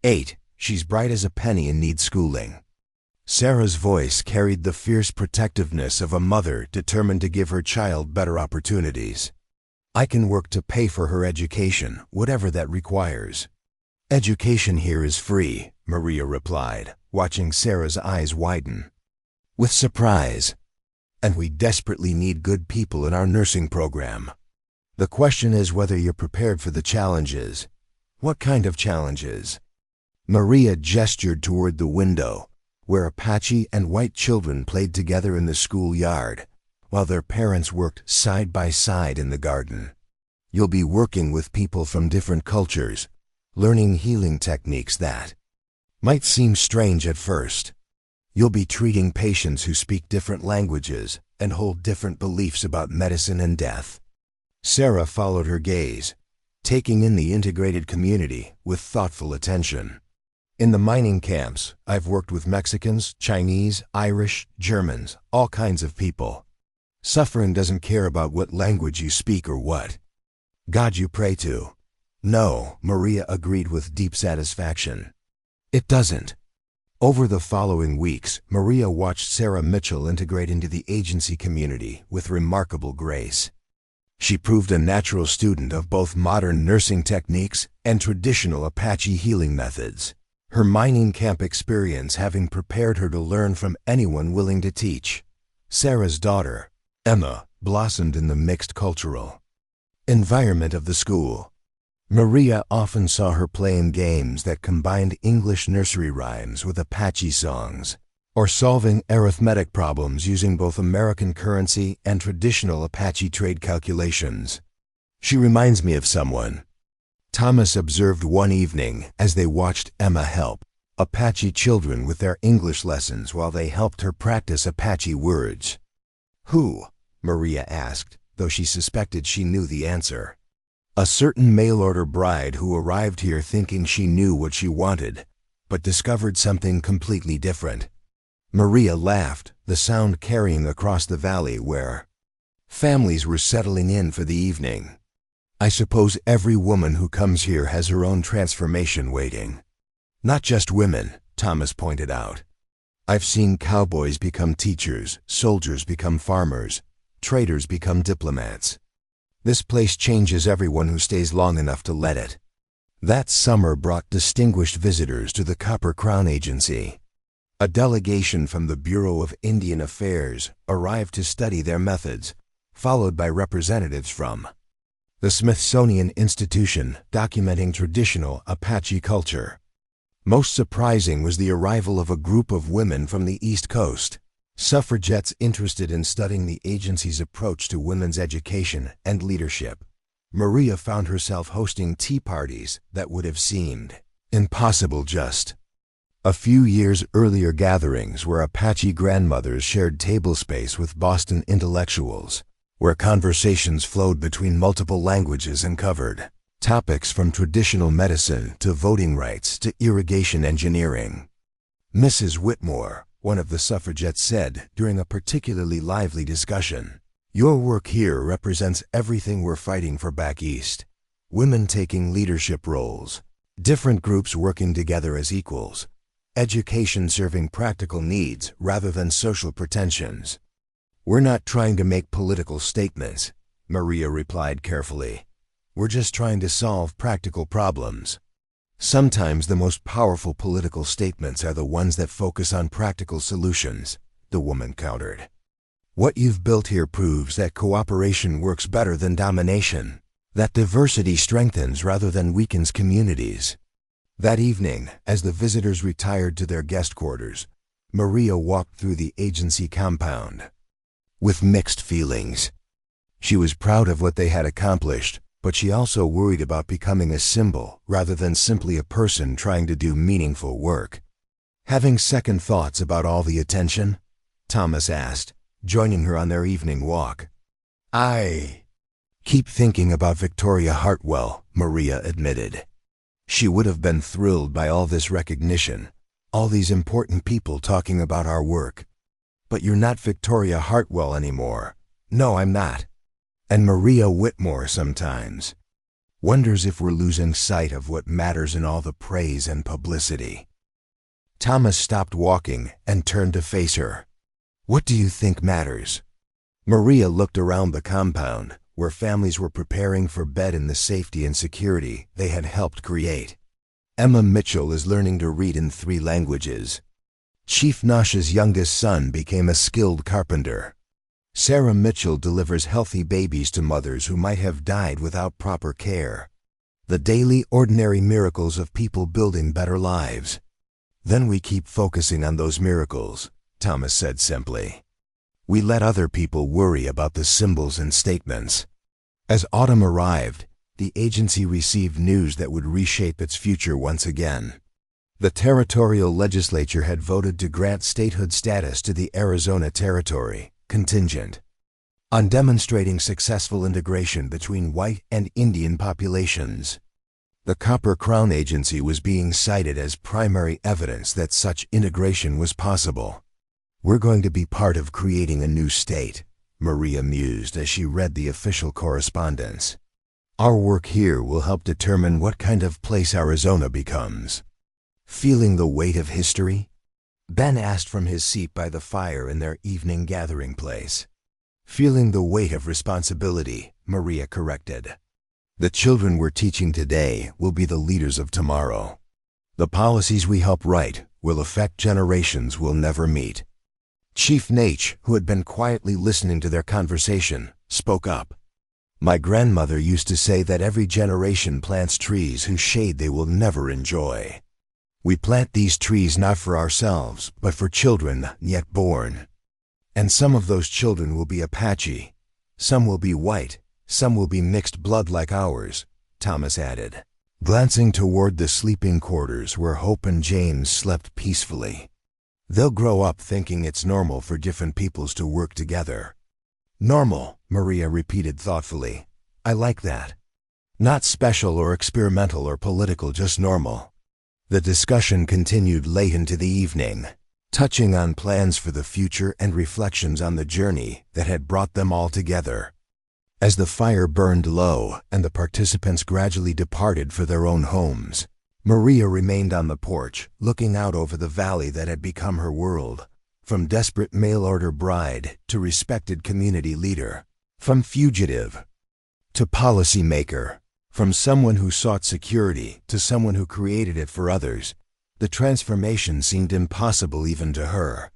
8. She's bright as a penny and needs schooling." Sarah's voice carried the fierce protectiveness of a mother determined to give her child better opportunities. "I can work to pay for her education, whatever that requires." "Education here is free," Maria replied, watching Sarah's eyes widen with surprise. "And we desperately need good people in our nursing program. The question is whether you're prepared for the challenges." "What kind of challenges?" Maria gestured toward the window, where Apache and white children played together in the schoolyard, while their parents worked side by side in the garden. "You'll be working with people from different cultures, learning healing techniques that might seem strange at first. You'll be treating patients who speak different languages and hold different beliefs about medicine and death." Sarah followed her gaze, taking in the integrated community with thoughtful attention. "In the mining camps, I've worked with Mexicans, Chinese, Irish, Germans, all kinds of people. Suffering doesn't care about what language you speak or what God you pray to." "No," Maria agreed with deep satisfaction. "It doesn't." Over the following weeks, Maria watched Sarah Mitchell integrate into the agency community with remarkable grace. She proved a natural student of both modern nursing techniques and traditional Apache healing methods. Her mining camp experience having prepared her to learn from anyone willing to teach. Sarah's daughter, Emma, blossomed in the mixed cultural environment of the school. Maria often saw her playing games that combined English nursery rhymes with Apache songs, or solving arithmetic problems using both American currency and traditional Apache trade calculations. "She reminds me of someone," Thomas observed one evening as they watched Emma help Apache children with their English lessons while they helped her practice Apache words. "Who?" Maria asked, though she suspected she knew the answer. "A certain mail-order bride who arrived here thinking she knew what she wanted, but discovered something completely different." Maria laughed, the sound carrying across the valley where families were settling in for the evening. "I suppose every woman who comes here has her own transformation waiting." "Not just women," Thomas pointed out. "I've seen cowboys become teachers, soldiers become farmers, traders become diplomats. This place changes everyone who stays long enough to let it." That summer brought distinguished visitors to the Copper Crown Agency. A delegation from the Bureau of Indian Affairs arrived to study their methods, followed by representatives from the Smithsonian Institution documenting traditional Apache culture. Most surprising was the arrival of a group of women from the East Coast, suffragettes interested in studying the agency's approach to women's education and leadership. Maria found herself hosting tea parties that would have seemed impossible just a few years earlier, gatherings where Apache grandmothers shared table space with Boston intellectuals, where conversations flowed between multiple languages and covered topics from traditional medicine to voting rights to irrigation engineering. Mrs. Whitmore, one of the suffragettes, said during a particularly lively discussion, "Your work here represents everything we're fighting for back east. Women taking leadership roles, different groups working together as equals, education serving practical needs rather than social pretensions." "We're not trying to make political statements," Maria replied carefully. "We're just trying to solve practical problems." "Sometimes the most powerful political statements are the ones that focus on practical solutions," the woman countered. "What you've built here proves that cooperation works better than domination, that diversity strengthens rather than weakens communities." That evening, as the visitors retired to their guest quarters, Maria walked through the agency compound with mixed feelings. She was proud of what they had accomplished, but she also worried about becoming a symbol rather than simply a person trying to do meaningful work. "Having second thoughts about all the attention?" Thomas asked, joining her on their evening walk. "I keep thinking about Victoria Hartwell," Maria admitted. "She would have been thrilled by all this recognition, all these important people talking about our work. But you're not Victoria Hartwell anymore." "No, I'm not." And Maria Whitmore sometimes wonders if we're losing sight of what matters in all the praise and publicity. Thomas stopped walking and turned to face her. "What do you think matters?" Maria looked around the compound, where families were preparing for bed in the safety and security they had helped create. "Emma Mitchell is learning to read in 3 languages. Chief Nosh's youngest son became a skilled carpenter. Sarah Mitchell delivers healthy babies to mothers who might have died without proper care. The daily, ordinary miracles of people building better lives. Then we keep focusing on those miracles," Thomas said simply. "We let other people worry about the symbols and statements." As autumn arrived, the agency received news that would reshape its future once again. The territorial legislature had voted to grant statehood status to the Arizona Territory, contingent on demonstrating successful integration between white and Indian populations. The Copper Crown Agency was being cited as primary evidence that such integration was possible. "We're going to be part of creating a new state," Maria mused as she read the official correspondence. "Our work here will help determine what kind of place Arizona becomes." "Feeling the weight of history?" Ben asked from his seat by the fire in their evening gathering place. "Feeling the weight of responsibility," Maria corrected. "The children we're teaching today will be the leaders of tomorrow. The policies we help write will affect generations we'll never meet." Chief Nate, who had been quietly listening to their conversation, spoke up. "My grandmother used to say that every generation plants trees whose shade they will never enjoy. We plant these trees not for ourselves, but for children not yet born. And some of those children will be Apache, some will be white, some will be mixed blood like ours," Thomas added, glancing toward the sleeping quarters where Hope and James slept peacefully. "They'll grow up thinking it's normal for different peoples to work together." "Normal," Maria repeated thoughtfully. "I like that. Not special or experimental or political, just normal." The discussion continued late into the evening, touching on plans for the future and reflections on the journey that had brought them all together. As the fire burned low and the participants gradually departed for their own homes, Maria remained on the porch, looking out over the valley that had become her world, from desperate mail-order bride to respected community leader, from fugitive to policymaker, From someone who sought security to someone who created it for others, the transformation seemed impossible even to her.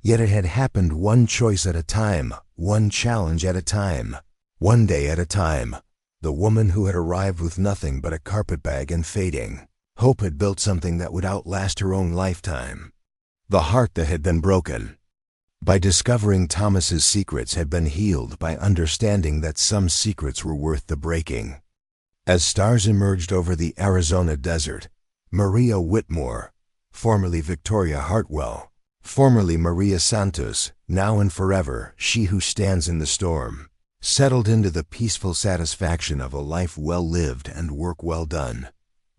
Yet it had happened one choice at a time, one challenge at a time, one day at a time. The woman who had arrived with nothing but a carpetbag and fading hope had built something that would outlast her own lifetime. The heart that had been broken by discovering Thomas's secrets had been healed by understanding that some secrets were worth the breaking. As stars emerged over the Arizona desert, Maria Whitmore, formerly Victoria Hartwell, formerly Maria Santos, now and forever she who stands in the storm, settled into the peaceful satisfaction of a life well lived and work well done.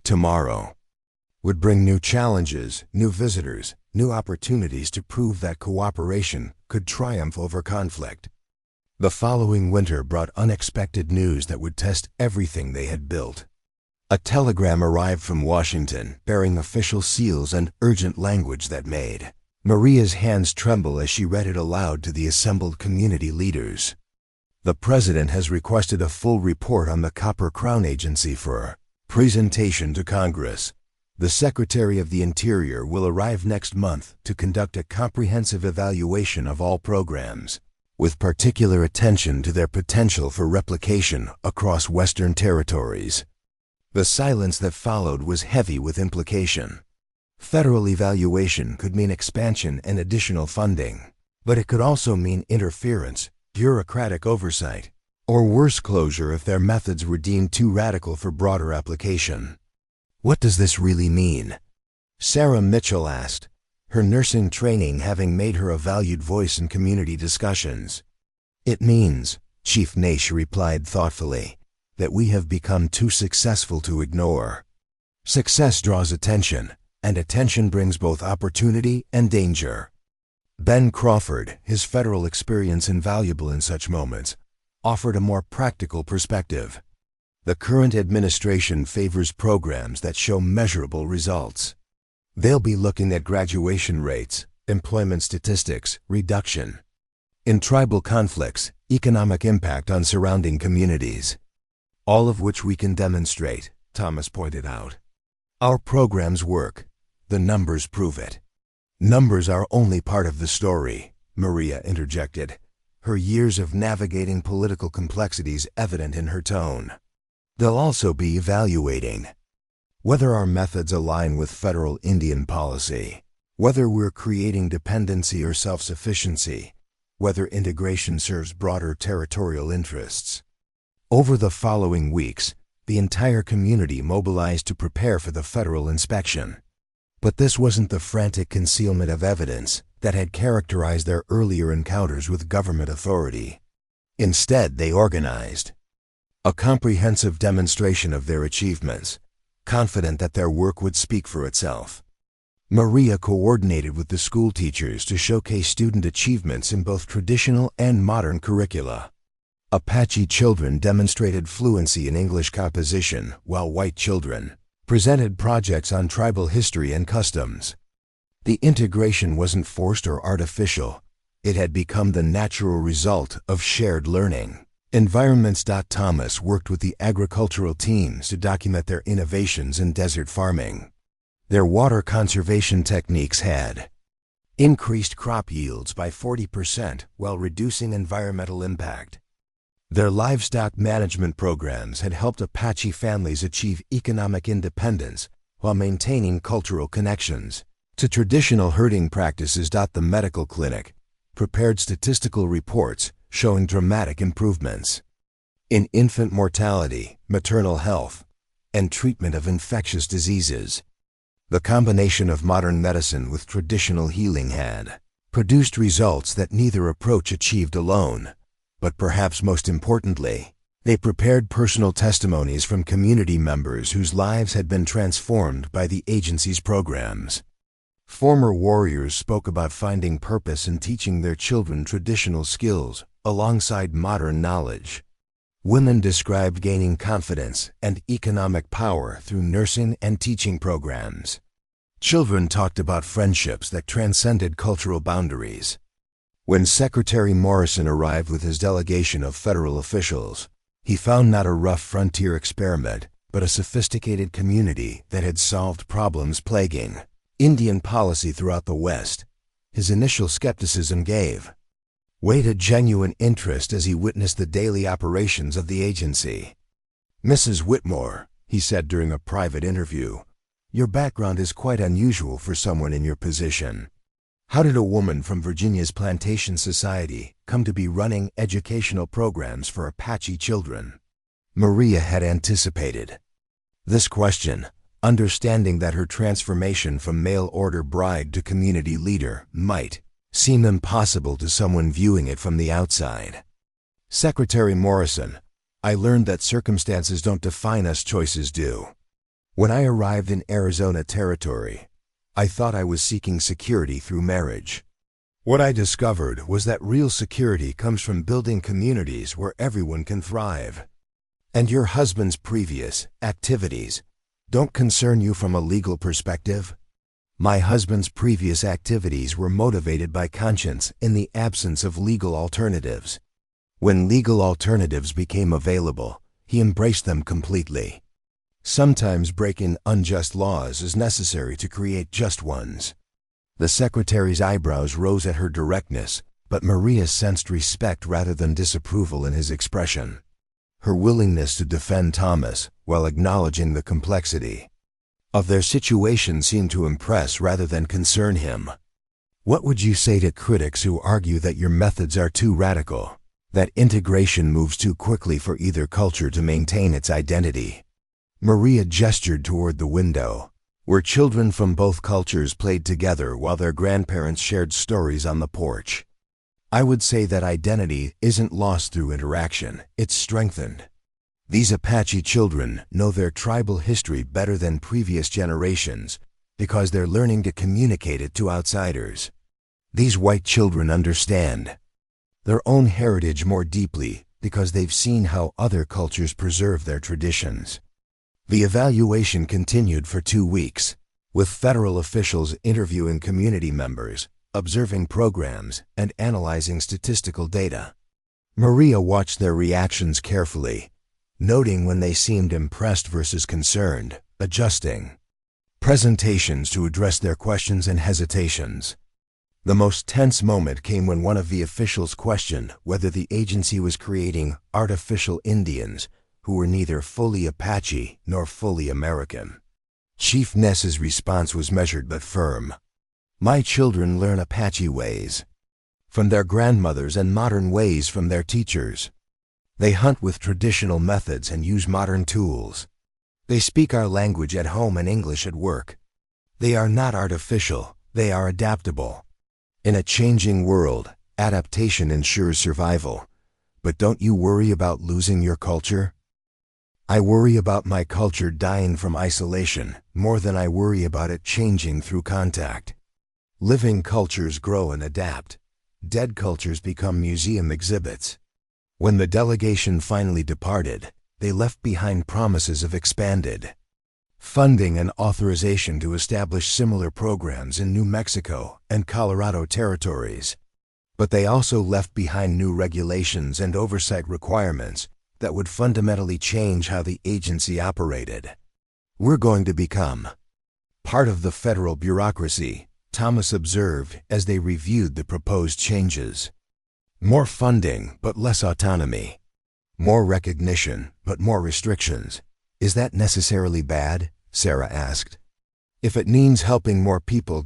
Tomorrow would bring new challenges, new visitors, new opportunities to prove that cooperation could triumph over conflict. The following winter brought unexpected news that would test everything they had built. A telegram arrived from Washington bearing official seals and urgent language that made Maria's hands tremble as she read it aloud to the assembled community leaders. The President has requested a full report on the Copper Crown Agency for presentation to Congress. The Secretary of the Interior will arrive next month to conduct a comprehensive evaluation of all programs, with particular attention to their potential for replication across Western territories. The silence that followed was heavy with implication. Federal evaluation could mean expansion and additional funding, but it could also mean interference, bureaucratic oversight, or worse, closure if their methods were deemed too radical for broader application. What does this really mean? Sarah Mitchell asked, her nursing training having made her a valued voice in community discussions. It means, Chief Nash replied thoughtfully, that we have become too successful to ignore. Success draws attention, and attention brings both opportunity and danger. Ben Crawford, his federal experience invaluable in such moments, offered a more practical perspective. The current administration favors programs that show measurable results. They'll be looking at graduation rates, employment statistics, reduction in tribal conflicts, economic impact on surrounding communities. All of which we can demonstrate, Thomas pointed out. Our programs work. The numbers prove it. Numbers are only part of the story, Maria interjected, her years of navigating political complexities evident in her tone. They'll also be evaluating whether our methods align with federal Indian policy, whether we're creating dependency or self-sufficiency, whether integration serves broader territorial interests. Over the following weeks, the entire community mobilized to prepare for the federal inspection. But this wasn't the frantic concealment of evidence that had characterized their earlier encounters with government authority. Instead, they organized a comprehensive demonstration of their achievements, confident that their work would speak for itself. Maria coordinated with the school teachers to showcase student achievements in both traditional and modern curricula. Apache children demonstrated fluency in English composition, while white children presented projects on tribal history and customs. The integration wasn't forced or artificial. It had become the natural result of shared learning. Environments. Thomas worked with the agricultural teams to document their innovations in desert farming. Their water conservation techniques had increased crop yields by 40% while reducing environmental impact. Their livestock management programs had helped Apache families achieve economic independence while maintaining cultural connections to traditional herding practices. The medical clinic prepared statistical reports showing dramatic improvements in infant mortality, maternal health, and treatment of infectious diseases. The combination of modern medicine with traditional healing had produced results that neither approach achieved alone. But perhaps most importantly, they prepared personal testimonies from community members whose lives had been transformed by the agency's programs. Former warriors spoke about finding purpose in teaching their children traditional skills alongside modern knowledge. Women described gaining confidence and economic power through nursing and teaching programs. Children talked about friendships that transcended cultural boundaries. When Secretary Morrison arrived with his delegation of federal officials, He found not a rough frontier experiment, but a sophisticated community that had solved problems plaguing Indian policy throughout the West. His initial skepticism gave way to genuine interest as he witnessed the daily operations of the agency. "Mrs. Whitmore," he said during a private interview, "your background is quite unusual for someone in your position. How did a woman from Virginia's plantation society come to be running educational programs for Apache children?" Maria had anticipated this question, understanding that her transformation from mail-order bride to community leader might seem impossible to someone viewing it from the outside. "Secretary Morrison, I learned that circumstances don't define us, choices do. When I arrived in Arizona Territory, I thought I was seeking security through marriage. What I discovered was that real security comes from building communities where everyone can thrive. And your husband's previous activities don't concern you from a legal perspective?" My husband's previous activities were motivated by conscience in the absence of legal alternatives. When legal alternatives became available, he embraced them completely. Sometimes breaking unjust laws is necessary to create just ones. The secretary's eyebrows rose at her directness, but Maria sensed respect rather than disapproval in his expression. Her willingness to defend Thomas while acknowledging the complexity of their situation seemed to impress rather than concern him. "What would you say to critics who argue that your methods are too radical, that integration moves too quickly for either culture to maintain its identity?" Maria gestured toward the window, where children from both cultures played together while their grandparents shared stories on the porch. "I would say that identity isn't lost through interaction, it's strengthened. These Apache children know their tribal history better than previous generations because they're learning to communicate it to outsiders. These white children understand their own heritage more deeply because they've seen how other cultures preserve their traditions." The evaluation continued for 2 weeks, with federal officials interviewing community members, observing programs, and analyzing statistical data. Maria watched their reactions carefully, noting when they seemed impressed versus concerned, adjusting presentations to address their questions and hesitations. The most tense moment came when one of the officials questioned whether the agency was creating artificial Indians who were neither fully Apache nor fully American. Chief Ness's response was measured but firm. "My children learn Apache ways from their grandmothers and modern ways from their teachers. They hunt with traditional methods and use modern tools. They speak our language at home and English at work. They are not artificial, they are adaptable. In a changing world, adaptation ensures survival. But don't you worry about losing your culture?" "I worry about my culture dying from isolation more than I worry about it changing through contact. Living cultures grow and adapt. Dead cultures become museum exhibits." When the delegation finally departed, they left behind promises of expanded funding and authorization to establish similar programs in New Mexico and Colorado territories. But they also left behind new regulations and oversight requirements that would fundamentally change how the agency operated. "We're going to become part of the federal bureaucracy," Thomas observed as they reviewed the proposed changes. "More funding, but less autonomy. More recognition, but more restrictions. Is that necessarily bad?" Sarah asked. "If it means helping more people,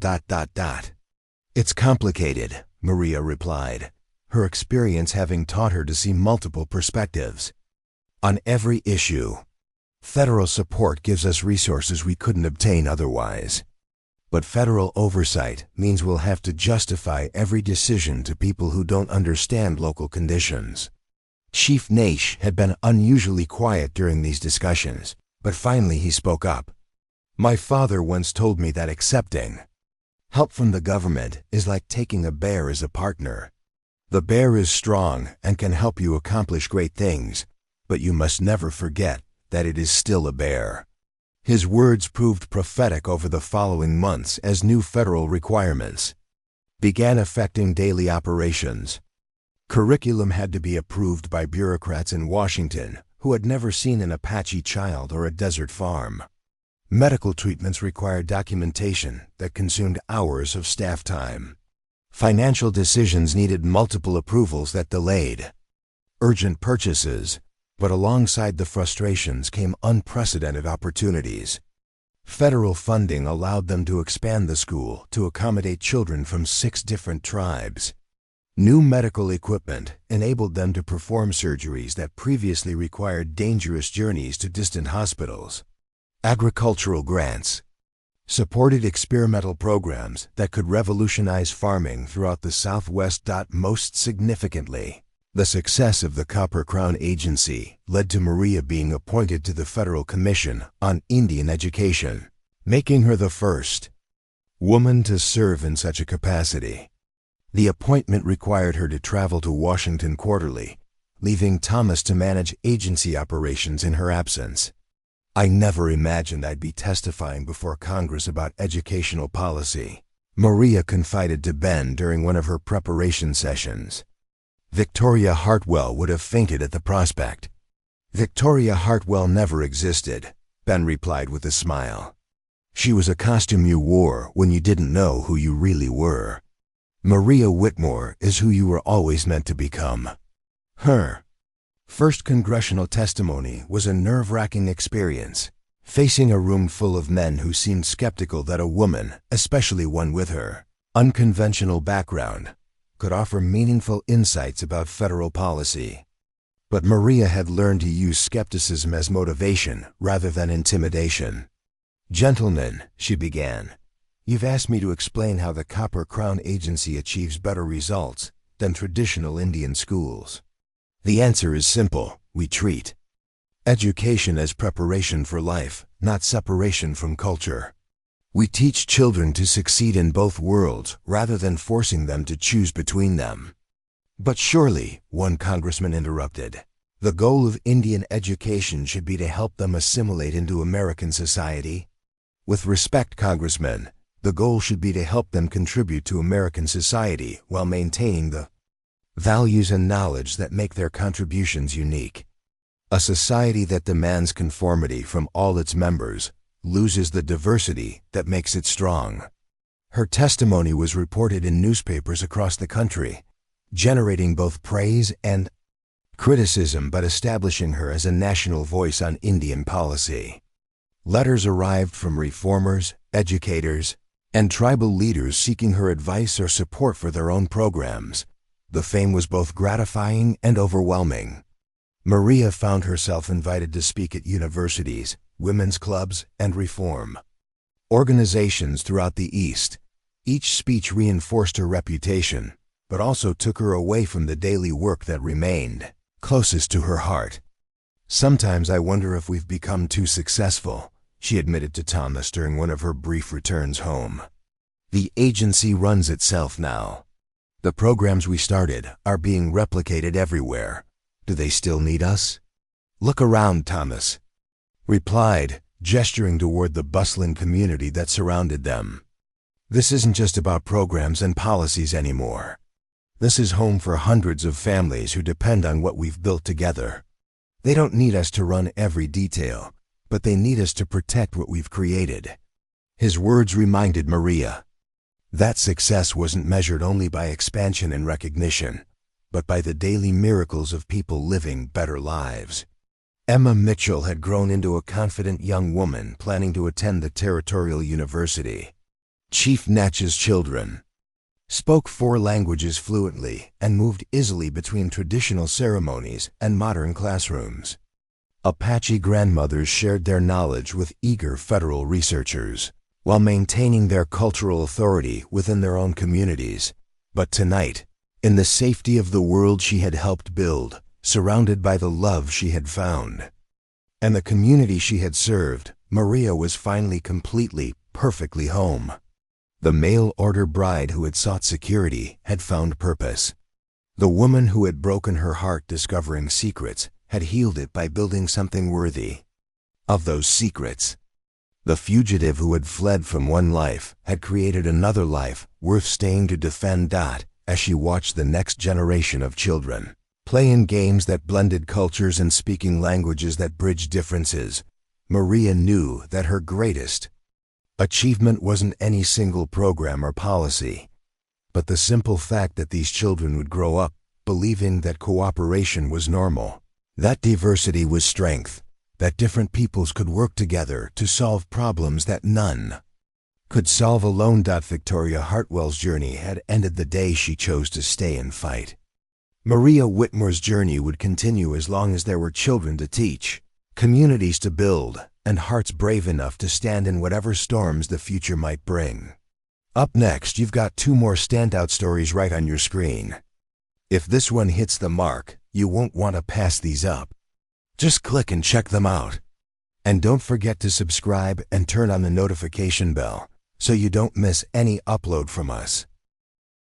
It's complicated," Maria replied, her experience having taught her to see multiple perspectives on every issue. "Federal support gives us resources we couldn't obtain otherwise. But federal oversight means we'll have to justify every decision to people who don't understand local conditions." Chief Naish had been unusually quiet during these discussions, but finally he spoke up. "My father once told me that accepting help from the government is like taking a bear as a partner. The bear is strong and can help you accomplish great things, but you must never forget that it is still a bear." His words proved prophetic over the following months as new federal requirements began affecting daily operations. Curriculum had to be approved by bureaucrats in Washington who had never seen an Apache child or a desert farm. Medical treatments required documentation that consumed hours of staff time. Financial decisions needed multiple approvals that delayed. Urgent purchases, but alongside the frustrations came unprecedented opportunities. Federal funding allowed them to expand the school to accommodate children from 6 different tribes. New medical equipment enabled them to perform surgeries that previously required dangerous journeys to distant hospitals. Agricultural grants supported experimental programs that could revolutionize farming throughout the Southwest. Most significantly, the success of the Copper Crown Agency led to Maria being appointed to the Federal Commission on Indian Education, making her the first woman to serve in such a capacity. The appointment required her to travel to Washington quarterly, leaving Thomas to manage agency operations in her absence. "I never imagined I'd be testifying before Congress about educational policy," Maria confided to Ben during one of her preparation sessions. Victoria Hartwell would have fainted at the prospect. "Victoria Hartwell never existed," Ben replied with a smile. "She was a costume you wore when you didn't know who you really were. Maria Whitmore is who you were always meant to become." Her first congressional testimony was a nerve-wracking experience, facing a room full of men who seemed skeptical that a woman, especially one with her unconventional background, could offer meaningful insights about federal policy. But Maria had learned to use skepticism as motivation rather than intimidation. "Gentlemen," she began, "you've asked me to explain how the Copper Crown Agency achieves better results than traditional Indian schools. The answer is simple: we treat education as preparation for life, not separation from culture. We teach children to succeed in both worlds rather than forcing them to choose between them." "But surely," one congressman interrupted, "the goal of Indian education should be to help them assimilate into American society." "With respect, Congressman, the goal should be to help them contribute to American society while maintaining the values and knowledge that make their contributions unique. A society that demands conformity from all its members loses the diversity that makes it strong." Her testimony was reported in newspapers across the country, generating both praise and criticism but establishing her as a national voice on Indian policy. Letters arrived from reformers, educators, and tribal leaders seeking her advice or support for their own programs. The fame was both gratifying and overwhelming. Maria found herself invited to speak at universities, women's clubs, and reform organizations throughout the East. Each speech reinforced her reputation, but also took her away from the daily work that remained closest to her heart. "Sometimes I wonder if we've become too successful," she admitted to Thomas during one of her brief returns home. "The agency runs itself now. The programs we started are being replicated everywhere. Do they still need us?" "Look around," Thomas replied, gesturing toward the bustling community that surrounded them. "This isn't just about programs and policies anymore. This is home for hundreds of families who depend on what we've built together. They don't need us to run every detail, but they need us to protect what we've created." His words reminded Maria that success wasn't measured only by expansion and recognition, but by the daily miracles of people living better lives. Emma Mitchell had grown into a confident young woman planning to attend the Territorial University. Chief Natch's children spoke 4 languages fluently and moved easily between traditional ceremonies and modern classrooms. Apache grandmothers shared their knowledge with eager federal researchers, while maintaining their cultural authority within their own communities. But tonight, in the safety of the world she had helped build, surrounded by the love she had found, and the community she had served, Maria was finally completely, perfectly home. The mail-order bride who had sought security had found purpose. The woman who had broken her heart discovering secrets had healed it by building something worthy of those secrets. The fugitive who had fled from one life had created another life worth staying to defend. as she watched the next generation of children play in games that blended cultures and speaking languages that bridged differences. Maria knew that her greatest achievement wasn't any single program or policy, but the simple fact that these children would grow up believing that cooperation was normal, that diversity was strength, that different peoples could work together to solve problems that none could solve alone. Victoria Hartwell's journey had ended the day she chose to stay and fight. Maria Whitmore's journey would continue as long as there were children to teach, communities to build, and hearts brave enough to stand in whatever storms the future might bring. Up next, you've got 2 more standout stories right on your screen. If this one hits the mark, you won't want to pass these up. Just click and check them out. And don't forget to subscribe and turn on the notification bell so you don't miss any upload from us.